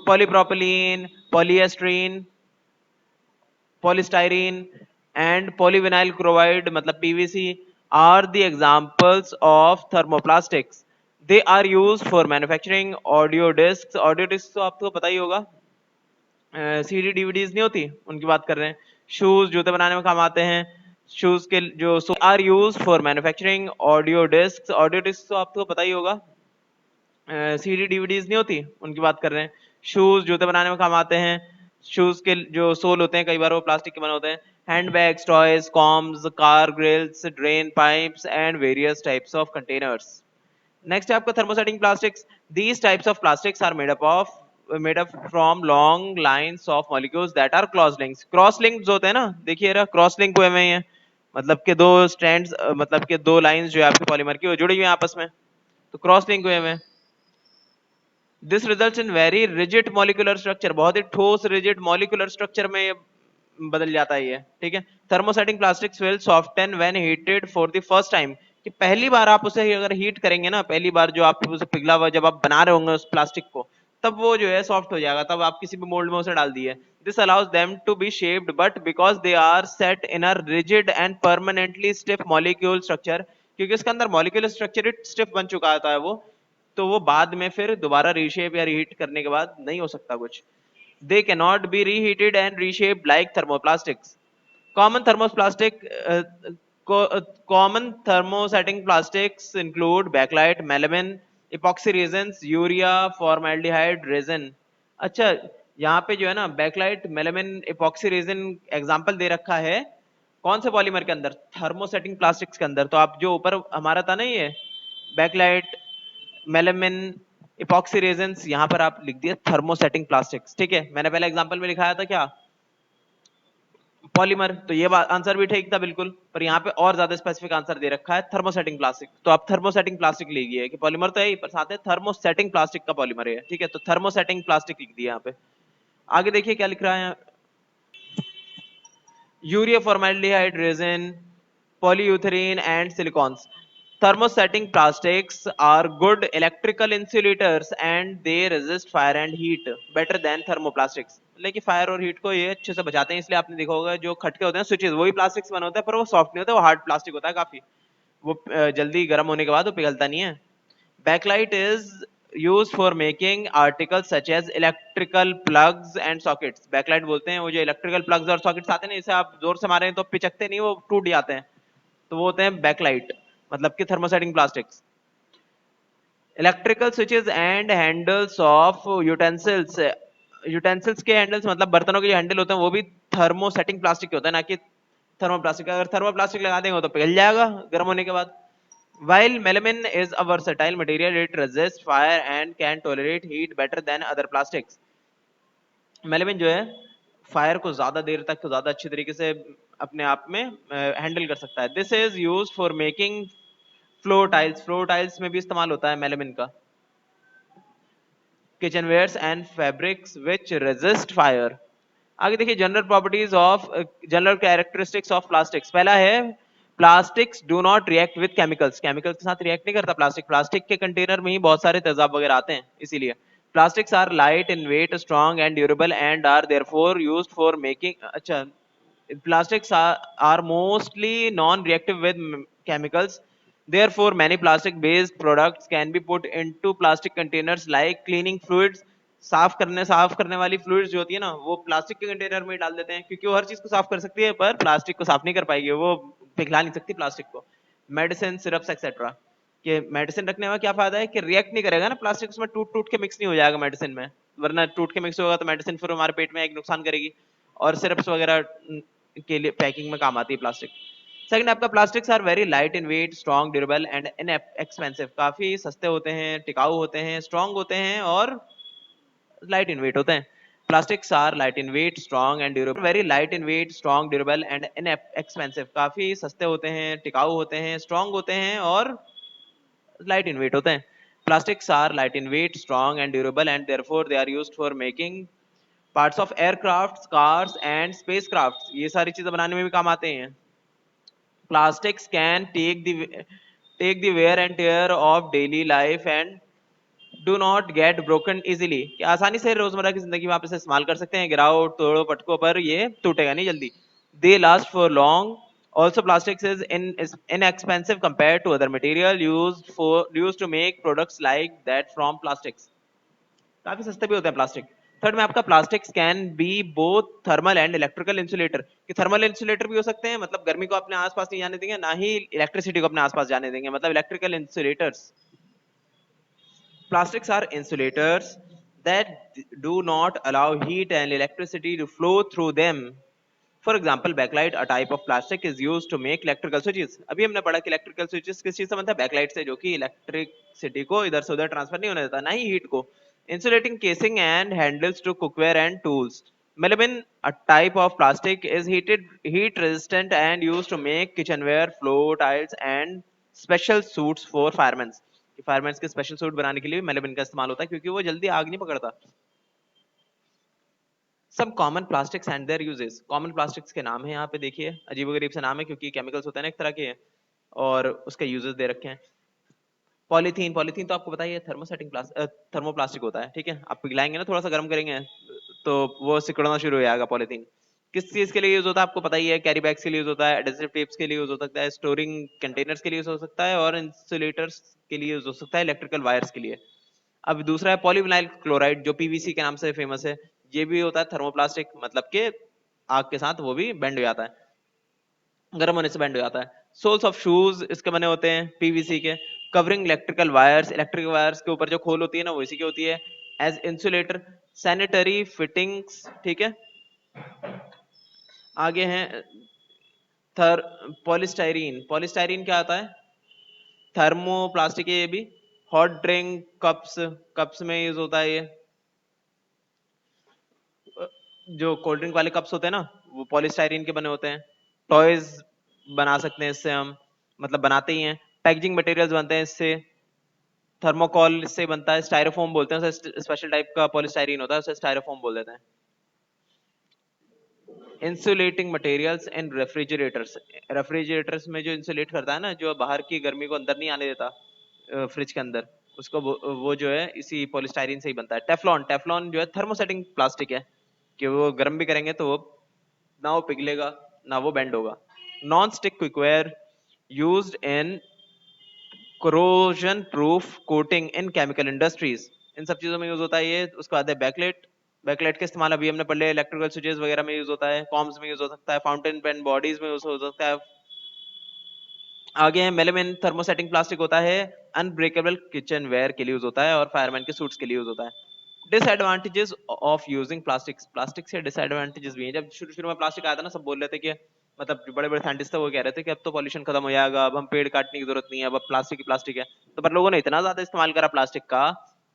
polypropylene, polystyrene, polystyrene and polyvinyl chloride मतलब PVC are the examples of thermoplastics. They are used for manufacturing audio disc. Audio disc तो आपको पता ही होगा, सीडी डीवीडीज नहीं होती, उनकी बात कर रहे हैं। शूज जूते बनाने में काम आते हैं। शूज के जो are use for manufacturing audio disc. Audio disc तो आपको पता ही होगा, सीडी डीवीडीज नहीं होती, उनकी बात कर रहे हैं। शूज जूते बनाने में काम आते हैं। शूज के जो सोल होते हैं कई बार वो प्लास्टिक के बने होते हैं। Handbags, toys, combs, car grills, drain pipes and various types of containers. Next है आपका thermosetting plastics. These types of plastics are made up from long lines of molecules that are cross links. Cross links होते हैं ना, देखिए रहा cross link हुए हुए हैं, मतलब के दो स्ट्रैंड्स, मतलब के दो लाइंस जो है आपके पॉलीमर की वो जुड़ी हुई हैं आपस में, तो क्रॉस लिंक हुए हुए हैं। This results in very rigid molecular structure. बहुत ही ठोस रिजिड मॉलिक्यूलर स्ट्रक्चर में ये बदल जाता है ये, ठीक है। Thermosetting plastics will soften when heated for the first time. कि पहली बार आप उसे अगर हीट करेंगे ना, पहली बार जो आप उसे पिघला हुआ जब आप बना रहे होंगे उस प्लास्टिक को, तब वो जो है सॉफ्ट हो जाएगा, तब आप किसी भी मोल्ड में उसे डाल दिए। This allows them to be shaped but because they are set in a rigid and permanently stiff molecule structure, क्योंकि उसके अंदर मॉलिक्यूलर स्ट्रक्चर स्टिफ बन चुका होता है वो, तो वो बाद में फिर दोबारा रीशेप या रीहीट करने के बाद नहीं हो सकता कुछ। They cannot be reheated and reshaped like thermoplastics. Common thermoplastic common thermosetting plastics include bakelite, melamine, epoxy resins, urea, formaldehyde resin। अच्छा, यहाँ पे जो है ना bakelite, melamine, epoxy resin example दे रखा है, कौन से पॉलीमर के अंदर, थर्मोसेटिंग प्लास्टिक्स के अंदर। तो आप जो ऊपर हमारा था ना ये बैकलाइट, मेलामिन, इपॉक्सी रेजिन्स, यहां पर आप लिख दिए थर्मोसेटिंग प्लास्टिक्स, ठीक है। मैंने पहले एग्जांपल में लिखाया था क्या, पॉलीमर, तो ये आंसर भी ठीक था बिल्कुल, पर यहाँ पे और ज्यादा स्पेसिफिक आंसर दे रखा है थर्मोसेटिंग प्लास्टिक। तो आप थर्मोसेटिंग प्लास्टिक लिखिए कि पॉलीमर तो है ही, पर साथ है थर्मोसेटिंग प्लास्टिक का पॉलीमर है, ठीक है। तो थर्मोसेटिंग प्लास्टिक लिख दिया यहाँ पे। आगे देखिए क्या लिख रहा है, urea formaldehyde resin, polyurethane and silicons। Thermosetting plastics are good electrical insulators and they resist fire and heat better than thermoplastics। लेकिन फायर और हीट को ये अच्छे से बचाते हैं, इसलिए आपने देखा होगा जो खटके होते हैं स्विचेस, वही प्लास्टिक से बने होते हैं, पर वो सॉफ्ट नहीं होता, वो हार्ड प्लास्टिक होता है काफी, वो जल्दी गर्म होने के बाद वो पिघलता नहीं है। Backlight is used for making articles such as electrical plugs and sockets। Backlight बोलते हैं वो जो इलेक्ट्रिकल प्लग्स और सॉकेट्स आते हैं ना, इसे आप जोर से मारें तो पिचकते नहीं, वो टूट जाते हैं, तो वो होते हैं बैकलाइट, मतलब कि thermosetting plastics. Electrical switches and handles of utensils. Utensils के हैंडल्स मतलब बर्तनों के जो हैंडल होते हैं वो भी थर्मोसेटिंग प्लास्टिक के होते हैं, ना कि थर्मोप्लास्टिक, अगर थर्मोप्लास्टिक लगा देंगे तो पिघल जाएगा गर्म होने के बाद। While melamine is a versatile material, it resists fire and can tolerate heat better than other plastics. Melamine जो है फायर को ज्यादा देर तक ज्यादा अच्छी तरीके से अपने आप में हैंडल कर सकता है। This is used for making floor tiles, floor tiles में भी इस्तेमाल होता है मेलामिन का। Kitchenwares and fabrics which resist fire. आगे देखिए general properties of, general characteristics of plastics. पहला है plastics do not react with chemicals, chemicals के साथ रिएक्ट नहीं करता प्लास्टिक, प्लास्टिक के कंटेनर में ही बहुत सारे तेजाब वगैरह आते हैं इसीलिए। Plastics are light in weight, strong and durable and are therefore used for making, अच्छा, plastics are mostly non-reactive with chemicals. Therefore, many plastic-based products can be put into plastic containers like cleaning fluids. साफ करने वाली fluids जो होती है ना, वो plastic के कंटेनर में डाल देते हैं क्योंकि वो हर चीज को साफ कर सकती है पर प्लास्टिक को साफ नहीं कर पाएगी, वो पिघला नहीं सकती प्लास्टिक को। मेडिसिन, सिरप्स एक्सेट्रा, कि मेडिसिन रखने में क्या फायदा है कि रिएक्ट नहीं करेगा ना प्लास्टिक, उसमें टूट टूट के मिक्स नहीं हो जाएगा मेडिसिन में, वरना टूट के मिक्स होगा तो मेडिसिन फिर हमारे पेट में एक नुकसान करेगी। और सिरप्स वगैरह के लिए पैकिंग में काम आती है प्लास्टिक। सेकंड आपका plastics are very light in weight, strong, durable and inexpensive. काफी सस्ते होते हैं, टिकाऊ होते हैं, स्ट्रॉन्ग होते हैं और लाइट इन वेट होते हैं। Plastics are light in weight, strong and durable, very light in weight, strong, durable and inexpensive. काफी सस्ते होते हैं, टिकाऊ होते हैं, स्ट्रॉन्ग होते हैं और लाइट इन वेट होते हैं। Plastics are light in weight, strong and durable, and therefore they are used for making parts of aircrafts, cars and spacecrafts. ये सारी चीजें बनाने में भी काम आते हैं। Plastics can take the wear and tear of daily life and do not get broken easily. कि आसानी से रोजमर्रा की जिंदगी में आप इसे इस्तेमाल कर सकते हैं, गिराओ तोड़ो पटको पर ये टूटेगा नहीं जल्दी। They last for long. Also, plastics is inexpensive compared to other material used to make products like that from plastics. काफी सस्ते भी होते हैं प्लास्टिक। थर्ड में आपका plastics can be both thermal and electrical insulator, कि थर्मल इंसुलेटर भी हो सकते हैं, मतलब गर्मी को अपने आसपास नहीं जाने देंगे, ना ही इलेक्ट्रिसिटी को अपने आसपास जाने देंगे, मतलब electrical insulators. Plastics are insulators that do not allow heat and electricity to flow through them. For example, backlight, a type of plastic, is used to make electrical switches. अभी हमने पढ़ा कि electrical switches किस चीज से बनता है, backlight से, जो कि इलेक्ट्रिसिटी को इधर से उधर ट्रांसफर नहीं होने देता, ना ही हीट को। Insulating casing and handles to cookware and tools. Melamine, a type of plastic, is heat resistant and used to make kitchenware, floor tiles and special suits for firemen. Fireman के special suit बनाने के लिए melamine का इस्तेमाल होता है क्योंकि वो जल्दी आग नहीं पकड़ता। सब common plastics and there uses. Common plastics के नाम है यहाँ पे देखिए, अजीबोगरीब से नाम है क्योंकि केमिकल्स होते हैं ना एक तरह के, और उसके यूजेस दे रखे हैं। पॉलीथीन, पॉलीथीन तो आपको पता ही है थर्मोप्लास्टिक होता है, ठीक है। आप पिघलाएंगे ना, थोड़ा सा गर्म करेंगे तो वो सिकुड़ना शुरू हो जाएगा पॉलीथीन। किस चीज के लिए यूज होता है आपको पता ही है, कैरी बैग्स के लिए यूज होता है, एडहेसिव टेप्स के लिए यूज हो सकता है, स्टोरिंग कंटेनर्स के लिए यूज हो सकता है, और इंसुलेटर्स के लिए यूज हो सकता है, इलेक्ट्रिकल वायर्स के लिए। अब दूसरा है पॉलीविनाइल क्लोराइड, जो पीवीसी के नाम से फेमस है। ये भी होता है थर्मोप्लास्टिक, मतलब कि आग के साथ वो भी बेंड हो जाता है, गर्म होने से बेंड हो जाता है। सोल्स ऑफ शूज इसके बने होते हैं पीवीसी के। Covering electrical wires, electric wires के ऊपर जो खोल होती है ना वो इसी की होती है। एज इंसुलेटर, सैनिटरी फिटिंग्स, ठीक है। आगे हैं थर पॉलिस्टाइरीन। पॉलिस्टाइरीन क्या आता है, थर्मोप्लास्टिक है ये भी। हॉट ड्रिंक कप्स, कप्स में यूज होता है ये। जो कोल्ड ड्रिंक वाले कप्स होते हैं ना वो पॉलिस्टाइरीन के बने होते हैं। टॉयज बना सकते हैं इससे हम, मतलब बनाते ही हैं। पैकेजिंग मटेरियल्स बनते हैं इससे। थर्मोकॉल इससे बनता है। स्टायरोफोम बोलते हैं उसे, स्पेशल टाइप का पॉलिस्टाइरीन होता है उसे स्टायरोफोम बोल देते हैं। Insulating materials and refrigerators. Refrigerators में जो इंसुलेट करता है ना, जो बाहर की गर्मी को अंदर नहीं आने देता फ्रिज के अंदर, उसको वो जो है इसी पॉलिस्टाइरीन से ही बनता है। टेफलॉन, टेफलॉन जो है थर्मोसेटिंग प्लास्टिक है, कि वो गर्म भी करेंगे तो वो ना वो पिघलेगा ना वो बेंड होगा। Non stick cookware used in corrosion proof coating in chemical industries। इन सब चीजों में यूज होता है ये। उसके बाद है बैकलाइट। बैकलाइट का इस्तेमाल अभी हमने पढ़ लिया, इलेक्ट्रिकल स्विचेस वगैरह में यूज होता है, कॉम्स में यूज हो सकता है, फाउंटेन पेन बॉडीज में यूज हो सकता है। आगे है मेलामिन, थर्मोसेटिंग प्लास्टिक होता है, अनब्रेकेबल किचन वेयर के लिए यूज होता है और फायरमैन के सूट्स के लिए यूज होता है। Disadvantages of using plastics. Plastic से डिसएडवांटेजेस भी हैं। जब शुरू शुरू में प्लास्टिक आया था ना, सब बोल रहे थे कि मतलब जो बड़े बड़े साइंटिस्ट थे वो कह रहे थे कि अब तो पॉल्यूशन खत्म हो जाएगा, अब हम पेड़ काटने की जरूरत नहीं है, अब प्लास्टिक ही प्लास्टिक है। तो पर लोगों ने इतना ज्यादा इस्तेमाल करा प्लास्टिक का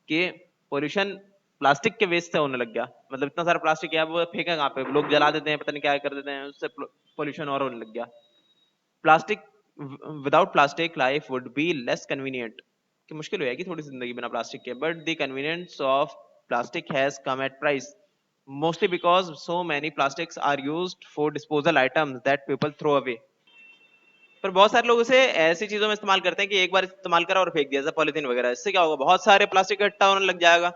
कि पॉल्यूशन प्लास्टिक के वेस्ट से होने लग गया। मतलब इतना सारा प्लास्टिक है, अब वो फेंका कहाँ पे, लोग जला देते हैं, पता नहीं क्या कर देते हैं, उससे पॉल्यूशन और होने लग गया। Plastic, without plastic life would be less convenient, कि मुश्किल हो जाएगी थोड़ी जिंदगी बिना प्लास्टिक के। But the convenience of plastic has come at price, mostly because so many plastics are used for disposal items that people throw away। पर बहुत सारे लोग इसे ऐसी चीजों में इस्तेमाल करते हैं कि एक बार इस्तेमाल करा और फेंक दिया, जैसे पॉलिथीन वगैरह। इससे क्या होगा, बहुत सारे प्लास्टिक इकट्ठा होने लग जाएगा।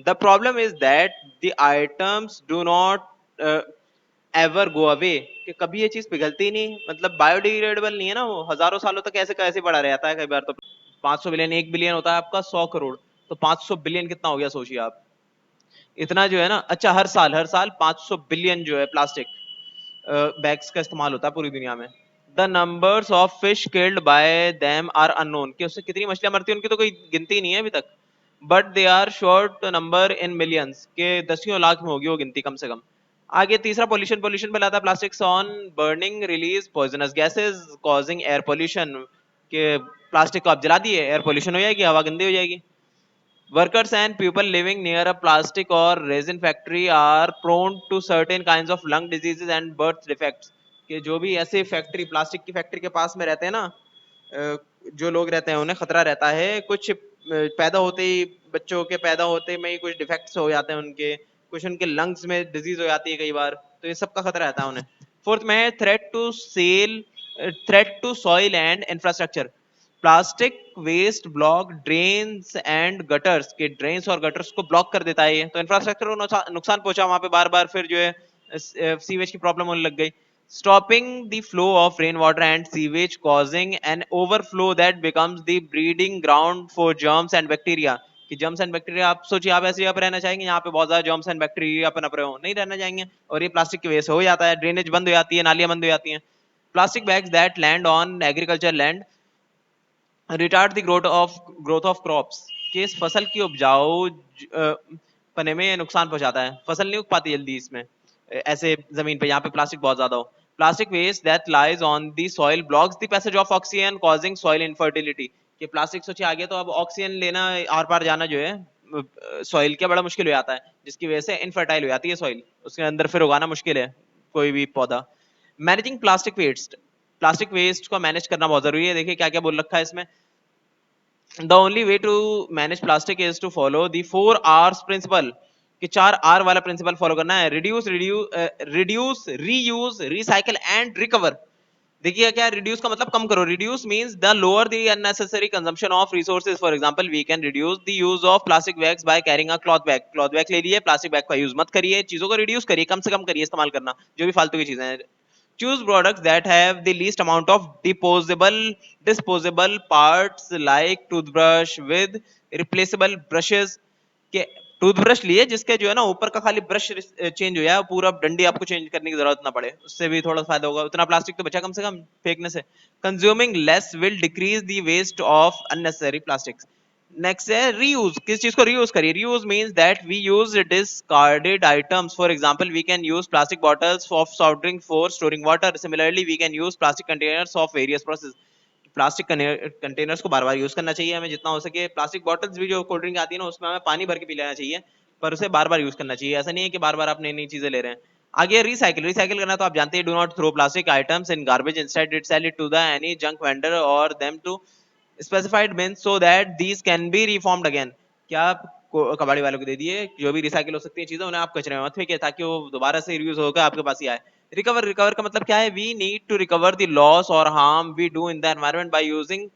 The problem is that the items do not ever go away, कि कभी ये चीज पिघलती ही नहीं, मतलब बायोडिग्रेडेबल नहीं है ना, वो हजारों सालों तक ऐसे कैसे पड़ा रहता है। कई बार तो 500 बिलियन, 1 बिलियन होता है आपका 100 करोड़, तो 500 बिलियन कितना हो गया सोचिए आप। इतना जो है ना, अच्छा हर साल 500 बिलियन जो है प्लास्टिक बैग्स का इस्तेमाल होता है पूरी दुनिया में। The numbers of fish killed by them are unknown, कि उससे कितनी मछलियां मरती हैं उनकी तो कोई गिनती नहीं है अभी तक। But they are short number in millions, के दसियों लाख में होगी वो गिनती कम से कम। आगे तीसरा पोल्यूशन, पोल्यूशन फैलाता है plastics on burning release poisonous gases causing air pollution, के प्लास्टिक को आप जला दिए, एयर पोल्यूशन हो जाएगी, हवा गंदी हो जाएगी। Workers and people living near a plastic or resin factory are prone to certain kinds of lung diseases and birth defects, कि जो भी ऐसे फैक्ट्री, प्लास्टिक की फैक्ट्री के पास में रहते हैं ना, जो लोग रहते हैं उन्हें खतरा रहता है। कुछ पैदा होते ही, बच्चों के पैदा होते में ही कुछ डिफेक्ट्स हो जाते हैं उनके, कुछ उनके लंग्स में डिजीज हो जाती है कई बार, तो ये सब का खतरा रहता है उन्हें। फोर्थ में है threat to soil and infrastructure. Plastic waste block drains and gutters, के ड्रेन्स और गटर्स को ब्लॉक कर देता है ये, तो इंफ्रास्ट्रक्चर को नुकसान पहुंचा वहां पे, बार बार फिर जो है सीवेज की प्रॉब्लम होने लग गई। Stopping the flow of rain water and sewage causing an overflow that becomes the breeding ground for germs and bacteria, कि जर्म्स एंड बैक्टीरिया, आप सोचिए आप ऐसी जगह पर रहना चाहेंगे यहाँ पे बहुत ज्यादा जर्म्स एंड बैक्टीरिया पनप रहे हो, नहीं रहना चाहेंगे। और ये प्लास्टिक की वजह से हो जाता है, ड्रेनेज बंद हो जाती है, नालियां बंद हो जाती हैं। Plastic bags that land on agriculture land retard the growth of crops, कि इस फसल की उपजाऊ पने में नुकसान पहुंचाता है, फसल नहीं उग पाती जल्दी इसमें, ऐसे जमीन पे यहाँ पे प्लास्टिक बहुत ज्यादा हो। Plastic waste that lies on the soil blocks the passage of oxygen causing soil infertility, कि प्लास्टिक सोचिए आगे तो अब ऑक्सीजन लेना, आर पार जाना जो है सॉइल के बड़ा मुश्किल हो जाता है, जिसकी वजह से इनफर्टाइल हो जाती है सॉइल, उसके अंदर फिर उगाना मुश्किल है कोई भी पौधा। Managing plastic waste, plastic waste को मैनेज करना बहुत जरूरी है। देखिए क्या क्या बोल रखा है इसमें। the only way to manage plastic is to follow the 4 R's principle, कि 4 R वाला प्रिंसिपल फॉलो करना है। Reduce reuse recycle and recover. देखिए क्या, रिड्यूस का मतलब कम करो, reduce means the lower the unnecessary consumption of resources. For example we can reduce the use of plastic bags by carrying a cloth bag, cloth bag ले लिए, plastic bag का use मत करिए, चीजों को रिड्यूस करिए, कम से कम करिए इस्तेमाल करना, जो भी फालतू की चीजें हैं। Choose products that have the least amount of disposable parts like toothbrush with replaceable brushes, के टूथब्रश लिए जिसके जो है ना ऊपर का खाली ब्रश चेंज हो जाए, पूरा डंडी आपको चेंज करने की जरूरत ना पड़े, उससे भी थोड़ा फायदा होगा, उतना प्लास्टिक तो बचा कम से कम फेंकने से। Consuming less will decrease the waste of unnecessary plastics. Next है रीयूज, किस चीज को रीयूज करिए। Reuse means that we use discarded items, for example we can use plastic bottles of soft drink for storing water, similarly we can use plastic containers of various process. Plastic containers को बार बार use करना चाहिए हमें जितना हो सके। Plastic bottles भी जो कोल्ड ड्रिंक आती है ना उसमें हमें पानी भर के पी लेना चाहिए, पर उसे बार बार यूज करना चाहिए, ऐसा नहीं है कि बार बार आप नई नई चीजें ले रहे हैं। आगे रिसाइकिल, रिसाइकिल करना तो आप जानते हैं, do not throw plastic items in garbage, instead it sell it to the any junk vendor और them to specified bin so that these can be reformed again. क्या आप कबाड़ी वालों को दे दिए, जो भी रिसाइकिल हो सकती है चीजें उन्हें आप कचरे में मत फेंकिए, ताकि वो दोबारा से रीयूज होकर आपके पास ही आए। रिकवर, रिकवर का मतलब क्या है, we need to recover the loss और harm we do in the environment by using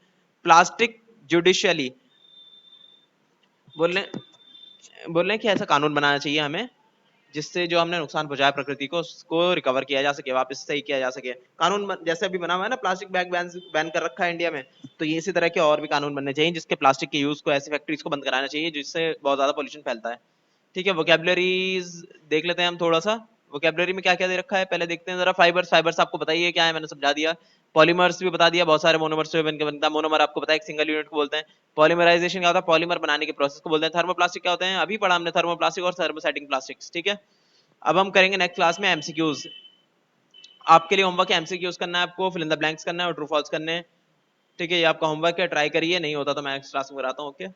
plastic judiciously. बोलने बोलने कि ऐसा कानून बनाना चाहिए हमें जिससे जो हमने नुकसान पहुंचाया प्रकृति को उसको रिकवर किया जा सके, वापस सही किया जा सके। कानून जैसे अभी बना हुआ है ना, प्लास्टिक बैग बैन कर रखा है इंडिया में, तो ये इसी तरह के और भी कानून बनने चाहिए जिसके प्लास्टिक के यूज को, ऐसी फैक्ट्रीज को बंद कराना चाहिए जिससे बहुत ज्यादा पोल्यूशन फैलता है। ठीक है, वोकेबलरीज देख लेते हैं हम थोड़ा सा। वोकेबलरी में क्या क्या दे रखा है पहले देखते हैं जरा। फाइबर्स, फाइबर्स आपको बताइए क्या है, मैंने समझा दिया। पॉलीमर्स भी बता दिया, बहुत सारे मोनोमर से बनकर बनता है। मोनोमर आपको पता है एक सिंगल यूनिट को बोलते हैं। पॉलीमराइजेशन क्या होता है, पॉलीमर बनाने के प्रोसेस को बोलते हैं। थर्मोप्लास्टिक क्या होते हैं, अभी पढ़ा हमने थर्मोप्लास्टिक और थर्मोसेटिंग प्लास्टिक्स। ठीक है, अब हम करेंगे नेक्स्ट क्लास में एमसीक्यूज। आपके लिए होमवर्क एमसीक्यूज करना है, आपको फिल इन द ब्लैंक्स करना है और ट्रू फॉल्स करने हैं। ठीक है, ये आपका होमवर्क है, ट्राई करिए, नहीं होता तो मैं नेक्स्ट क्लास में कराता हूँ। Okay.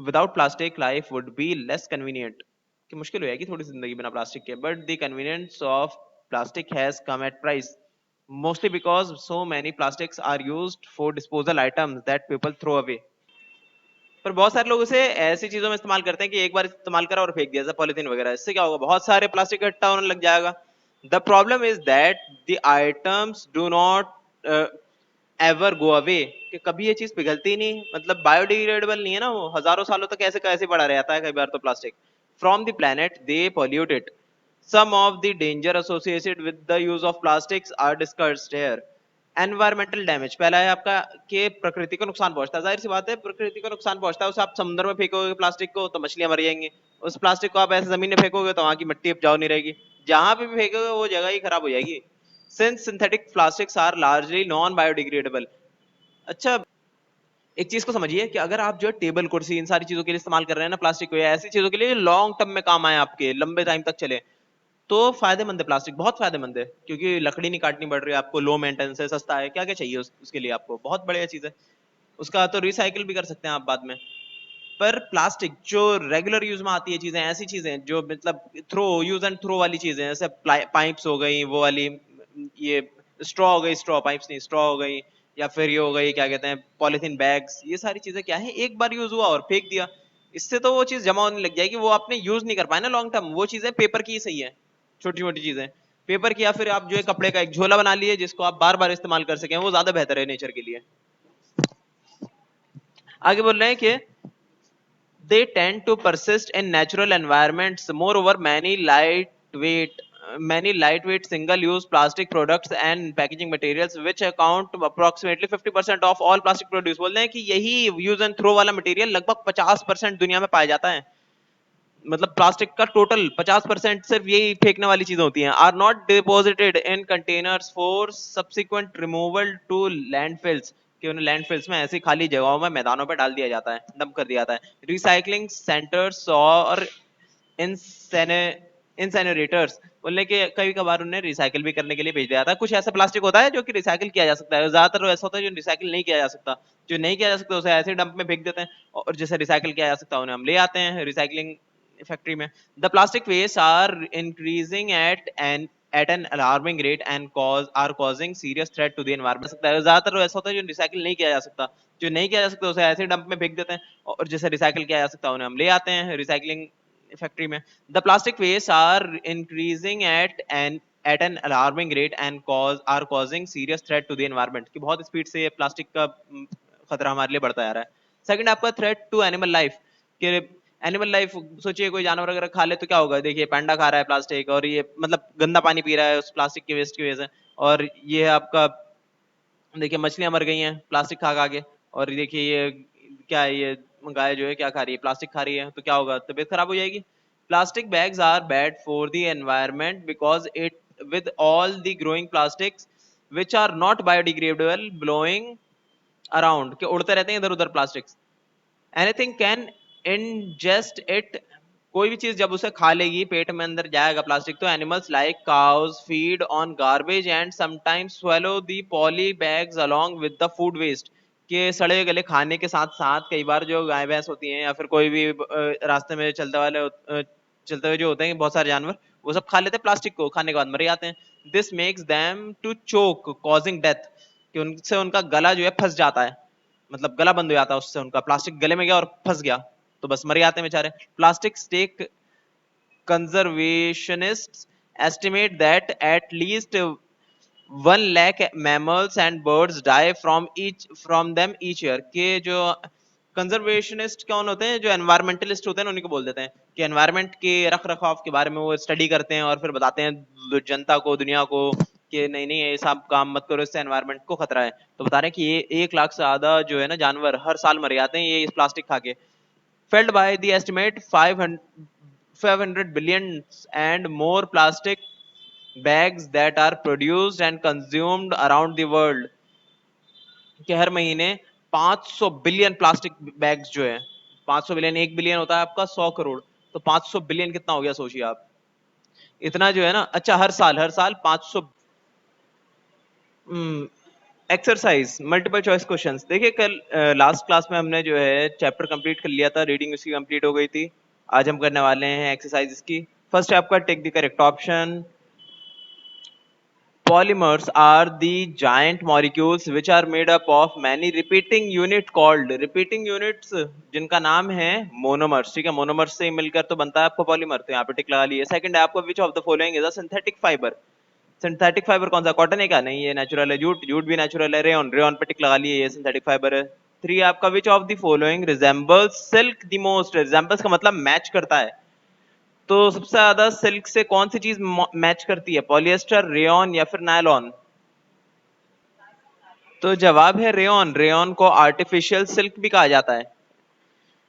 Without plastic life would be less convenient, कि मुश्किल हो जाएगी थोड़ी जिंदगी बिना प्लास्टिक के, but the convenience of plastic has come at price, mostly because so many plastics are used for disposal items that people throw away. पर बहुत सारे लोग उसे ऐसी चीजों में इस्तेमाल करते हैं कि एक बार इस्तेमाल करा और फेंक दिया, जैसे पॉलिथीन वगैरह। इससे क्या होगा, बहुत सारे प्लास्टिक इकट्ठा होने लग जाएगा। The problem is that the items do not ever go away, कि कभी ये चीज पिघलती ही नहीं, मतलब बायोडिग्रेडेबल नहीं है ना, वो हजारों सालों तक ऐसे कैसे पड़ा रहता है कई बार तो plastic. From the planet they pollute it. some of the danger associated with the use of plastics are discussed here। Environmental damage पहला है आपका, कि प्रकृति को नुकसान पहुंचता है। जाहिर सी बात है, प्रकृति को नुकसान पहुंचता है। उसे आप समुद्र में फेंकोगे प्लास्टिक को तो मछलियां मर जाएंगी, उस प्लास्टिक को आप ऐसे जमीन में फेंकोगे तो वहां की मिट्टी उपजाऊ नहीं रहेगी, जहां पे भी फेंकोगे वो जगह ही खराब हो जाएगी। Since synthetic plastics are largely non biodegradable. अच्छा, एक चीज को समझिए कि अगर आप जो है टेबल कुर्सी इन सारी चीजों के लिए इस्तेमाल कर रहे हैं ना प्लास्टिक को, या ऐसी चीजों के लिए लॉन्ग टर्म में काम आए, आपके लंबे टाइम तक चले, तो फायदेमंद है प्लास्टिक, बहुत फायदेमंद है, क्योंकि लकड़ी नहीं काटनी पड़ रही है आपको, लो मेंटेनेंस है, सस्ता है, क्या क्या चाहिए उसके लिए आपको, बहुत बढ़िया चीज है। उसका तो रिसाइकिल भी कर सकते हैं आप बाद में। पर प्लास्टिक जो रेगुलर यूज में आती है चीजें, ऐसी चीजें जो मतलब थ्रो यूज एंड थ्रो वाली चीजें, जैसे पाइप्स हो गई वो वाली, ये स्ट्रॉ हो गई, स्ट्रॉ पाइप्स नहीं, स्ट्रॉ हो गई, या फिर ये हो गई क्या कहते हैं पॉलिथीन बैग्स, ये सारी चीजें क्या है, एक बार यूज हुआ और फेंक दिया, इससे तो वो चीज जमा होने लग जाएगी, वो आपने यूज नहीं कर पाए ना लॉन्ग टर्म। वो चीजें पेपर की ही सही है, छोटी मोटी चीजें पेपर की, या फिर आप जो है कपड़े का एक झोला बना लिए जिसको आप बार बार इस्तेमाल कर सकें, वो ज्यादा बेहतर है नेचर के लिए। आगे बोल रहे हैं कि they tend to persist in natural environments. Moreover, many lightweight single-use plastic products and packaging materials, which account approximately 50% of all plastic produce, बोल रहे हैं कि यही use and throw वाला मटेरियल लगभग 50% दुनिया में पाया जाता है। मतलब प्लास्टिक का टोटल 50% सिर्फ यही फेंकने वाली चीजें होती हैं। Are not deposited in containers for subsequent removal to landfills, कि उन्हें लैंडफिल्स में ऐसी खाली जगहों में मैदानों पर डाल दिया जाता है, डंप कर दिया जाता है। रिसाइकलिंग सेंटर्स और इंसेनरेटर्स, बोलने के कभी कभार उन्हें रिसाइकिल भी करने के लिए भेज दिया जाता है। कुछ ऐसा प्लास्टिक होता है जो कि रिसाइकिल किया जा सकता है, ज्यादातर ऐसा होता है जो रिसाइकिल नहीं किया जा सकता। जो नहीं किया जा सकता उसे ऐसे डंप में फेंक देते हैं, और जिसे रिसाइकिल किया जा सकता है उन्हें हम ले आते हैं रिसाइकलिंग फैक्ट्री में। The plastic waste are increasing at an alarming rate and are causing serious threat to the environment. सकता है ज्यादातर ऐसा होता है जो रिसाइकिल नहीं किया जा सकता। जो नहीं किया जा सकता उसे ऐसे डंप में फेंक देते हैं, और जिसे रिसाइकिल किया जा सकता है उन्हें हम ले आते हैं रिसाइकलिंग फैक्ट्री में। The plastic waste are increasing at an alarming rate and are causing serious threat to the environment, कि बहुत स्पीड से प्लास्टिक का खतरा हमारे लिए बढ़ता जा रहा है। सेकंड आपका थ्रेट टू एनिमल लाइफ, कि एनिमल लाइफ, सोचिए कोई जानवर अगर खा ले तो क्या होगा। देखिए पैंडा खा रहा है प्लास्टिक, और ये मतलब गंदा पानी पी रहा है उस प्लास्टिक के वेस्ट की वजह से, और ये आपका देखिए मछलियां मर गई हैं प्लास्टिक खा खा के, और देखिए ये क्या है, ये गाय जो है क्या खा रही है, प्लास्टिक खा रही है, तो क्या होगा, तबीयत खराब हो जाएगी। Plastic bags are bad for the environment because it with all the growing plastics which are not biodegradable blowing around, के उड़ते रहते हैं इधर उधर plastics. Anything can ingest it, कोई भी चीज जब उसे खा लेगी पेट में अंदर जाएगा प्लास्टिक, तो animals like cows feed on garbage and sometimes swallow the poly bags along with the food waste, के सड़े गले खाने के साथ साथ कई बार जो गाय भैंस होती हैं या फिर कोई भी रास्ते में चलते हुए जो होते हैं बहुत सारे जानवर, वो सब खा लेते हैं प्लास्टिक को, खाने के बाद मर जाते हैं। This makes them to choke causing death, कि उनसे उनका गला जो है फंस जाता है, मतलब गला बंद हो जाता है उससे, उनका प्लास्टिक गले में गया और फंस गया तो बस मर जाते हैं बेचारे। Plastic stake conservationists estimate that at least 1 lakh mammals and birds die from them each year, के जो कंजर्वेशनिस्ट कौन होते हैं, जो एनवायरमेंटलिस्ट होते हैं उन्हीं को बोल देते हैं, कि एनवायरमेंट के रख रखाव के बारे में वो स्टडी करते हैं और फिर बताते हैं जनता को, दुनिया को, कि नहीं नहीं ये सब काम मत करो, इससे एनवायरमेंट को खतरा है। तो बता रहे हैं कि ये 1 लाख से ज्यादा जो है ना जानवर हर साल मर जाते हैं ये इस प्लास्टिक खा के। felled by the estimate 500 billion and more plastic bags that are produced and consumed around the world, कि हर महीने 500 बिलियन प्लास्टिक बैग्स जो है, 500 बिलियन, 1 बिलियन होता है आपका 100 करोड़, तो 500 बिलियन कितना हो गया सोचिए आप। इतना जो है ना, अच्छा हर साल 500 एक्सरसाइज मल्टीपल चॉइस क्वेश्चंस। देखिए कल लास्ट क्लास में हमने जो है चैप्टर कंप्लीट कर लिया था, रीडिंग उसकी कंप्लीट हो गई थी। आज हम करने वाले हैं एक्सरसाइज की। फर्स्ट है आपका take the correct option. Polymers are the giant molecules which are made up of many repeating unit called repeating units जिनका नाम है monomers। ठीक है, monomers से मिलकर तो बनता है आपको पॉलीमर, तो यहाँ पे टिक लगा लिए। सेकंड है आपको which of the following is a synthetic fiber। Synthetic fibre कौन सा, कॉटन है क्या? नहीं, ये नेचुरल है। जूट, जूट भी नेचुरल है। रेयन, रेयन पे टिक लगा लिए, ये सिंथेटिक फाइबर है। थ्री आपका which of the following resembles silk the most. Resembles का मतलब मैच करता है, तो सबसे ज्यादा सिल्क से कौन सी चीज मैच करती है, पॉलिएस्टर, रेयन या फिर नायलॉन? तो जवाब है रेयन। रेयन को आर्टिफिशियल सिल्क भी कहा जाता है।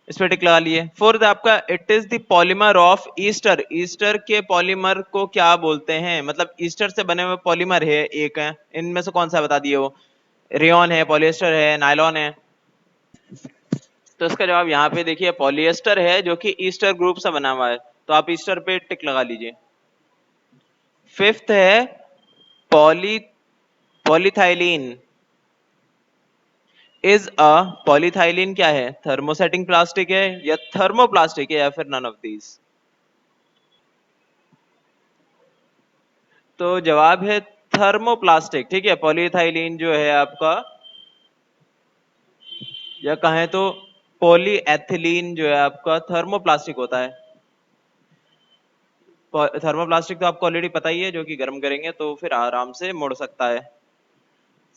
इस पे टिक लगा लिए। फोर्थ आपका it is the polymer of Easter. Easter के पॉलीमर को क्या बोलते हैं, मतलब ईस्टर से बने हुए पॉलीमर है एक है, इनमें से कौन सा बता दिए वो? रेयन है, पॉलिएस्टर है, नायलॉन है। तो इसका जवाब यहाँ पे देखिए पॉलिएस्टर है, जो कि ईस्टर ग्रुप से बना हुआ है, तो आप ईस्टर पे टिक लगा लीजिए। फिफ्थ है poly polyethylene is a. Polyethylene क्या है, थर्मोसेटिंग प्लास्टिक है या थर्मोप्लास्टिक है या फिर नन ऑफ दीज? तो जवाब है थर्मोप्लास्टिक। ठीक है, पॉलीथाइलिन जो है आपका, या कहें तो पॉलीएथिलीन जो है आपका थर्मोप्लास्टिक होता है। थर्मोप्लास्टिक तो आपको ऑलरेडी पता ही है, जो कि गर्म करेंगे तो फिर आराम से मुड़ सकता है।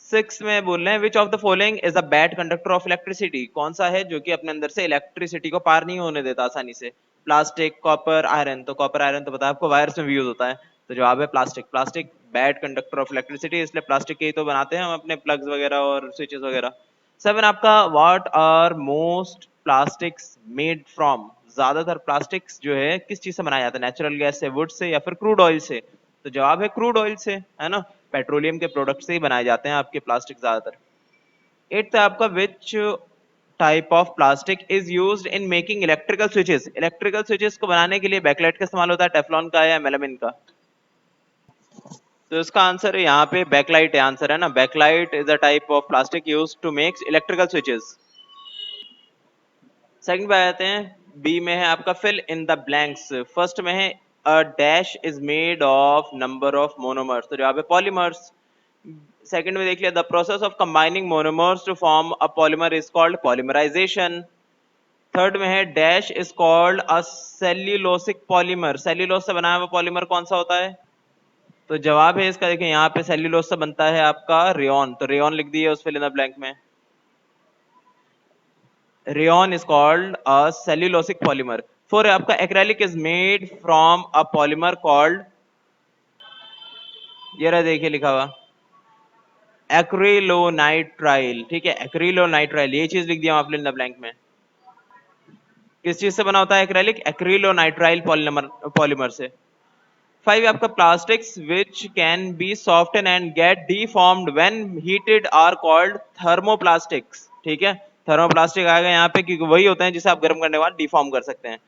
सिक्स में बोल रहे हैं which of the following is a bad conductor of electricity. कौन सा है जो कि अपने अंदर से इलेक्ट्रिसिटी को पार नहीं होने देता आसानी से? Plastic, copper, iron. तो कॉपर आयरन तो पता है आपको, वायर्स में भी यूज होता है, तो जवाब है plastic. Plastic bad conductor of electricity, इसलिए प्लास्टिक के ही तो बनाते हैं हम अपने प्लग्स वगैरह और स्विचेस वगैरह। सेवन आपका what are most plastics made from. ज्यादातर प्लास्टिक्स जो है किस चीज से बनाया जाता है, नेचुरल गैस से, वुड से या फिर क्रूड ऑयल से? तो जवाब है क्रूड ऑयल से, है ना। पेट्रोलियम के प्रोडक्ट से ही बनाए जाते हैं आपके प्लास्टिक ज्यादातर। एट्थ आपका which type of plastic is used in making electrical switches. Electrical switches को बनाने के लिए बैकलाइट का इस्तेमाल होता है, टेफ्लॉन का या मेलामिन का? तो इसका आंसर है यहाँ पे बैकलाइट है, आंसर है ना। Bakelite is a type of plastic used to make electrical switches. Second पे आते हैं, बी में है आपका fill in the blanks. First में है a dash is made of number of monomers, तो जवाब है पॉलीमर्स। सेकंड में देख लिया the process of combining monomers to form a polymer is called polymerisation. Third में है dash is called a cellulosic polymer. Cellulose से बनाया हुआ पॉलीमर कौन सा होता है? तो जवाब है इसका, देखिए यहाँ पे सेल्यूलोस से बनता है आपका रेयन, तो रेयन लिख दिए उस फिल इन द ब्लैंक में। Rayon is called a cellulosic polymer. Four है आपका acrylic is made from a polymer called, ये रहा देखिए लिखा हुआ एक्रिलोनाइट्राइल। ठीक है, एक्रिलोनाइट्राइल, ये चीज लिख दिया आपने इन द ब्लैंक में। किस चीज से बना होता है एक्रेलिक? एक्रिलोनाइट्राइल पॉलीमर, पॉलीमर से। फाइव आपका plastics which can be soften and get deformed when heated are called thermoplastics. ठीक है, थर्मोप्लास्टिक आएगा यहाँ पे क्योंकि वही होते हैं जिसे आप गर्म करने के बाद डिफॉर्म कर सकते हैं।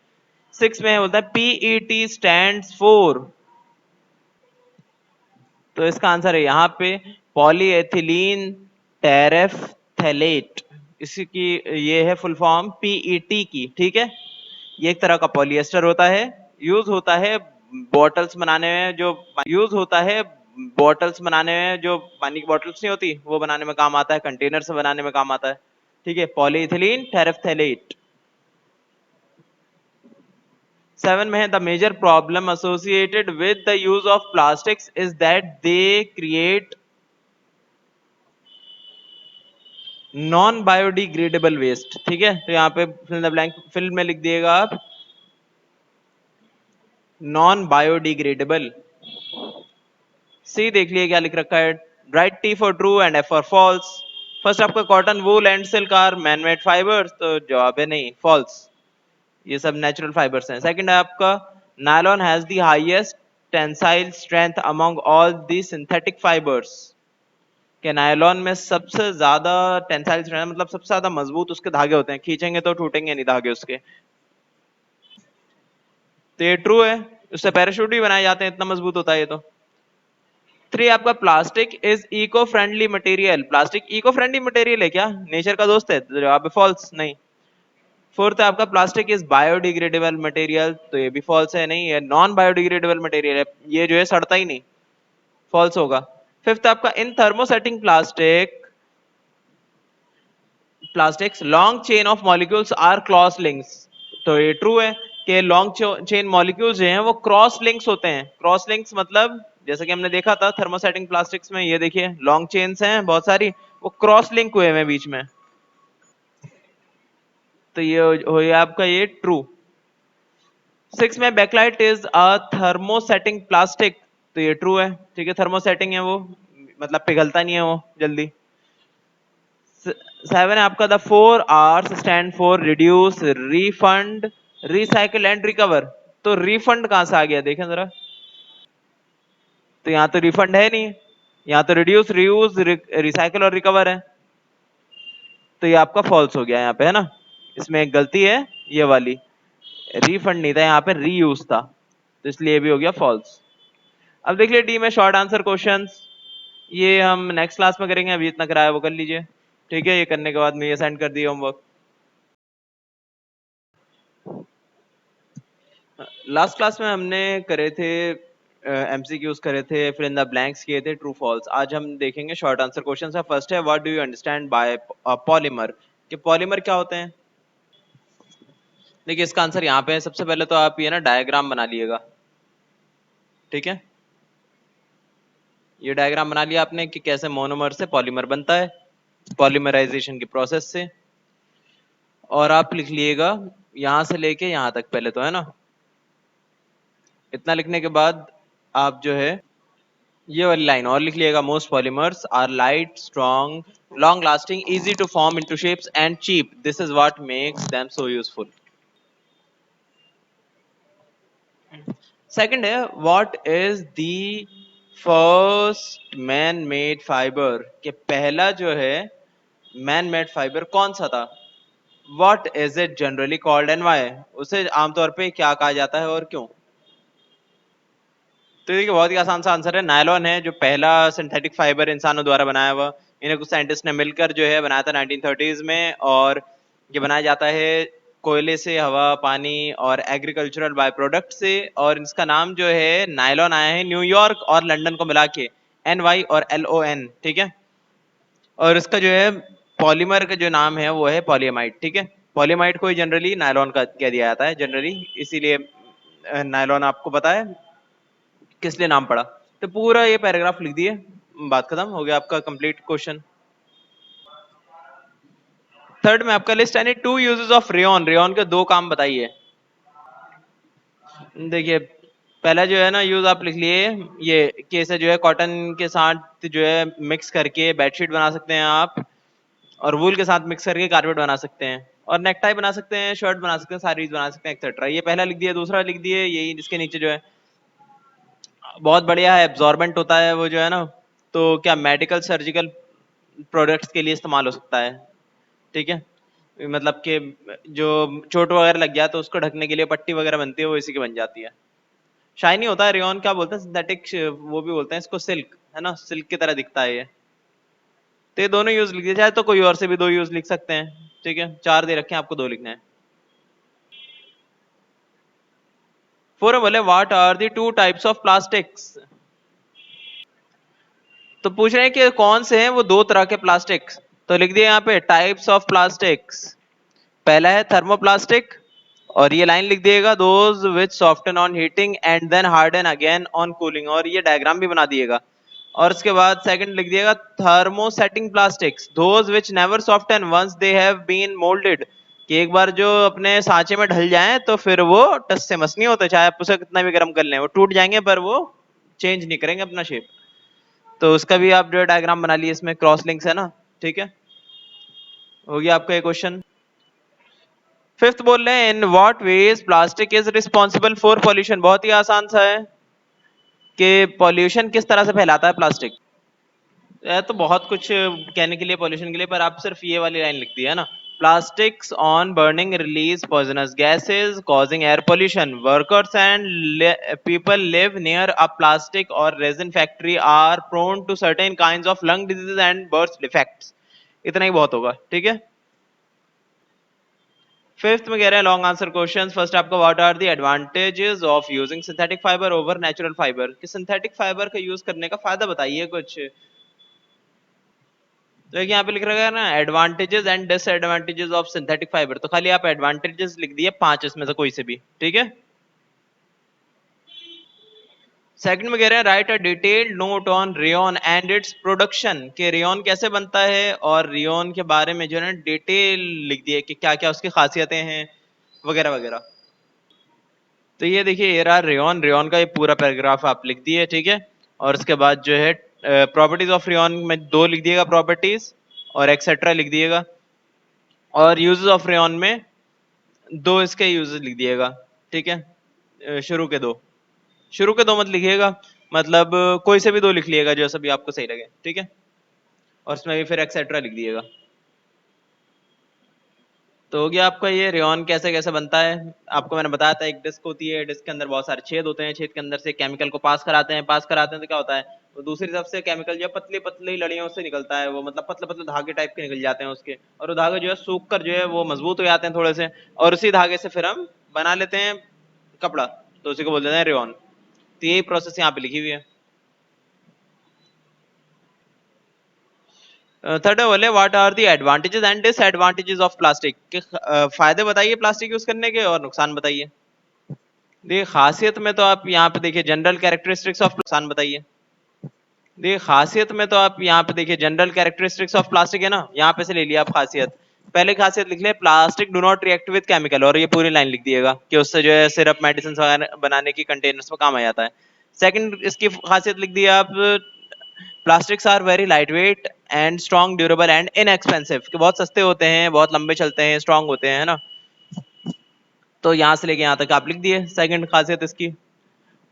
सिक्स में बोलता है पीईटी स्टैंड्स फॉर, तो इसका आंसर है यहाँ पे पॉलीएथिलीन टेरेफ्थैलेट। इसकी ये है फुल फॉर्म पीईटी की। ठीक है, ये एक तरह का पॉलिएस्टर होता है, यूज होता है बॉटल्स बनाने में, जो यूज होता है बॉटल्स बनाने में, जो पानी की बॉटल्स नहीं होती वो बनाने में काम आता है, कंटेनर से बनाने में काम आता है। ठीक है, पॉलीइथिलीन टेरेफ्थैलेट। सेवन में है the major problem associated with the use of plastics is that they create non biodegradable waste. ठीक है, तो यहाँ पे फिल द ब्लैंक फिल में लिख दिएगा आप नॉन बायोडिग्रेडेबल। सी देख लिए क्या लिख रखा है, right T for true and F for false. First आपका cotton, wool and silk are manmade fibres, तो जवाब है नहीं, फॉल्स, ये सब नेचुरल फाइबर्स हैं। सेकंड है आपका nylon has the highest tensile strength among all the synthetic fibres. के नायलॉन में सबसे ज्यादा टेंसाइल स्ट्रेंथ मतलब सबसे ज्यादा मजबूत उसके धागे होते हैं, खींचेंगे तो टूटेंगे नहीं धागे उसके, तो ये ट्रू है। उससे पैराशूट भी बनाए जाते हैं, इतना मजबूत होता है ये तो। 3 आपका plastic is eco friendly material. Plastic eco friendly material है क्या, नेचर का दोस्त है? तो जवाब है फॉल्स, नहीं। 4th आपका प्लास्टिक इज बायोडिग्रेडेबल मटेरियल, तो ये भी फॉल्स है, नहीं, ये नॉन बायोडिग्रेडेबल मटेरियल है, ये जो है सड़ता ही नहीं, फॉल्स होगा। 5th आपका इन thermosetting plastics long chain of molecules are cross links, तो ये ट्रू है कि लॉन्ग चेन मॉलिक्यूल्स जो हैं वो क्रॉस लिंक्स होते हैं। क्रॉस लिंक्स मतलब जैसे कि हमने देखा था थर्मोसेटिंग प्लास्टिक्स में, ये देखिए लॉन्ग चेन्स हैं बहुत सारी, वो क्रॉस लिंक हुए हैं बीच में, तो ये हो गया आपका ये ट्रू। 6 में Bakelite is a thermosetting plastic, तो ये ट्रू है, ठीक है, थर्मोसेटिंग है वो, मतलब पिघलता नहीं है वो जल्दी। 7 है आपका the 4 R's stand for reduce, refund, recycle and recover, तो रिफंड कहां से आ गया देखें जरा, तो यहाँ तो रिफंड है नहीं, यहाँ तो रिड्यूस, रीयूज, रिसाइकल और रिकवर है, तो ये आपका फॉल्स हो गया यहाँ पे, है ना, इसमें एक गलती है ये वाली, रिफंड नहीं था यहाँ पे, रीयूज था, तो इसलिए ये भी हो गया फॉल्स। अब देख लिए डी में शॉर्ट आंसर क्वेश्चंस, ये हम नेक्स्ट क्लास में करेंगे, अभी इतना कराया वो कर लीजिए, ठीक है, ये करने के बाद मैं ये सेंड कर दिया होमवर्क। लास्ट क्लास में हमने करे थे एमसीक्यूज करे थे, फिर इन द ब्लैंक्स किए थे, ट्रू फॉल्स। आज हम देखेंगे शॉर्ट आंसर क्वेश्चन है। फर्स्ट है what do you understand by polymer, कि पॉलीमर क्या होते हैं। देखिए इसका आंसर यहाँ पे है, सबसे पहले तो आप ये ना डायग्राम बना लिएगा, ठीक है, ये डायग्राम बना लिया आपने कि कैसे मोनोमर से पॉलीमर बनता है, पॉलीमराइजेशन की प्रोसेस से, और आप लिख लिएगा यहां से लेके यहां तक पहले तो, है ना, इतना लिखने के बाद आप जो है ये वाली लाइन और लिख लिएगा, most polymers are light, strong, long lasting, easy to form into shapes and cheap, this is what makes them so useful. Second है what is the first man made fibre, कि पहला जो है मैन मेड फाइबर कौन सा था। What is it generally called and why, उसे आमतौर पे क्या कहा जाता है और क्यों। तो देखिए बहुत ही आसान सा आंसर है, नायलॉन है जो पहला सिंथेटिक फाइबर इंसानों द्वारा बनाया हुआ, इन्हें कुछ साइंटिस्ट ने मिलकर जो है बनाया था 1930s में, और ये बनाया जाता है कोयले से, हवा, पानी और एग्रीकल्चरल बाय प्रोडक्ट से, और इसका नाम जो है नायलॉन आया है न्यूयॉर्क और लंदन को मिला के, NY और LON, ठीक है, और इसका जो है पॉलीमर का जो नाम है वो है पॉलीमाइड, ठीक है, पॉलीमाइड को जनरली नायलॉन का कह दिया जाता है जनरली, इसीलिए नायलॉन आपको पता है किस लिए नाम पड़ा। तो पूरा ये पैराग्राफ लिख दिए, बात खत्म हो गया आपका कंप्लीट क्वेश्चन। थर्ड में आपका list any two uses of rayon, rayon के दो काम बताइए। देखिए पहला जो है ना यूज आप लिख लिए, ये कैसे जो है कॉटन के साथ जो है मिक्स करके बेडशीट बना सकते हैं आप, और वूल के साथ मिक्स करके कारपेट बना सकते हैं, और नेकटाई बना सकते हैं, शर्ट बना सकते हैं, साड़ीज बना सकते हैं, एक्सेट्रा। ये पहला लिख दिया। दूसरा लिख दिए यही जिसके नीचे जो है बहुत बढ़िया है, एब्जॉर्बेंट होता है वो जो है ना, तो क्या मेडिकल सर्जिकल प्रोडक्ट्स के लिए इस्तेमाल हो सकता है, ठीक है, मतलब कि जो चोट वगैरह लग गया तो उसको ढकने के लिए पट्टी वगैरह बनती है वो इसी की बन जाती है। शाइनी होता है, रेयन क्या बोलते हैं, सिंथेटिक वो भी बोलते हैं इसको, सिल्क है ना, सिल्क की तरह दिखता है ये। तो ये दोनों यूज लिख दिया जाए तो कोई और से भी दो यूज लिख सकते हैं, ठीक है, चार दे रखे हैं आपको, दो लिखने हैं। फोर बोले what are the two types of plastics, तो पूछ रहे हैं कि कौन से हैं वो दो तरह के प्लास्टिक्स, तो लिख दिया यहाँ पे टाइप्स ऑफ प्लास्टिक्स। पहला है थर्मोप्लास्टिक, और ये लाइन लिख दिएगा those which soften on heating and then harden again on cooling, और ये डायग्राम भी बना दिएगा। और उसके बाद सेकंड लिख दिएगा thermosetting plastics, those which never soften once they have been moulded, कि एक बार जो अपने सांचे में ढल जाएं तो फिर वो टस से मस नहीं होते, चाहे आप उसे कितना भी गर्म कर लें वो टूट जाएंगे, पर वो चेंज नहीं करेंगे अपना शेप। तो उसका भी आप जो डायग्राम बना लिए, इसमें क्रॉस लिंक्स है ना, ठीक है, हो गया आपका ये क्वेश्चन। फिफ्थ बोल रहे हैं in what ways plastic is responsible for pollution, बहुत ही आसान सा है कि पॉल्यूशन किस तरह से फैलाता है प्लास्टिक। तो बहुत कुछ कहने के लिए पॉल्यूशन के लिए, पर आप सिर्फ ये वाली लाइन लिख दी है ना, Plastics on burning release poisonous gases, causing air pollution. Workers and people live near a plastic or resin factory are prone to certain kinds of lung diseases and birth defects. इतना ही बहुत होगा, ठीक है। Fifth में कह रहे हैं long answer questions. First आपका what are the advantages of using synthetic fibre over natural fibre, कि सिंथेटिक फाइबर का यूज करने का फायदा बताइए कुछ। तो एक यहाँ पे लिख रखा है ना advantages and disadvantages of synthetic fibre, तो खाली आप एडवांटेजेस लिख दिए 5 इसमें से कोई से भी, ठीक है। सेकंड में कह रहे हैं right a detailed note on rayon and its production, कि रेयन कैसे बनता है और रेयन के बारे में जो है ना डिटेल लिख दिए कि क्या क्या उसकी खासियतें हैं वगैरह वगैरह। तो ये देखिए ये रहा रेयन, रेयन का ये पूरा पैराग्राफ आप लिख दिए, ठीक है। और उसके बाद जो है प्रॉपर्टीज ऑफ रेयन में 2 लिख दिएगा प्रॉपर्टीज और एक्सेट्रा लिख दिएगा, और यूजेस ऑफ रेयन में 2 इसके यूजेस लिख दिएगा, ठीक है। शुरू के 2 मत लिखिएगा, मतलब कोई से भी 2 लिख लिएगा जो भी आपको सही लगे, ठीक है। और उसमें भी फिर एक्सेट्रा लिख दिएगा। तो हो गया आपका ये रेयन कैसे कैसे बनता है। आपको मैंने बताया था एक डिस्क होती है, डिस्क के अंदर बहुत सारे छेद होते हैं, छेद के अंदर से केमिकल को पास कराते हैं तो क्या होता है, तो दूसरी तरफ से केमिकल जो पतली पतली लड़ियों से निकलता है, वो मतलब पतले पतले धागे टाइप के निकल जाते हैं उसके, और वो धागे जो है सूख कर जो है वो मजबूत हो जाते हैं थोड़े से, और उसी धागे से फिर हम बना लेते हैं कपड़ा, तो उसी को बोल देते हैं रेयन। तो यही प्रोसेस यहाँ पे लिखी हुई है। थर्ड बोले what are the advantages and disadvantages of plastic, के फायदे बताइए प्लास्टिक यूज करने के और नुकसान बताइए। देखिए खासियत में तो आप यहाँ पे देखिए जनरल कैरेक्टरिस्टिक्स ऑफ नुकसान बताइए। देखिए खासियत में तो आप यहाँ पे देखिए जनरल कैरेक्टरिस्टिक्स ऑफ प्लास्टिक है ना, यहाँ पे से ले लिया आप खासियत। पहले खासियत लिख ले plastic do not react with chemical, और ये पूरी लाइन लिख दिएगा कि उससे जो है सिरप मेडिसिन वगैरह बनाने की कंटेनर्स में काम आ जाता है। सेकंड इसकी खासियत लिख दी आप plastics are very light weight and strong durable and inexpensive, कि बहुत सस्ते होते हैं, बहुत लंबे चलते हैं, स्ट्रॉन्ग होते हैं, है ना। तो यहाँ से लेके यहाँ तक आप लिख दिए सेकंड खासियत इसकी।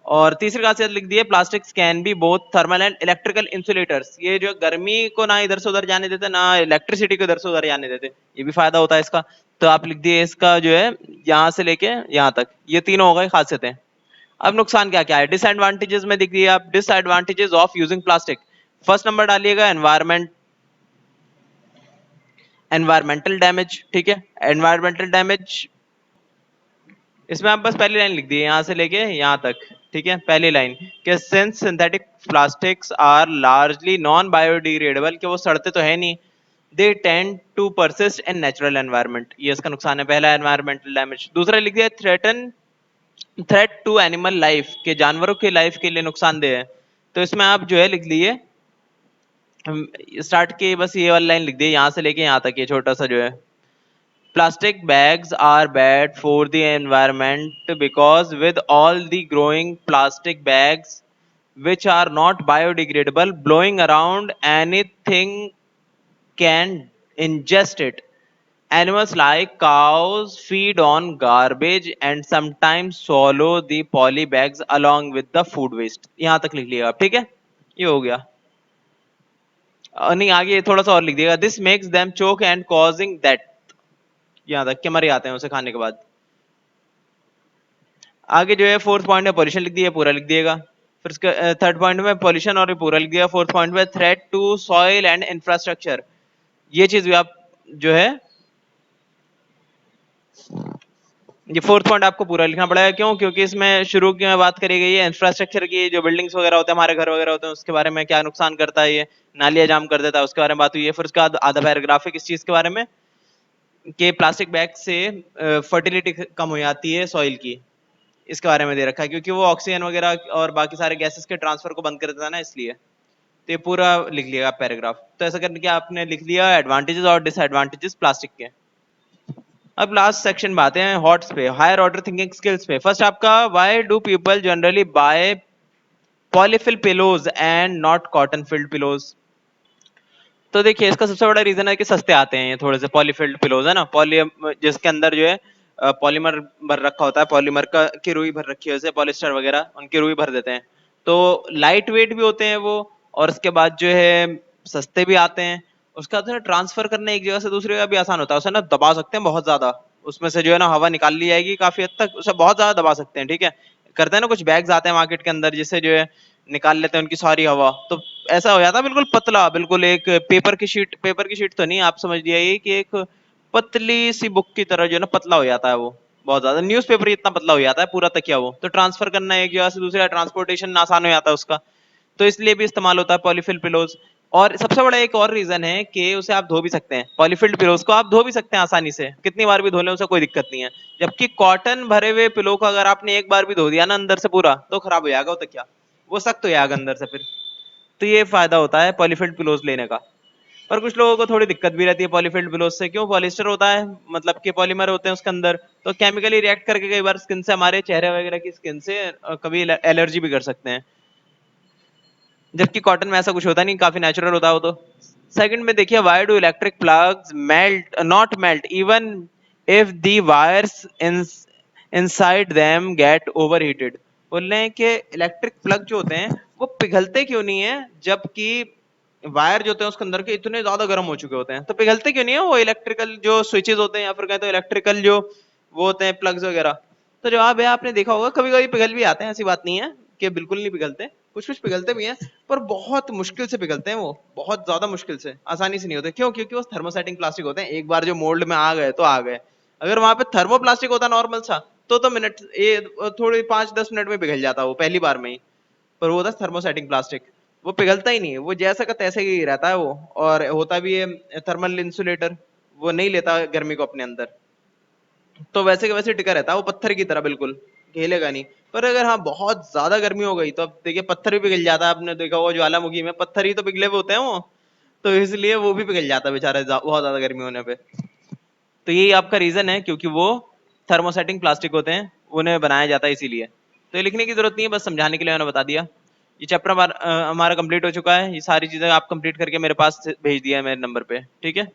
और तीसरी खासियत लिख दी है plastics can be both thermal and electrical insulators, ये जो गर्मी को ना इधर से उधर जाने देते ना इलेक्ट्रिसिटी को इधर से उधर जाने देते, ये भी फायदा होता है इसका। तो आप लिख दिए इसका जो है यहाँ से लेके यहाँ तक ये तीनों हो गए खासियतें। अब नुकसान क्या क्या है, डिसएडवांटेजेस में दिख दिए आप disadvantages of using plastic. First number डालिएगा एनवायरमेंटल डैमेज, ठीक है। एनवायरमेंटल डैमेज इसमें आप बस पहली लाइन लिख दी यहाँ से लेके यहाँ तक, ठीक है। पहली लाइन कि since synthetic plastics are largely non biodegradable, कि वो सड़ते तो है नहीं, they tend to persist in natural environment, ये इसका नुकसान है पहला एनवायरमेंटल डैमेज। दूसरा लिख दिया थ्रेट टू एनिमल लाइफ, के जानवरों की लाइफ के लिए नुकसानदेह है। तो इसमें आप जो है लिख लिए स्टार्ट के बस ये वाली लाइन लिख दी यहाँ से लेके यहाँ तक, ये छोटा सा जो है plastic bags are bad for the environment because with all the growing plastic bags which are not biodegradable blowing around, anything can ingest it. Animals like cows feed on garbage and sometimes swallow the poly bags along with the food waste। यहाँ तक लिख लिया आप, ठीक है, ये हो गया। नहीं आगे थोड़ा सा और लिख दिएगा this makes them choke and causing that, यहाँ तक के मर जाते हैं उसे खाने के बाद। आगे जो है फोर्थ पॉइंट में पॉल्यूशन लिख दिया, पूरा लिख दिएगा। फिर उसके थर्ड पॉइंट में पॉल्यूशन और पूरा लिख दिया। फोर्थ पॉइंट में threat to soil and infrastructure, ये चीज भी आप जो है ये फोर्थ पॉइंट आपको पूरा लिखना पड़ेगा। क्यों? क्योंकि इसमें शुरू की बात करी गई है इंफ्रास्ट्रक्चर की, जो बिल्डिंग्स वगैरह होते हैं हमारे घर वगैरह होते हैं उसके बारे में क्या नुकसान करता है, ये नालियां जाम कर देता है उसके बारे में बात हुई है। फिर उसके बाद आधा पैराग्राफ है किस चीज के बारे में, कि प्लास्टिक बैग से फर्टिलिटी कम हो जाती है सॉइल की, इसके बारे में दे रखा है, क्योंकि वो ऑक्सीजन वगैरह और बाकी सारे गैसेस के ट्रांसफर को बंद कर देता है ना, इसलिए। तो ये पूरा लिख लिएगा पैराग्राफ। तो ऐसा करने के आपने लिख लिया एडवांटेजेस और डिसएडवांटेजेस प्लास्टिक के। अब लास्ट सेक्शन में आते हैं हॉट्स पे, हायर ऑर्डर थिंकिंग स्किल्स पे। फर्स्ट आपका why do people generally buy polyfill pillows and not cotton filled pillows. तो देखिए इसका सबसे बड़ा रीजन है कि सस्ते आते हैं ये थोड़े से पॉलीफिल्ड पिलोज, है ना, पॉली जिसके अंदर जो है पॉलीमर भर रखा होता है, पॉलीमर का की रुई भर रखी है, जैसे पॉलिस्टर वगैरह उनकी रुई भर देते हैं। तो लाइट वेट भी होते हैं वो, और उसके बाद जो है सस्ते भी आते हैं, उसका तो ट्रांसफर करना एक जगह से दूसरी जगह भी आसान होता है, उसे ना दबा सकते हैं बहुत ज्यादा, उसमें से जो है ना हवा निकाल ली जाएगी काफी हद तक, उसे बहुत ज्यादा दबा सकते हैं, ठीक है। करते हैं ना कुछ बैग्स आते हैं मार्केट के अंदर जिससे जो है निकाल लेते हैं उनकी सारी हवा, तो ऐसा हो जाता है बिल्कुल पतला, बिल्कुल एक पेपर की शीट तो नहीं, आप समझ जाइए कि एक पतली सी बुक की तरह जो है ना पतला हो जाता है वो, बहुत ज्यादा न्यूज़पेपर इतना पतला हो जाता है पूरा तकिया वो, तो ट्रांसफर करना एक जगह से दूसरी, ट्रांसपोर्टेशन आसान हो जाता है उसका, तो इसलिए भी इस्तेमाल होता है पॉलीफिल पिलोज। और सबसे बड़ा एक और रीजन है कि उसे आप धो भी सकते हैं, पॉलीफिल्ड पिलोज को आप धो भी सकते हैं आसानी से, कितनी बार भी धो लें उसे कोई दिक्कत नहीं है। जबकि कॉटन भरे हुए पिलो को अगर आपने एक बार भी धो दिया ना अंदर से पूरा, तो खराब हो जाएगा वो तकिया, वो सख्त हो जाएगा अंदर से फिर। तो ये फायदा होता है पॉलीफिल्ड पिलोज लेने का। पर कुछ लोगों को थोड़ी दिक्कत भी रहती है पॉलीफिल्ड पिलोज से, क्यों, पॉलिस्टर होता है, मतलब कि पॉलीमर होते हैं उसके अंदर, तो केमिकली रिएक्ट करके कई बार स्किन से, हमारे चेहरे वगैरह की स्किन से कभी एलर्जी भी कर सकते हैं। जबकि कॉटन में ऐसा कुछ होता नहीं, काफी नेचुरल होता है वो तो। सेकंड में देखिए, why do electric plugs melt not melt even if the wires inside them get overheated. बोल रहे हैं कि इलेक्ट्रिक प्लग जो होते हैं वो पिघलते क्यों नहीं है, जबकि वायर जो होते हैं उसके अंदर के इतने ज्यादा गर्म हो चुके होते हैं, तो पिघलते क्यों नहीं है वो इलेक्ट्रिकल जो स्विचेस होते हैं, या फिर कहते हैं इलेक्ट्रिकल जो वो होते हैं प्लग्स वगैरह। तो जवाब है, आपने देखा होगा कभी कभी पिघल भी आते हैं, ऐसी बात नहीं है कि बिल्कुल नहीं पिघलते, कुछ कुछ पिघलते भी हैं, पर बहुत मुश्किल से पिघलते हैं वो, बहुत ज्यादा मुश्किल से, आसानी से नहीं होते। क्यों? क्योंकि वो थर्मोसेटिंग प्लास्टिक होते हैं, एक बार जो मोल्ड में आ गए तो आ गए। अगर वहां पे थर्मोप्लास्टिक होता नॉर्मल सा, तो मिनट ये थोड़ी 5-10 मिनट में पिघल जाता वो पहली बार में ही। पर वो होता है थर्मोसेटिंग प्लास्टिक, वो पिघलता ही नहीं है, वो जैसा का तैसे ही रहता है वो। और होता भी है थर्मल इंसुलेटर, वो नहीं लेता गर्मी को अपने अंदर, तो वैसे के वैसे टिका रहता है वो पत्थर की तरह, बिल्कुल हिलेगा नहीं। पर अगर हाँ बहुत ज्यादा गर्मी हो गई तो अब देखिए पत्थर भी पिघल जाता है, आपने देखा वो ज्वालामुखी में पत्थर ही तो पिघले हुए होते हैं वो, तो इसलिए वो भी पिघल जाता है बेचारा बहुत ज्यादा गर्मी होने पे। तो यही आपका रीजन है, क्योंकि वो थर्मोसेटिंग प्लास्टिक होते हैं, उन्हें बनाया जाता है इसीलिए। तो ये लिखने की जरूरत नहीं है, बस समझाने के लिए मैंने बता दिया। ये चैप्टर हमारा कंप्लीट हो चुका है, ये सारी चीजें आप कंप्लीट करके मेरे पास भेज दिया है मेरे नंबर पे, ठीक है।